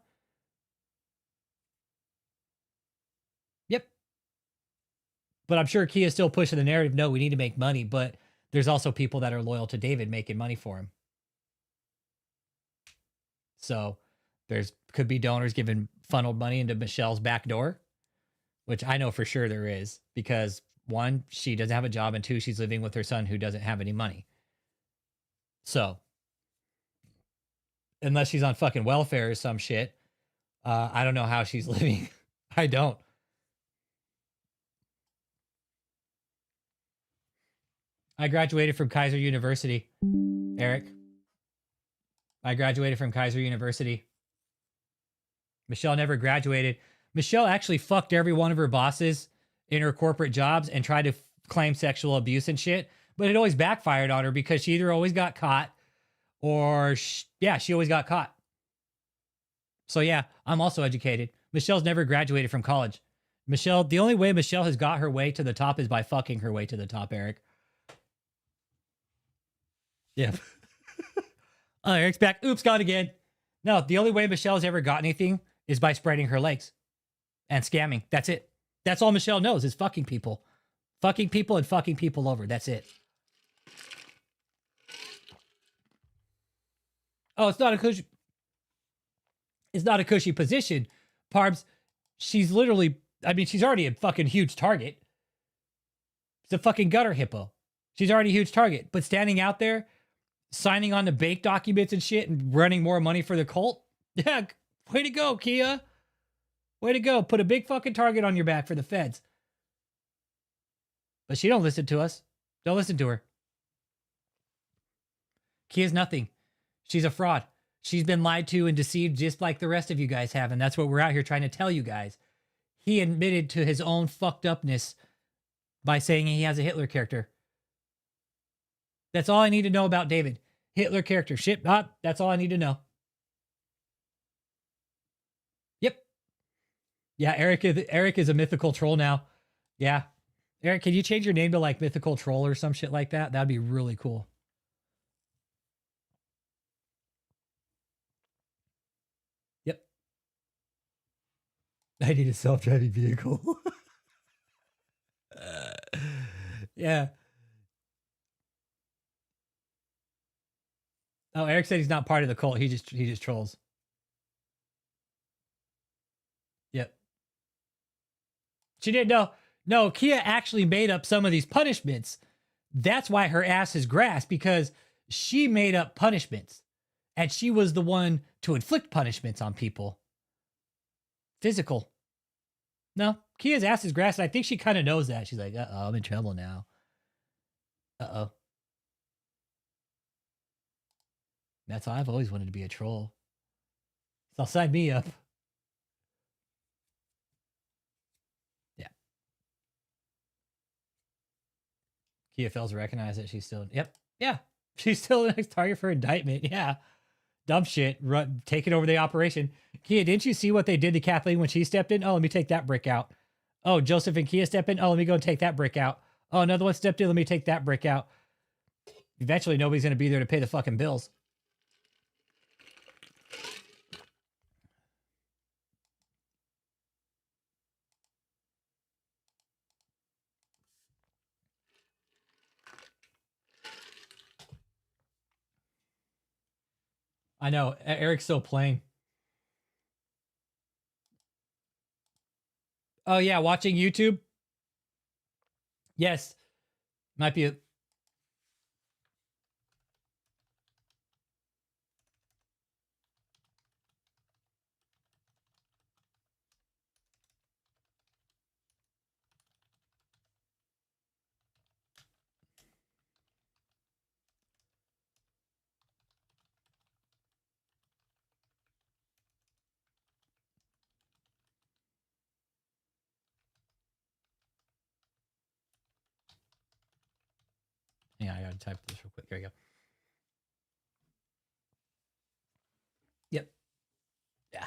Yep. But I'm sure Kia's still pushing the narrative. No, we need to make money. But there's also people that are loyal to David making money for him. So could be donors giving funneled money into Michelle's back door, which I know for sure there is, because one, she doesn't have a job, and two, she's living with her son who doesn't have any money. So unless she's on fucking welfare or some shit, I don't know how she's living. I don't. I graduated from Kaiser University, Eric. I graduated from Kaiser University. Michelle never graduated. Michelle actually fucked every one of her bosses in her corporate jobs and tried to claim sexual abuse and shit, but it always backfired on her because she either always got caught or she always got caught. So yeah, I'm also educated. Michelle's never graduated from college. Michelle, the only way Michelle has got her way to the top is by fucking her way to the top, Eric. Yeah. Oh, Eric's back. Oops, gone again. No, the only way Michelle's ever got anything is by spreading her legs and scamming. That's it. That's all Michelle knows is fucking people. Fucking people and fucking people over. That's it. Oh, it's not a cushy position. Parbs, she's literally, I mean, she's already a fucking huge target. It's a fucking gutter hippo. She's already a huge target. But standing out there, signing on to bank documents and shit and running more money for the cult? Yeah, way to go, Kia. Way to go. Put a big fucking target on your back for the feds. But she don't listen to us. Don't listen to her. Kia's nothing. She's a fraud. She's been lied to and deceived just like the rest of you guys have. And that's what we're out here trying to tell you guys. He admitted to his own fucked upness by saying he has a Hitler character. That's all I need to know about David. Hitler character. Shit. That's all I need to know. Yep. Yeah, Eric is a mythical troll now. Yeah. Eric, can you change your name to like mythical troll or some shit like that? That'd be really cool. Yep. I need a self-driving vehicle. Yeah. Oh, Eric said he's not part of the cult. He just trolls. She didn't know. No, Kia actually made up some of these punishments. That's why her ass is grass, because she made up punishments. And she was the one to inflict punishments on people. Physical. No, Kia's ass is grass, and I think she kind of knows that. She's like, uh-oh, I'm in trouble now. Uh-oh. That's why I've always wanted to be a troll. So sign me up. Yeah. Kia fails to recognize that she's still... Yep. Yeah. She's still the next target for indictment. Yeah. Dumb shit. Taking over the operation. Kia, didn't you see what they did to Kathleen when she stepped in? Oh, let me take that brick out. Oh, Joseph and Kia step in. Oh, let me go and take that brick out. Oh, another one stepped in. Let me take that brick out. Eventually, nobody's going to be there to pay the fucking bills. I know. Eric's so plain. Oh, yeah. Watching YouTube? Yes. Might be a... Yeah, I gotta type this real quick. There you go. Yep. Yeah.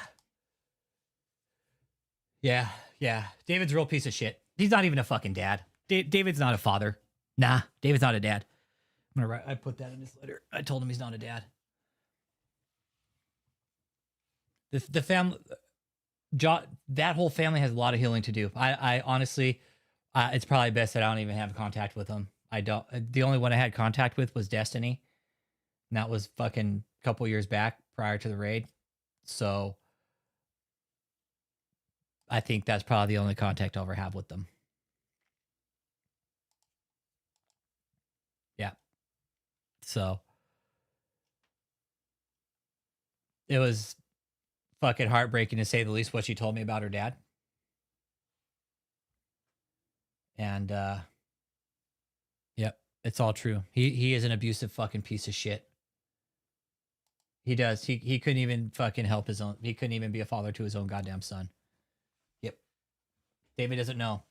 Yeah. Yeah. David's a real piece of shit. He's not even a fucking dad. David's not a father. Nah, David's not a dad. I'm gonna write. I put that in his letter. I told him he's not a dad. The family, that whole family has a lot of healing to do. I honestly, it's probably best that I don't even have contact with them. I don't. The only one I had contact with was Destiny, and that was fucking a couple years back prior to the raid. So I think that's probably the only contact I'll ever have with them. Yeah. So it was fucking heartbreaking to say the least what she told me about her dad. And yep, it's all true. He is an abusive fucking piece of shit. He does. He couldn't even fucking help his own. He couldn't even be a father to his own goddamn son. Yep. David doesn't know.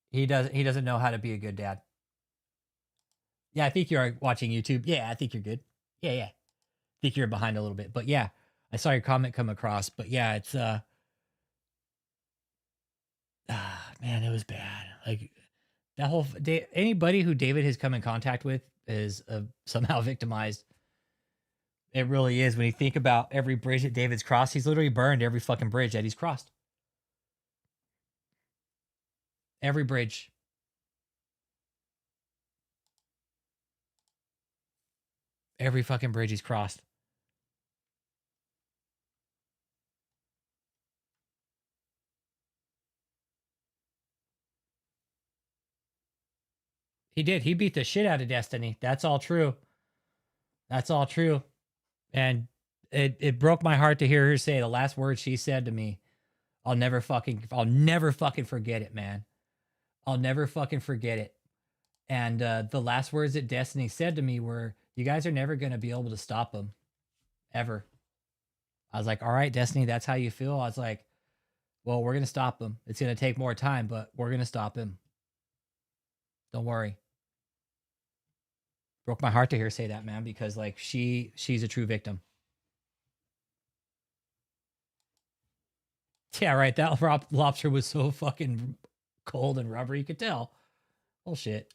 He doesn't know how to be a good dad. Yeah, I think you're watching YouTube. Yeah, I think you're good. Yeah. I think you're behind a little bit. But yeah, I saw your comment come across. But yeah, it's man, it was bad. Like that whole anybody who David has come in contact with is somehow victimized. It really is. When you think about every bridge that David's crossed, he's literally burned every fucking bridge that he's crossed. Every bridge. Every fucking bridge he's crossed. He did. He beat the shit out of Destiny. That's all true. That's all true. And it broke my heart to hear her say the last words she said to me. I'll never fucking forget it, man. I'll never fucking forget it. And the last words that Destiny said to me were, you guys are never going to be able to stop him. Ever. I was like, all right, Destiny, that's how you feel? I was like, well, we're going to stop him. It's going to take more time, but we're going to stop him. Don't worry. Broke my heart to hear her say that, man, because like she's a true victim. Yeah, right. That lobster was so fucking cold and rubbery, you could tell. Bullshit.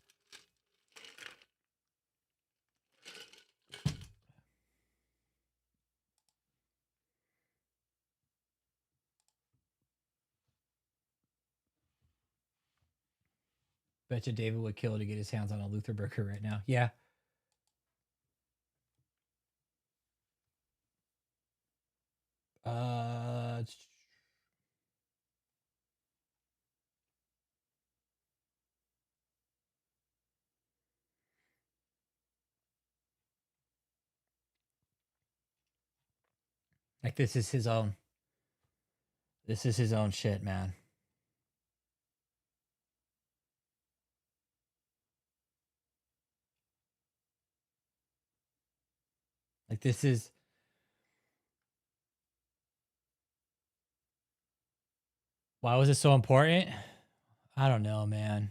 Bet you David would kill to get his hands on a Luther Burger right now. Yeah. Like this is his own. This is his own shit, man. Like this is. Why was it so important? I don't know, man.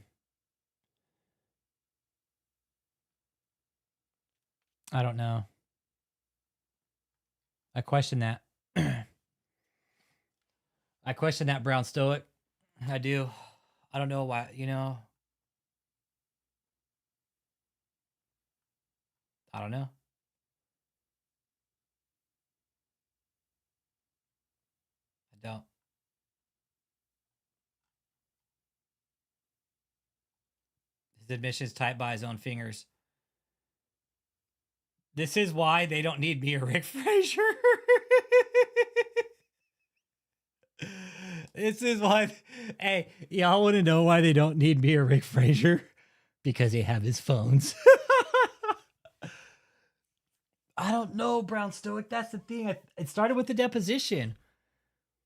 I don't know. I question that. I question that, Brown Stoic. I do. I don't know why, you know. I don't know. I don't. His admissions typed by his own fingers. This is why they don't need me or Rick Frazier. This is why. Hey, y'all want to know why they don't need me or Rick Frazier? Because they have his phones. I don't know, Brown Stoic. That's the thing. It started with the deposition.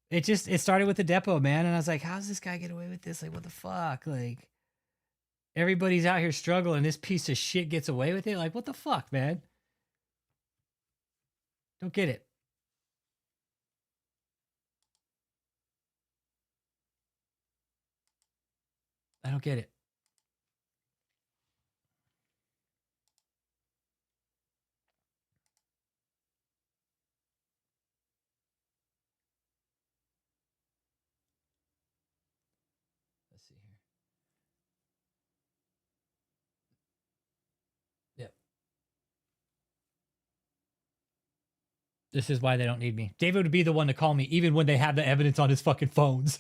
It started with the depo, man. And I was like, how's this guy get away with this? Like, what the fuck? Like, everybody's out here struggling. This piece of shit gets away with it. Like, what the fuck, man? Don't get it. I don't get it. Let's see here. Yep. This is why they don't need me. David would be the one to call me, even when they have the evidence on his fucking phones.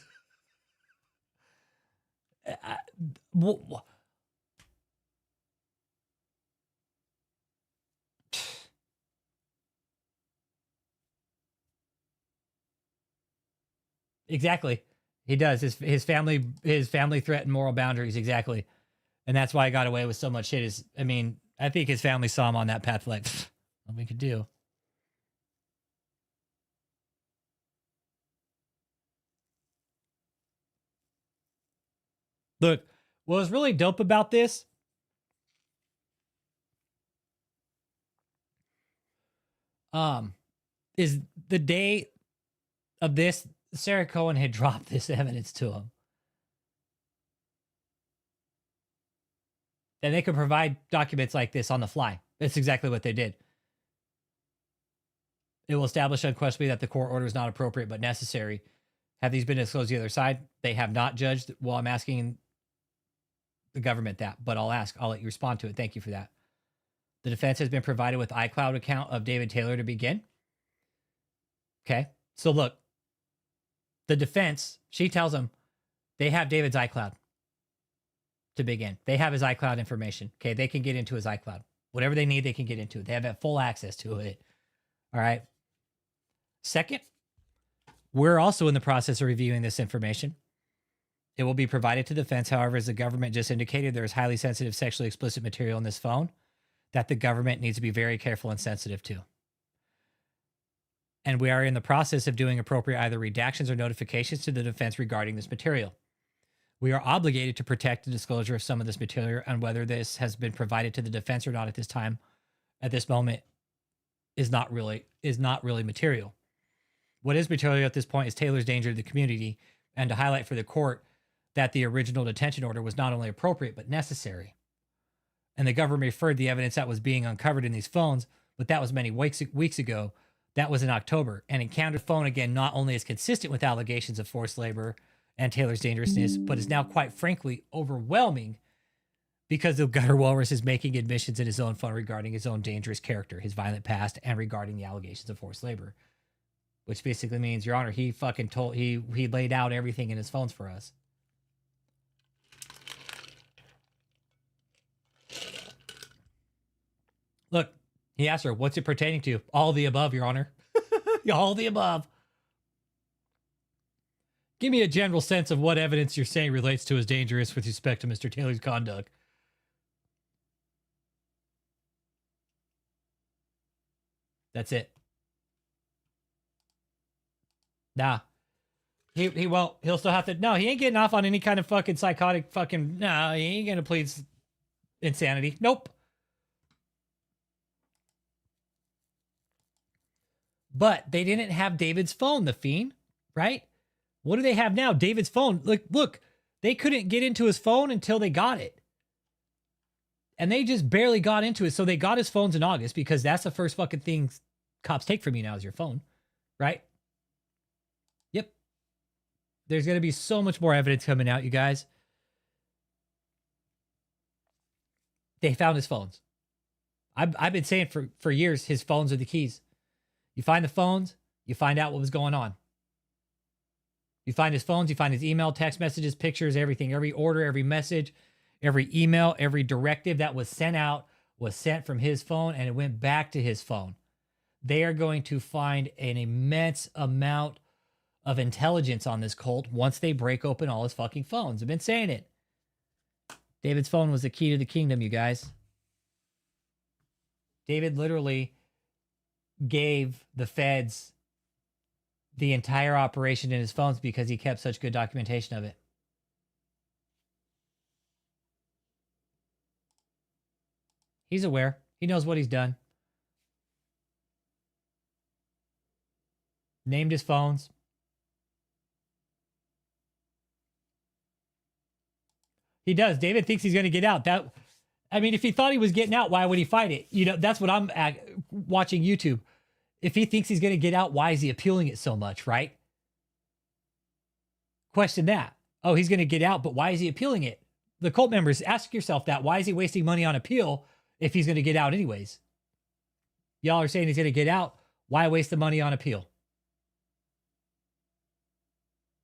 Exactly. He does. His family threatened moral boundaries. Exactly. And that's why I got away with so much shit. I mean, I think his family saw him on that path like, what we could do. Look, what was really dope about this is the day of this, Sarah Cohen had dropped this evidence to him. And they could provide documents like this on the fly. That's exactly what they did. It will establish unquestionably that the court order is not appropriate but necessary. Have these been disclosed to the other side? They have not, judged. Well, I'm asking the government that, but I'll let you respond to it. Thank you for that. The defense has been provided with iCloud account of David Taylor to begin. Okay. So look, the defense, she tells them they have David's iCloud to begin. They have his iCloud information. Okay. They can get into his iCloud. Whatever they need, they can get into it. They have full access to it. All right. Second, we're also in the process of reviewing this information. It will be provided to the defense. However, as the government just indicated, there is highly sensitive sexually explicit material in this phone that the government needs to be very careful and sensitive to. And we are in the process of doing appropriate either redactions or notifications to the defense regarding this material. We are obligated to protect the disclosure of some of this material, and whether this has been provided to the defense or not at this time, at this moment, is not really material. What is material at this point is Taylor's danger to the community, and to highlight for the court that the original detention order was not only appropriate but necessary. And the government referred the evidence that was being uncovered in these phones, but that was many weeks ago. That was in October. And encountered phone, again, not only is consistent with allegations of forced labor and Taylor's dangerousness, but is now quite frankly overwhelming because the Gutter Walrus is making admissions in his own phone regarding his own dangerous character, his violent past, and regarding the allegations of forced labor. Which basically means, Your Honor, he laid out everything in his phones for us. Look, he asked her, what's it pertaining to? All the above, Your Honor. All the above. Give me a general sense of what evidence you're saying relates to as dangerous with respect to Mr. Taylor's conduct. That's it. Nah. He won't. He'll still have to. No, he ain't getting off on any kind of fucking psychotic fucking. No, he ain't gonna plead insanity. Nope. But they didn't have David's phone, the fiend, right? What do they have now? David's phone. Look, they couldn't get into his phone until they got it. And they just barely got into it. So they got his phones in August because that's the first fucking thing cops take from you now is your phone, right? Yep. There's going to be so much more evidence coming out, you guys. They found his phones. I've been saying for years, his phones are the keys. You find the phones, you find out what was going on. You find his phones, you find his email, text messages, pictures, everything, every order, every message, every email, every directive that was sent out was sent from his phone and it went back to his phone. They are going to find an immense amount of intelligence on this cult once they break open all his fucking phones. I've been saying it. David's phone was the key to the kingdom, you guys. David literally gave the feds the entire operation in his phones because he kept such good documentation of it. He's aware. He knows what he's done. Named his phones. He does. David thinks he's going to get out. If he thought he was getting out, why would he fight it? That's what I'm watching YouTube. If he thinks he's going to get out, why is he appealing it so much, right? Question that. Oh, he's going to get out, but why is he appealing it? The cult members, ask yourself that. Why is he wasting money on appeal if he's going to get out anyways? Y'all are saying he's going to get out. Why waste the money on appeal?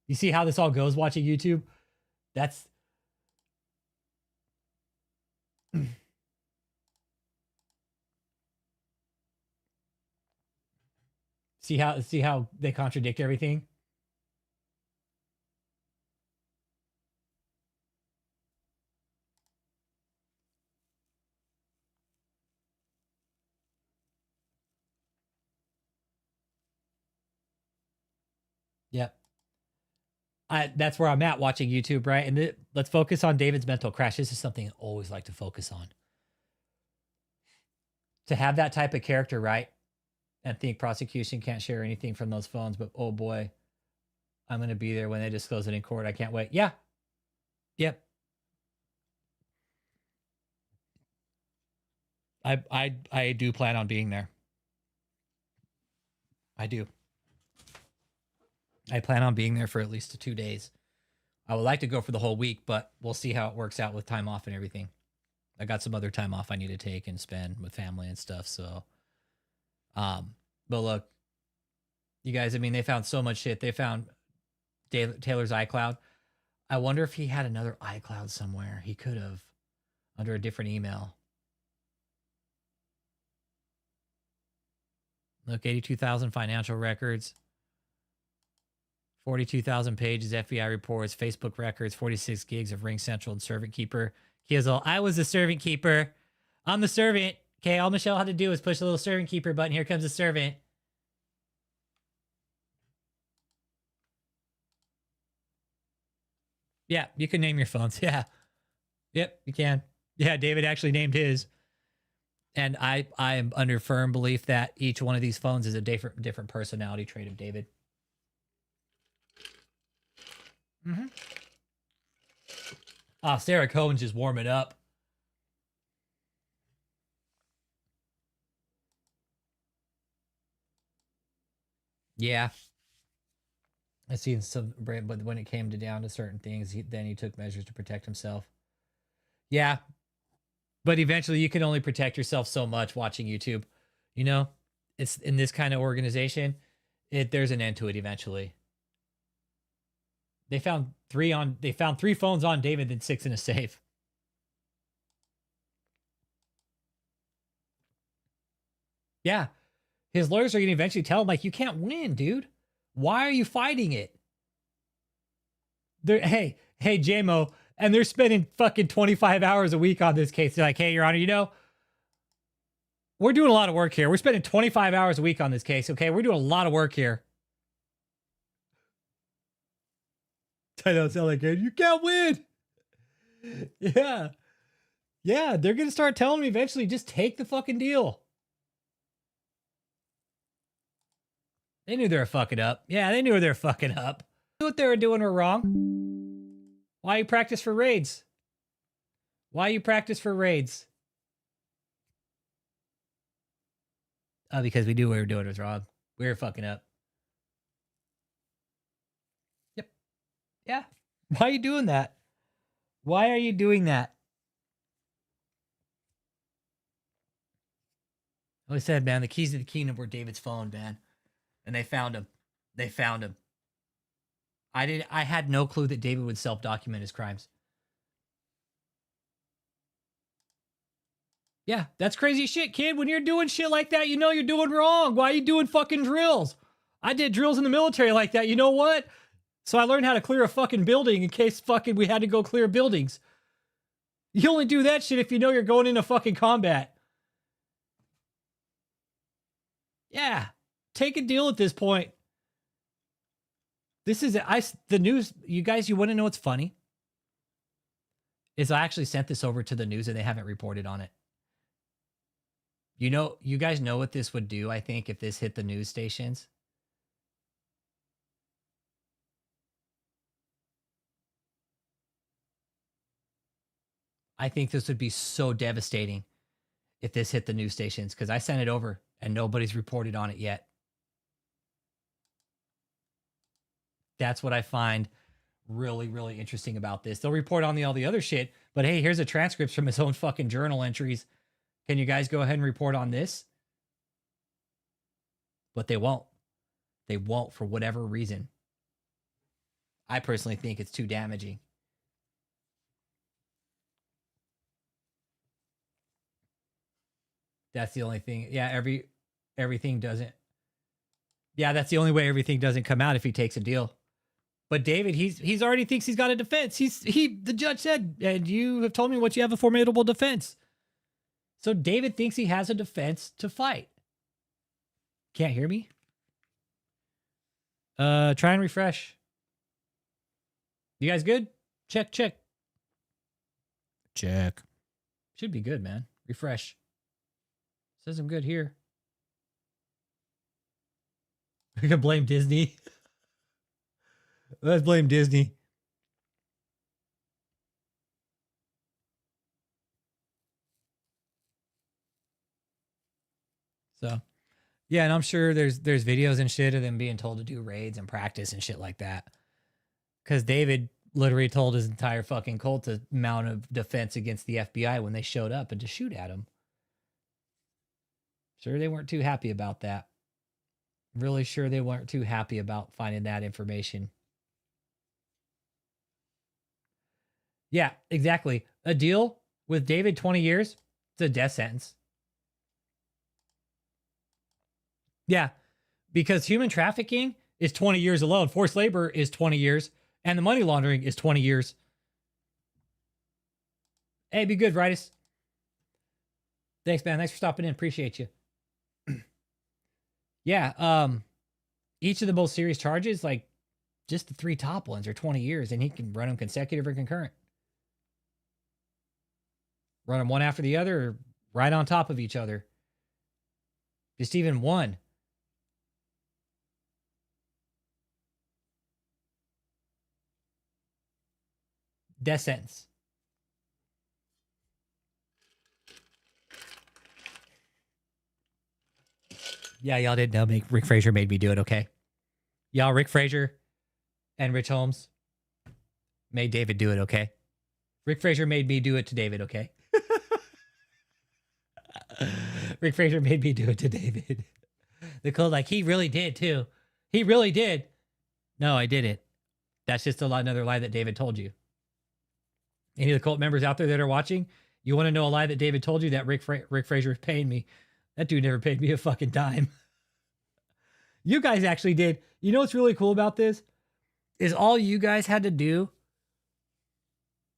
You see how this all goes watching YouTube? That's... See how they contradict everything? Yep. That's where I'm at watching YouTube, right? And let's focus on David's mental crash. This is something I always like to focus on. To have that type of character, right? And think prosecution can't share anything from those phones, but oh boy, I'm going to be there when they disclose it in court. I can't wait. Yeah. Yep. I do plan on being there. I do. I plan on being there for at least 2 days. I would like to go for the whole week, but we'll see how it works out with time off and everything. I got some other time off I need to take and spend with family and stuff. So, but look, you guys, they found so much shit. They found Taylor's iCloud. I wonder if he had another iCloud somewhere. He could have under a different email. Look, 82,000 financial records. 42,000 pages, FBI reports, Facebook records, 46 gigs of Ring Central and Servant Keeper. Kizzle, I was the Servant Keeper. I'm the servant. Okay, all Michelle had to do was push a little Servant Keeper button. Here comes the servant. Yeah, you can name your phones. Yeah. Yep, you can. Yeah, David actually named his. And I am under firm belief that each one of these phones is a different personality trait of David. Mm-hmm. Sarah Cohen's just warming up. Yeah. I've seen some, but when it came down to certain things, then he took measures to protect himself. Yeah. But eventually you can only protect yourself so much watching YouTube. It's in this kind of organization, there's an end to it eventually. They found 3 phones on David and 6 in a safe. Yeah. His lawyers are going to eventually tell him, you can't win, dude. Why are you fighting it? Hey, JMO, and they're spending fucking 25 hours a week on this case. They're like, hey, Your Honor, we're doing a lot of work here. We're spending 25 hours a week on this case, okay? We're doing a lot of work here. I don't sound like it. You can't win. Yeah. Yeah, they're going to start telling me eventually, just take the fucking deal. They knew they were fucking up. Yeah, they knew they were fucking up. Knew what they were doing were wrong. Why you practice for raids? Why you practice for raids? Because we knew what we were doing was wrong. We were fucking up. Yep. Yeah. Why are you doing that? Why are you doing that? Like I said, man, the keys to the kingdom were David's phone, man. And they found him. They found him. I had no clue that David would self-document his crimes. Yeah, that's crazy shit, kid. When you're doing shit like that, you know you're doing wrong. Why are you doing fucking drills? I did drills in the military like that. You know what? So I learned how to clear a fucking building in case fucking we had to go clear buildings. You only do that shit if you know you're going into fucking combat. Yeah, take a deal at this point. This is the news. You guys, you want to know what's funny? Is I actually sent this over to the news and they haven't reported on it. You know, you guys know what this would do, I think, if this hit the news stations. I think this would be so devastating if this hit the news stations, because I sent it over and nobody's reported on it yet. That's what I find really, really interesting about this. They'll report on all the other shit, but hey, here's a transcript from his own fucking journal entries. Can you guys go ahead and report on this? But they won't. They won't for whatever reason. I personally think it's too damaging. That's the only thing. Yeah, everything doesn't. Yeah, that's the only way everything doesn't come out if he takes a deal. But David, he's already thinks he's got a defense. The judge said, and you have told me what you have a formidable defense. So David thinks he has a defense to fight. Can't hear me? Try and refresh. You guys good? Check. Check. Should be good, man. Refresh. Says I'm good here. I can blame Disney. Let's blame Disney. So, yeah, and I'm sure there's videos and shit of them being told to do raids and practice and shit like that. Because David literally told his entire fucking cult to mount a defense against the FBI when they showed up and to shoot at him. Sure, they weren't too happy about that. Really sure they weren't too happy about finding that information. Yeah, exactly. A deal with David, 20 years, it's a death sentence. Yeah, because human trafficking is 20 years alone. Forced labor is 20 years. And the money laundering is 20 years. Hey, be good, Ritus. Thanks, man. Thanks for stopping in. Appreciate you. Yeah, each of the most serious charges, like just the 3 top ones, are 20 years, and he can run them consecutive or concurrent. Run them one after the other, or right on top of each other. Just even one. Death sentence. Yeah, y'all didn't know. Rick Frazier made me do it, okay? Y'all, Rick Frazier and Rich Holmes made David do it, okay? Rick Frazier made me do it to David, okay? Rick Frazier made me do it to David. The cult, like, he really did, too. He really did. No, I didn't. That's just another lie that David told you. Any of the cult members out there that are watching, you want to know a lie that David told you that Rick Frazier is paying me? That dude never paid me a fucking dime. You guys actually did. You know what's really cool about this? Is all you guys had to do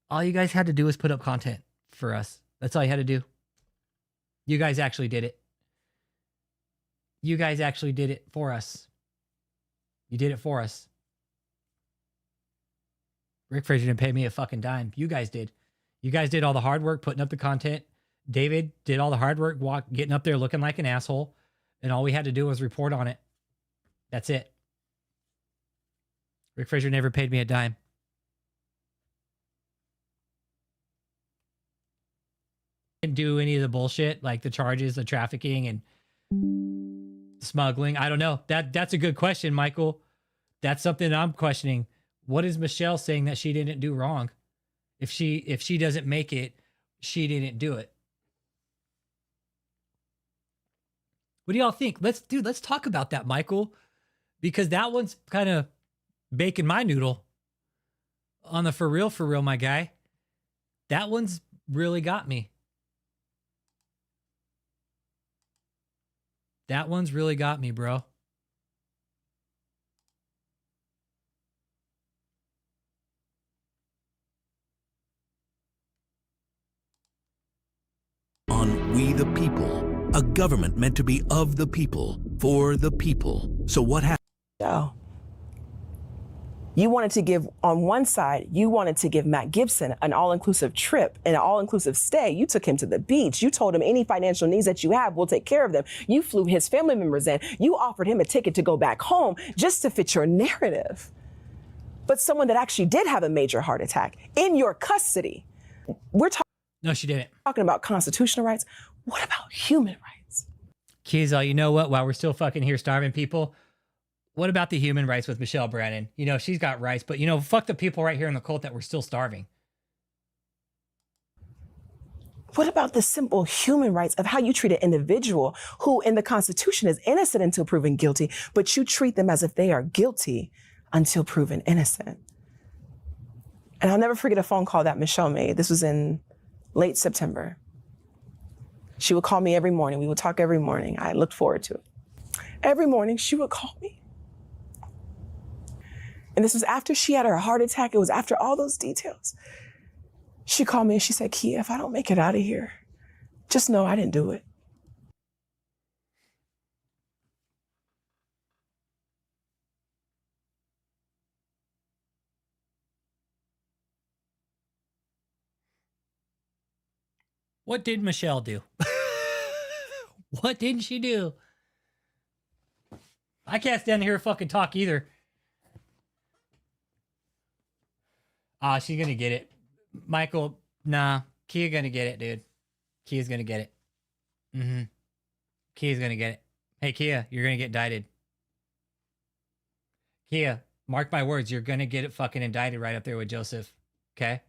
was put up content for us. That's all you had to do. You guys actually did it. You guys actually did it for us. You did it for us. Rick Fraser didn't pay me a fucking dime. You guys did. You guys did all the hard work putting up the content. David did all the hard work getting up there looking like an asshole. And all we had to do was report on it. That's it. Rick Fraser never paid me a dime. Didn't do any of the bullshit, like the charges, the trafficking and smuggling. I don't know. That's a good question, Michael. That's something I'm questioning. What is Michelle saying that she didn't do wrong? If she doesn't make it, she didn't do it. What do y'all think? Let's talk about that, Michael, because that one's kind of baking my noodle on the for real, my guy. That one's really got me. That one's really got me, bro. On We the People, a government meant to be of the people, for the people. So what happened? Oh. You wanted to give, on one side, you wanted to give Matt Gibson an all-inclusive trip and an all-inclusive stay. You took him to the beach. You told him any financial needs that you have, we'll take care of them. You flew his family members in. You offered him a ticket to go back home just to fit your narrative. But someone that actually did have a major heart attack in your custody. We're No, she didn't. talking about constitutional rights. What about human rights? Kiza, you know what? While we're still fucking here starving people, what about the human rights with Michelle Brannon? You know, she's got rights, but, you know, fuck the people right here in the cult that we're still starving. What about the simple human rights of how you treat an individual who in the Constitution is innocent until proven guilty, but you treat them as if they are guilty until proven innocent? And I'll never forget a phone call that Michelle made. This was in late September. She would call me every morning. We would talk every morning. I looked forward to it. Every morning she would call me. And this was after she had her heart attack. It was after all those details. She called me and she said, Kia, if I don't make it out of here, just know I didn't do it. What did Michelle do? What didn't she do? I can't stand to hear her fucking talk either. She's gonna get it. Michael, nah. Kia gonna get it, dude. Kia's gonna get it. Kia's gonna get it. Hey, Kia, you're gonna get indicted. Kia, mark my words, you're gonna get it fucking indicted right up there with Joseph. Okay?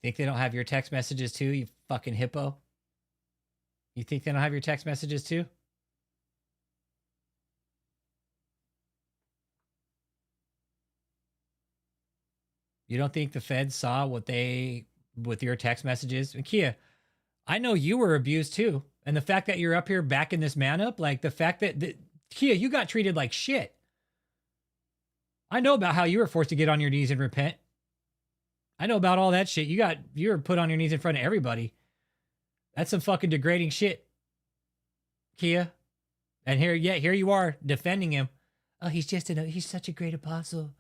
Think they don't have your text messages too, you fucking hippo? You think they don't have your text messages too? You don't think the feds saw what with your text messages? And Kia, I know you were abused too. And the fact that you're up here backing this man up, like the fact that Kia, you got treated like shit. I know about how you were forced to get on your knees and repent. I know about all that shit. You were put on your knees in front of everybody. That's some fucking degrading shit, Kia. And here you are defending him. Oh, he's such a great apostle.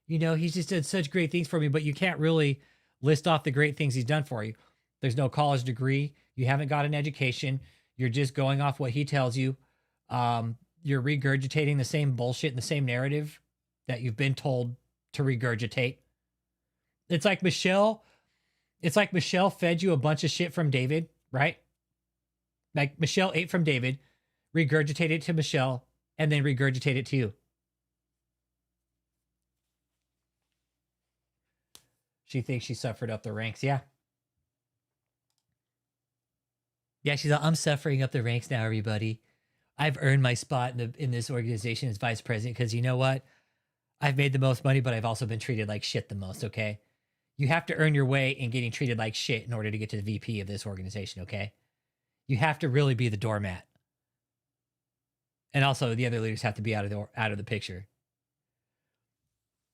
You know, he's just done such great things for me, but you can't really list off the great things he's done for you. There's no college degree. You haven't got an education. You're just going off what he tells you. You're regurgitating the same bullshit and the same narrative that you've been told to regurgitate. It's like Michelle fed you a bunch of shit from David, right? Like Michelle ate from David, regurgitated it to Michelle, and then regurgitated it to you. She thinks she suffered up the ranks. Yeah. Yeah, she's like, I'm suffering up the ranks now, everybody. I've earned my spot in this organization as vice president because you know what? I've made the most money, but I've also been treated like shit the most, okay? You have to earn your way in getting treated like shit in order to get to the VP of this organization, okay? You have to really be the doormat. And also, the other leaders have to be out of the picture.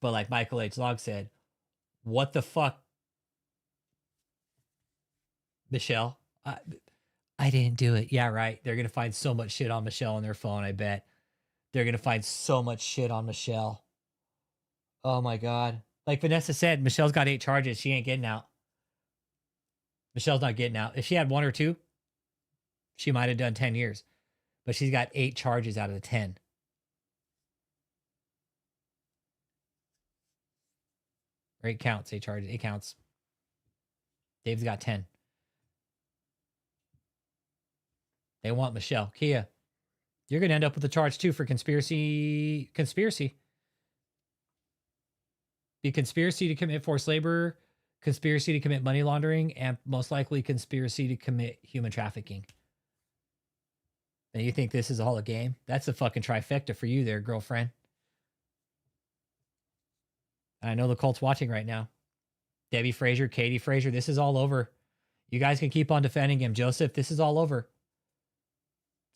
But like Michael H. Log said, what the fuck? Michelle? I didn't do it. Yeah, right. They're going to find so much shit on Michelle on their phone, I bet. They're going to find so much shit on Michelle. Oh my God. Like Vanessa said, Michelle's got 8 charges. She ain't getting out. Michelle's not getting out. If she had 1 or 2, she might have done 10 years. But she's got 8 charges out of the 10. Or 8 counts, 8 charges, 8 counts. Dave's got 10. They want Michelle. Kia, you're going to end up with a charge too for conspiracy. Be conspiracy to commit forced labor, conspiracy to commit money laundering, and most likely conspiracy to commit human trafficking. And you think this is all a game? That's a fucking trifecta for you there, girlfriend. I know the cult's watching right now. Debbie Frazier, Katie Frazier, this is all over. You guys can keep on defending him. Joseph, this is all over.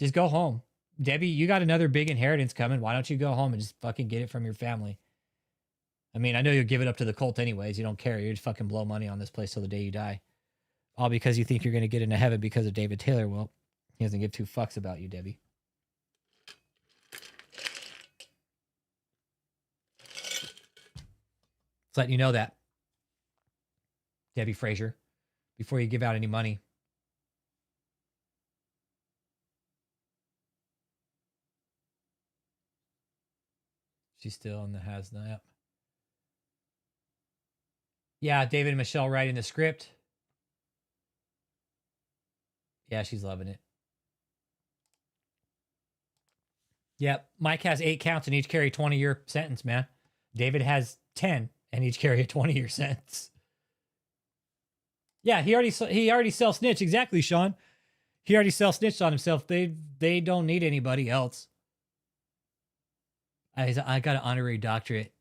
Just go home. Debbie, you got another big inheritance coming. Why don't you go home and just fucking get it from your family? I mean, I know you'll give it up to the cult anyways. You don't care. You just fucking blow money on this place till the day you die. All because you think you're going to get into heaven because of David Taylor. Well, he doesn't give 2 fucks about you, Debbie. Just letting you know that. Debbie Frazier, before you give out any money. She's still on the Hasna app. Yeah, David and Michelle writing the script. Yeah, she's loving it. Yep, Mike has 8 counts and each carry a 20-year sentence, man. David has 10 and each carry a 20-year sentence. Yeah, he already self-snitched. Exactly, Sean. He already self-snitched on himself. They don't need anybody else. I got an honorary doctorate.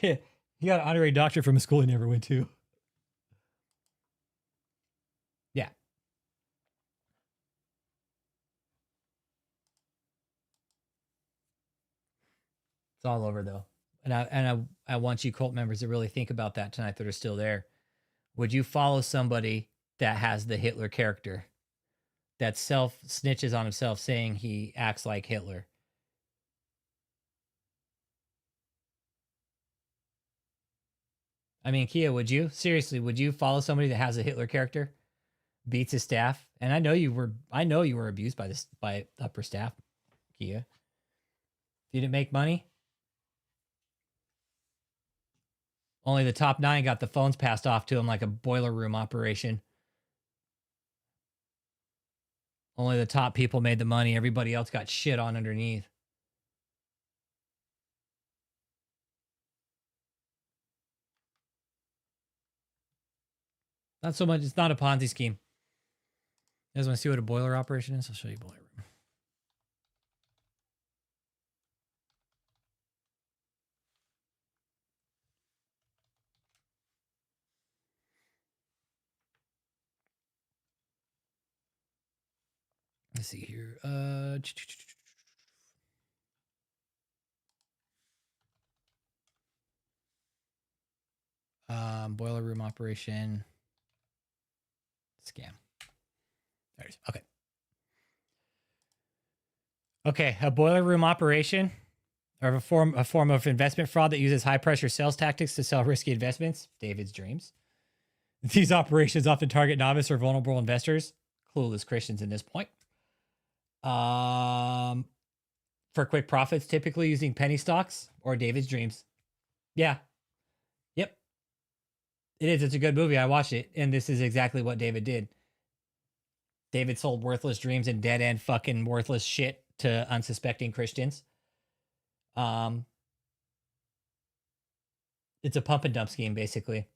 Yeah, he got an honorary doctorate from a school he never went to. Yeah. It's all over though. And I want you cult members to really think about that tonight that are still there. Would you follow somebody that has the Hitler character? That self-snitches on himself saying he acts like Hitler? I mean, Kia, would you? Seriously, would you follow somebody that has a Hitler character? Beats his staff? And I know you were abused by upper staff, Kia. You didn't make money? Only the top 9 got the phones passed off to them like a boiler room operation. Only the top people made the money. Everybody else got shit on underneath. Not so much. It's not a Ponzi scheme. You guys want to see what a boiler operation is? I'll show you boiler room. Let's see here. Boiler room operation scam. There it is. Okay. Okay, a boiler room operation, or a form of investment fraud that uses high pressure sales tactics to sell risky investments. David's dreams. These operations often target novice or vulnerable investors, clueless Christians in this point. For quick profits, typically using penny stocks or David's dreams. Yeah. Yep. It is. It's a good movie. I watched it, and this is exactly what David did. David sold worthless dreams and dead end fucking worthless shit to unsuspecting Christians. It's a pump and dump scheme, basically.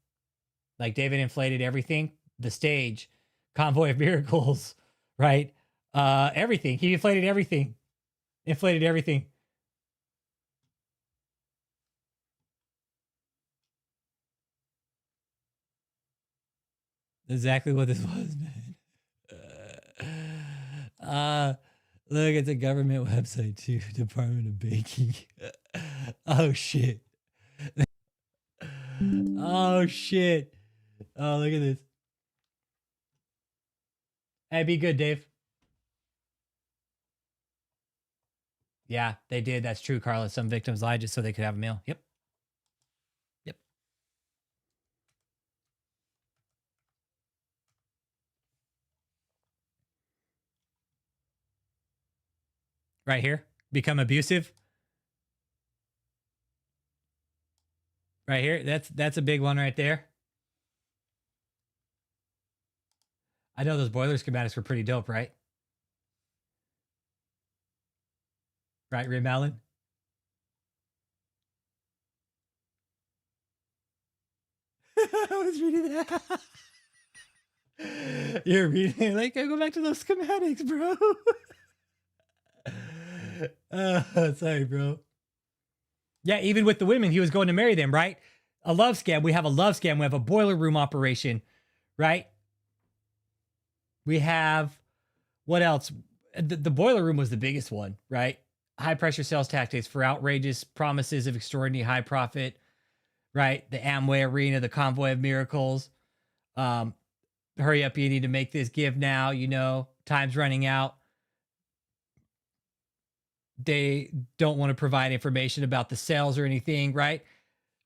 Like David inflated everything, the stage, Convoy of Miracles, right? Everything. He inflated everything. Inflated everything. Exactly what this was, man. Look, it's a government website too. Department of Banking. Oh shit. Oh shit. Oh, look at this. Hey, be good, Dave. Yeah, they did. That's true, Carla. Some victims lied just so they could have a meal. Yep. Yep. Right here. Become abusive. Right here. That's a big one right there. I know those boiler schematics were pretty dope, right? Right, Ray Mallon? I was reading that. You're reading like I go back to those schematics, bro. Sorry, bro. Yeah, even with the women, he was going to marry them, right? A love scam. We have a love scam. We have a boiler room operation, right? We have, what else? The boiler room was the biggest one, right? High pressure sales tactics for outrageous promises of extraordinary high profit, right? The Amway Arena, the Convoy of Miracles. Hurry up, you need to make this give now, you know, time's running out. They don't want to provide information about the sales or anything, right?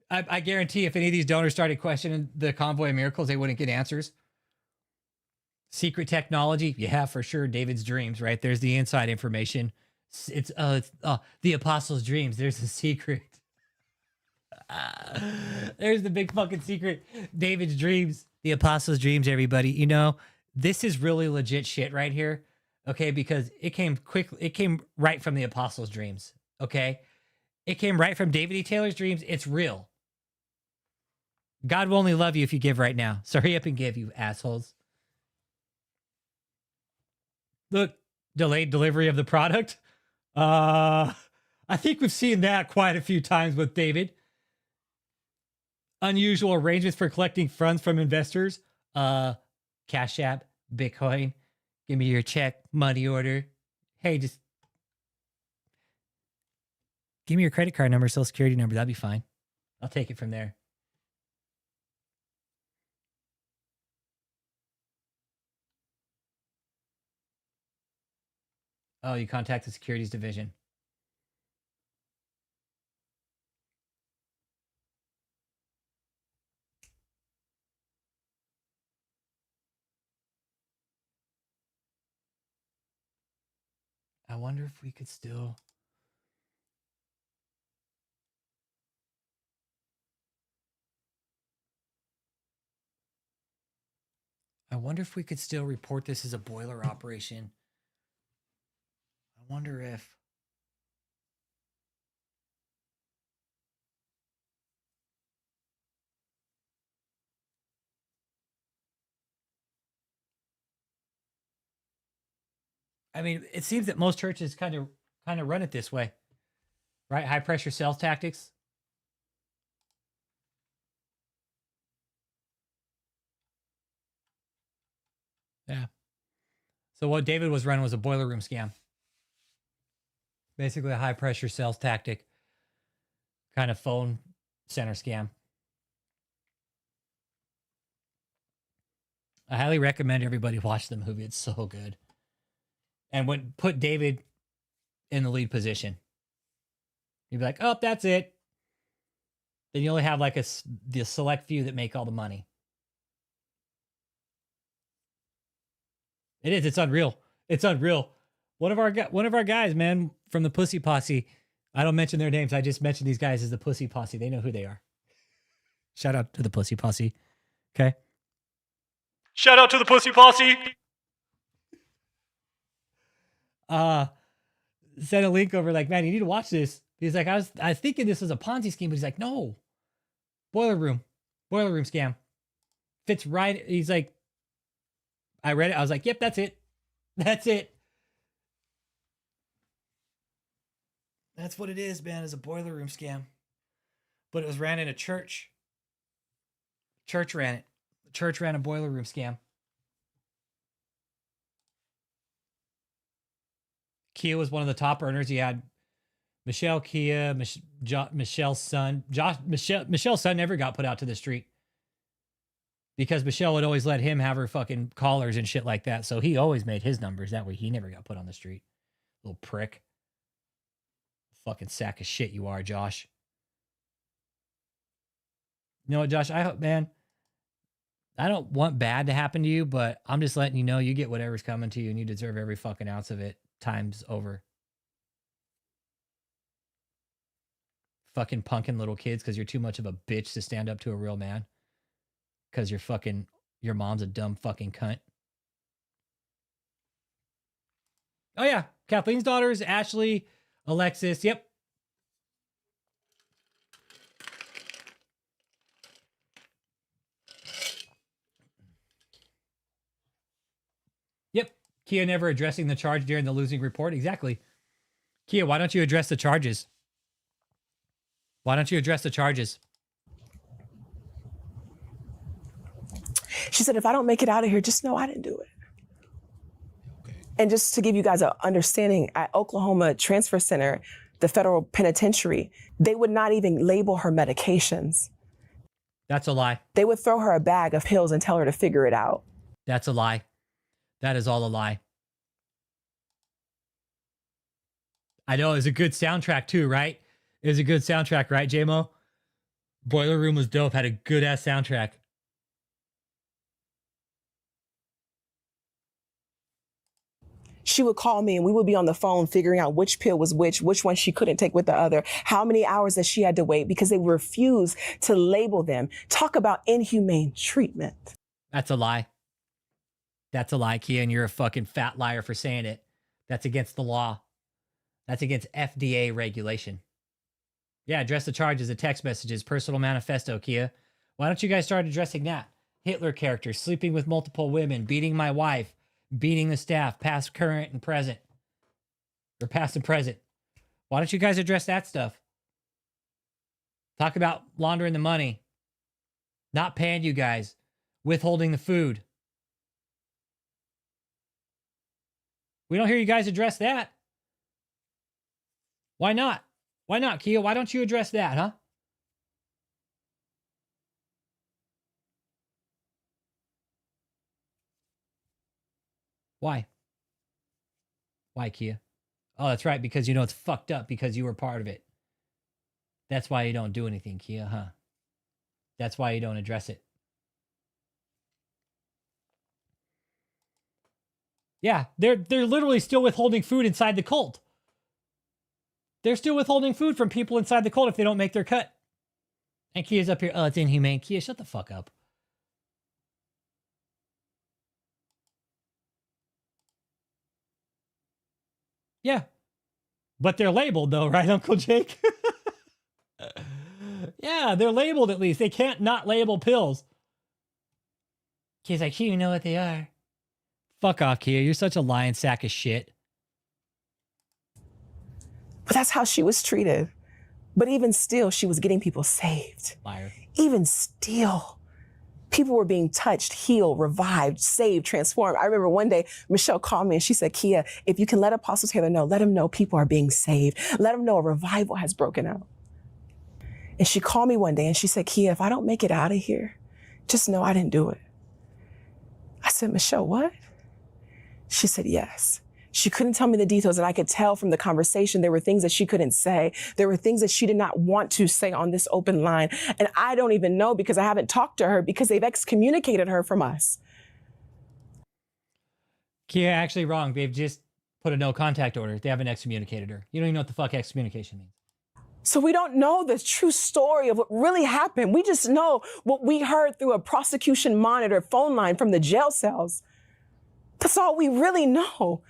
I guarantee if any of these donors started questioning the Convoy of Miracles, they wouldn't get answers. Secret technology, yeah, for sure. David's dreams, right? There's the inside information. It's the Apostles' dreams. There's the secret. There's the big fucking secret. David's dreams, the Apostles' dreams. Everybody, you know, this is really legit shit right here. Okay, because it came quickly. It came right from the Apostles' dreams. Okay, it came right from David E. Taylor's dreams. It's real. God will only love you if you give right now. So hurry up and give, you assholes. Look, delayed delivery of the product. I think we've seen that quite a few times with David. Unusual arrangements for collecting funds from investors. Cash App, Bitcoin. Give me your check, money order. Hey, just give me your credit card number, social security number. That'd be fine. I'll take it from there. Oh, you contact the securities division. I wonder if we could still... I wonder if we could still report this as a boiler operation. I wonder if... I mean, it seems that most churches kind of run it this way, right? High pressure sales tactics. Yeah. So what David was running was a boiler room scam. Basically a high pressure sales tactic, kind of phone center scam. I highly recommend everybody watch the movie. It's so good. And would put David in the lead position. You'd be like, oh, that's it. Then you only have like the select few that make all the money. It is. It's unreal. It's unreal. One of our guys, man, from the Pussy Posse. I don't mention their names. I just mention these guys as the Pussy Posse. They know who they are. Shout out to the Pussy Posse. Okay. Shout out to the Pussy Posse. Sent a link over like, man, you need to watch this. He's like, I was thinking this was a Ponzi scheme, but he's like, no. Boiler room scam. Fits right. He's like, I read it. I was like, yep, that's it. That's it. That's what it is, man, is a boiler room scam. But it was ran in a church. Church ran it. The church ran a boiler room scam. Kia was one of the top earners. He had Michelle, Kia, Michelle's son. Michelle's son never got put out to the street because Michelle would always let him have her fucking callers and shit like that. So he always made his numbers. That way he never got put on the street. Little prick. Fucking sack of shit you are, Josh. You know what, Josh? I hope, man, I don't want bad to happen to you, but I'm just letting you know you get whatever's coming to you and you deserve every fucking ounce of it times over. Fucking punking little kids because you're too much of a bitch to stand up to a real man. Because your mom's a dumb fucking cunt. Oh yeah, Kathleen's daughters, Ashley, Alexis, yep. Yep. Kia never addressing the charge during the losing report. Exactly. Kia, why don't you address the charges? Why don't you address the charges? She said, if I don't make it out of here, just know I didn't do it. Okay. And just to give you guys an understanding, at Oklahoma Transfer Center, the federal penitentiary, they would not even label her medications. That's a lie. They would throw her a bag of pills and tell her to figure it out. That's a lie. That is all a lie. I know it was a good soundtrack too, right? It was a good soundtrack, right, JMO? Boiler Room was dope, had a good ass soundtrack. She would call me and we would be on the phone figuring out which pill was which one she couldn't take with the other, how many hours that she had to wait because they refused to label them. Talk about inhumane treatment. That's a lie. That's a lie, Kia, and you're a fucking fat liar for saying it. That's against the law. That's against FDA regulation. Yeah, address the charges, the text messages, personal manifesto, Kia. Why don't you guys start addressing that? Hitler character, sleeping with multiple women, beating my wife, beating the staff, past, current, and present. Or past and present. Why don't you guys address that stuff? Talk about laundering the money. Not paying you guys. Withholding the food. We don't hear you guys address that. Why not? Why not, Kia? Why don't you address that, huh? Why? Why, Kia? Oh, that's right, because you know it's fucked up because you were part of it. That's why you don't do anything, Kia, huh? That's why you don't address it. Yeah, they're literally still withholding food inside the cult. They're still withholding food from people inside the cult if they don't make their cut. And Kia's up here, oh, it's inhumane. Kia, shut the fuck up. Yeah. But they're labeled though, right, Uncle Jake? Yeah, they're labeled at least. They can't not label pills. Kia's like, you know what they are. Fuck off, Kia. You're such a lying sack of shit. But that's how she was treated. But even still, she was getting people saved. Liar. Even still, people were being touched, healed, revived, saved, transformed. I remember one day, Michelle called me and she said, Kia, if you can let Apostle Taylor know, let him know people are being saved. Let him know a revival has broken out. And she called me one day and she said, Kia, if I don't make it out of here, just know I didn't do it. I said, Michelle, what? She said, yes. She couldn't tell me the details, and I could tell from the conversation there were things that she couldn't say. There were things that she did not want to say on this open line. And I don't even know because I haven't talked to her because they've excommunicated her from us. Kia, actually wrong. They've just put a no contact order. They haven't excommunicated her. You don't even know what the fuck excommunication means. So we don't know the true story of what really happened. We just know what we heard through a prosecution monitor phone line from the jail cells. That's all we really know.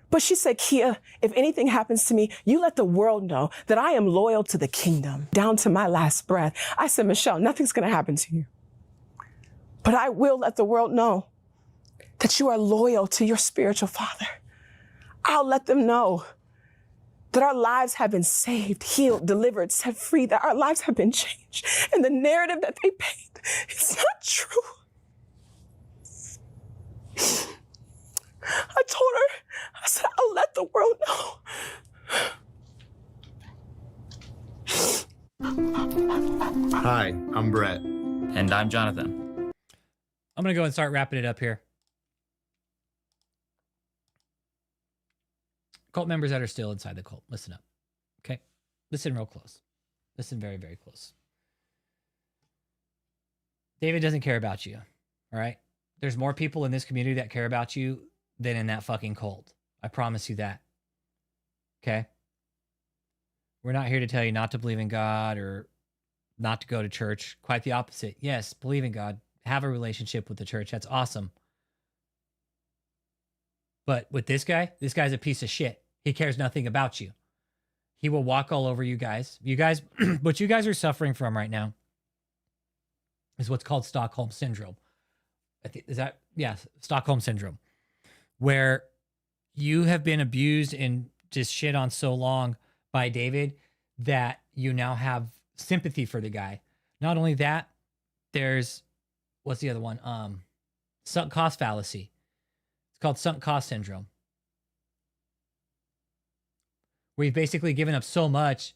But she said, Kia, if anything happens to me, you let the world know that I am loyal to the kingdom down to my last breath. I said, Michelle, nothing's going to happen to you. But I will let the world know that you are loyal to your spiritual father. I'll let them know that our lives have been saved, healed, delivered, set free, that our lives have been changed. And the narrative that they paint is not true. I told her, I said, I'll let the world know. Hi, I'm Brett. And I'm Jonathan. I'm going to go and start wrapping it up here. Cult members that are still inside the cult, listen up. Okay? Listen real close. Listen very, very close. David doesn't care about you. All right? There's more people in this community that care about you than in that fucking cult. I promise you that. Okay? We're not here to tell you not to believe in God or not to go to church. Quite the opposite. Yes, believe in God. Have a relationship with the church. That's awesome. But with this guy's a piece of shit. He cares nothing about you. He will walk all over you guys. You guys, what you guys are suffering from right now is what's called Stockholm Syndrome. Is that, yeah, Stockholm Syndrome, where you have been abused and just shit on so long by David that you now have sympathy for the guy. Not only that, there's, what's the other one? Sunk cost fallacy. It's called sunk cost syndrome, where you've basically given up so much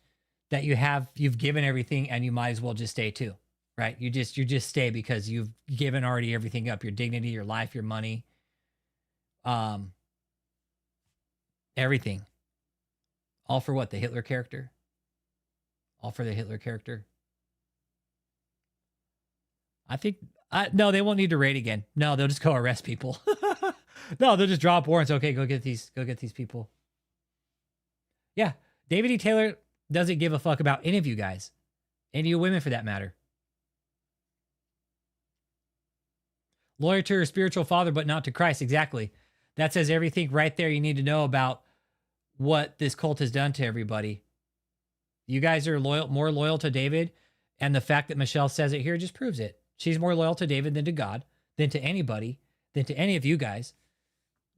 that you've given everything and you might as well just stay too, right? You just stay because you've given already everything up, your dignity, your life, your money, everything. All for what? The Hitler character? All for the Hitler character? I think, no, they won't need to raid again. No, they'll just go arrest people. No, they'll just drop warrants. Okay, go get these people. Yeah, David E. Taylor doesn't give a fuck about any of you guys. Any of you women for that matter. Loyal to your spiritual father, but not to Christ. Exactly. That says everything right there you need to know about what this cult has done to everybody. You guys are more loyal to David, and the fact that Michelle says it here just proves it. She's more loyal to David than to God, than to anybody, than to any of you guys.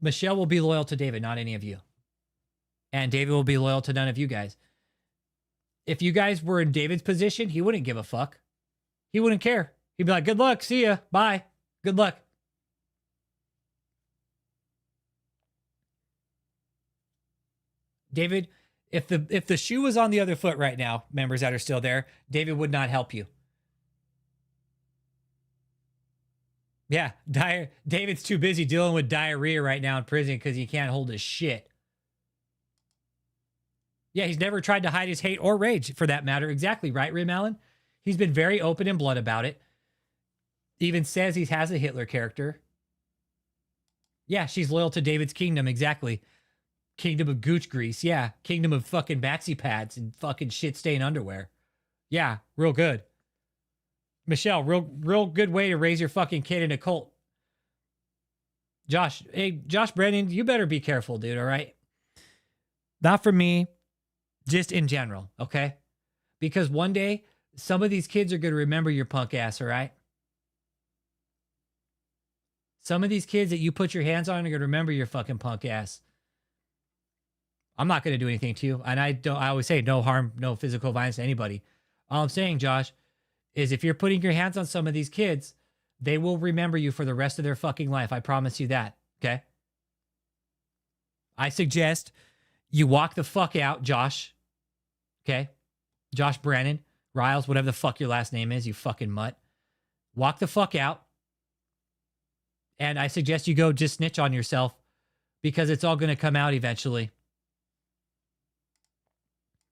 Michelle will be loyal to David, not any of you. And David will be loyal to none of you guys. If you guys were in David's position, he wouldn't give a fuck. He wouldn't care. He'd be like, good luck, see ya, bye, good luck. David, if the shoe was on the other foot right now, members that are still there, David would not help you. Yeah, David's too busy dealing with diarrhea right now in prison because he can't hold his shit. Yeah, he's never tried to hide his hate or rage, for that matter. Exactly, right, Rim Allen? He's been very open and blunt about it. Even says he has a Hitler character. Yeah, she's loyal to David's kingdom, exactly. Kingdom of gooch grease, yeah. Kingdom of fucking maxi pads and fucking shit-stained underwear. Yeah, real good. Michelle, real good way to raise your fucking kid in a cult. Josh, hey, Josh Brennan, you better be careful, dude, all right? Not for me, just in general, okay? Because one day, some of these kids are going to remember your punk ass, all right? Some of these kids that you put your hands on are going to remember your fucking punk ass. I'm not going to do anything to you. And I always say no harm, no physical violence to anybody. All I'm saying, Josh, is if you're putting your hands on some of these kids, they will remember you for the rest of their fucking life. I promise you that. Okay? I suggest you walk the fuck out, Josh. Okay? Josh Brannon, Riles, whatever the fuck your last name is, you fucking mutt. Walk the fuck out. And I suggest you go just snitch on yourself because it's all going to come out eventually.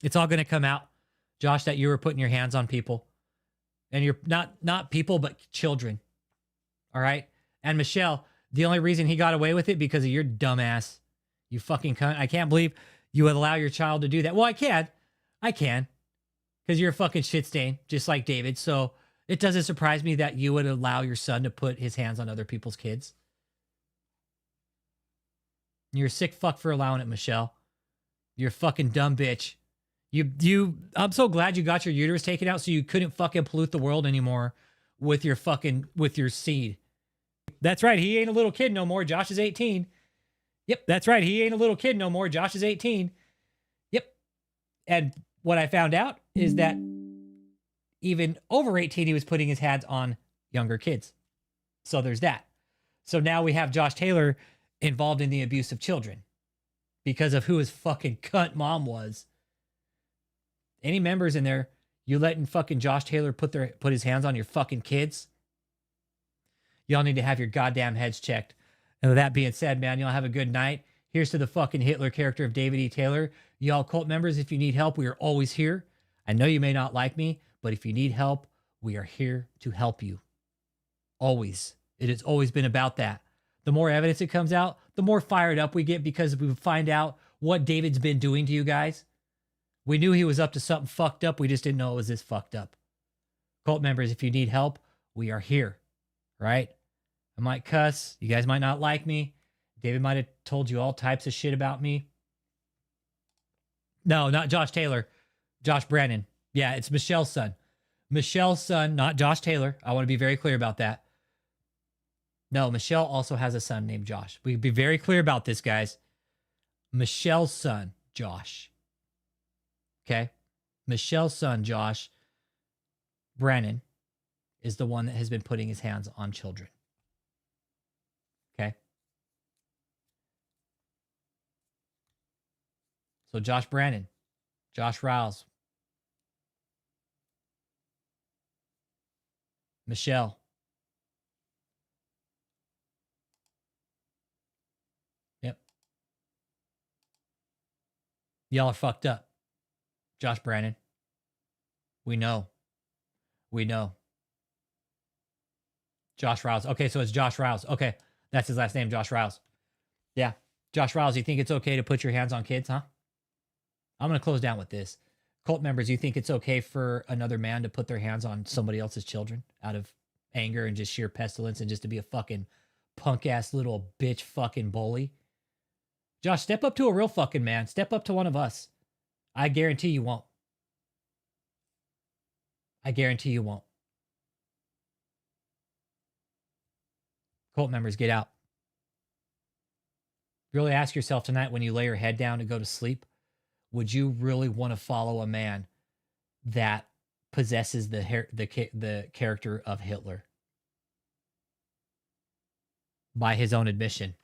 It's all going to come out, Josh, that you were putting your hands on people. And you're not people, but children. All right? And Michelle, the only reason he got away with it because of your dumbass. You fucking cunt. I can't believe you would allow your child to do that. Well, I can. Because you're a fucking shit stain, just like David. So it doesn't surprise me that you would allow your son to put his hands on other people's kids. You're a sick fuck for allowing it, Michelle. You're a fucking dumb bitch. I'm so glad you got your uterus taken out so you couldn't fucking pollute the world anymore with your seed. That's right. He ain't a little kid no more. Josh is 18. Yep. That's right. He ain't a little kid no more. Josh is 18. Yep. And what I found out is that even over 18, he was putting his hands on younger kids. So there's that. So now we have Josh Taylor involved in the abuse of children because of who his fucking cunt mom was. Any members in there, you letting fucking Josh Taylor put his hands on your fucking kids? Y'all need to have your goddamn heads checked. And with that being said, man, y'all have a good night. Here's to the fucking Hitler character of David E. Taylor. Y'all cult members, if you need help, we are always here. I know you may not like me, but if you need help, we are here to help you. Always. It has always been about that. The more evidence that comes out, the more fired up we get because we find out what David's been doing to you guys. We knew he was up to something fucked up. We just didn't know it was this fucked up. Cult members, if you need help, we are here, right? I might cuss. You guys might not like me. David might have told you all types of shit about me. No, not Josh Taylor. Josh Brannon. Yeah, it's Michelle's son. Michelle's son, not Josh Taylor. I want to be very clear about that. No, Michelle also has a son named Josh. We be very clear about this, guys. Michelle's son, Josh. Okay? Michelle's son, Josh Brannon, is the one that has been putting his hands on children. Okay? So Josh Brannon, Josh Rouse, Michelle. Yep. Y'all are fucked up. Josh Brannon. We know. We know. Josh Rouse. Okay, so it's Josh Rouse. Okay, that's his last name, Josh Rouse. Yeah. Josh Rouse, you think it's okay to put your hands on kids, huh? I'm going to close down with this. Cult members, you think it's okay for another man to put their hands on somebody else's children out of anger and just sheer pestilence and just to be a fucking punk-ass little bitch fucking bully? Josh, step up to a real fucking man. Step up to one of us. I guarantee you won't. I guarantee you won't. Cult members, get out. Really ask yourself tonight when you lay your head down to go to sleep, would you really want to follow a man that possesses the character of Hitler? By his own admission.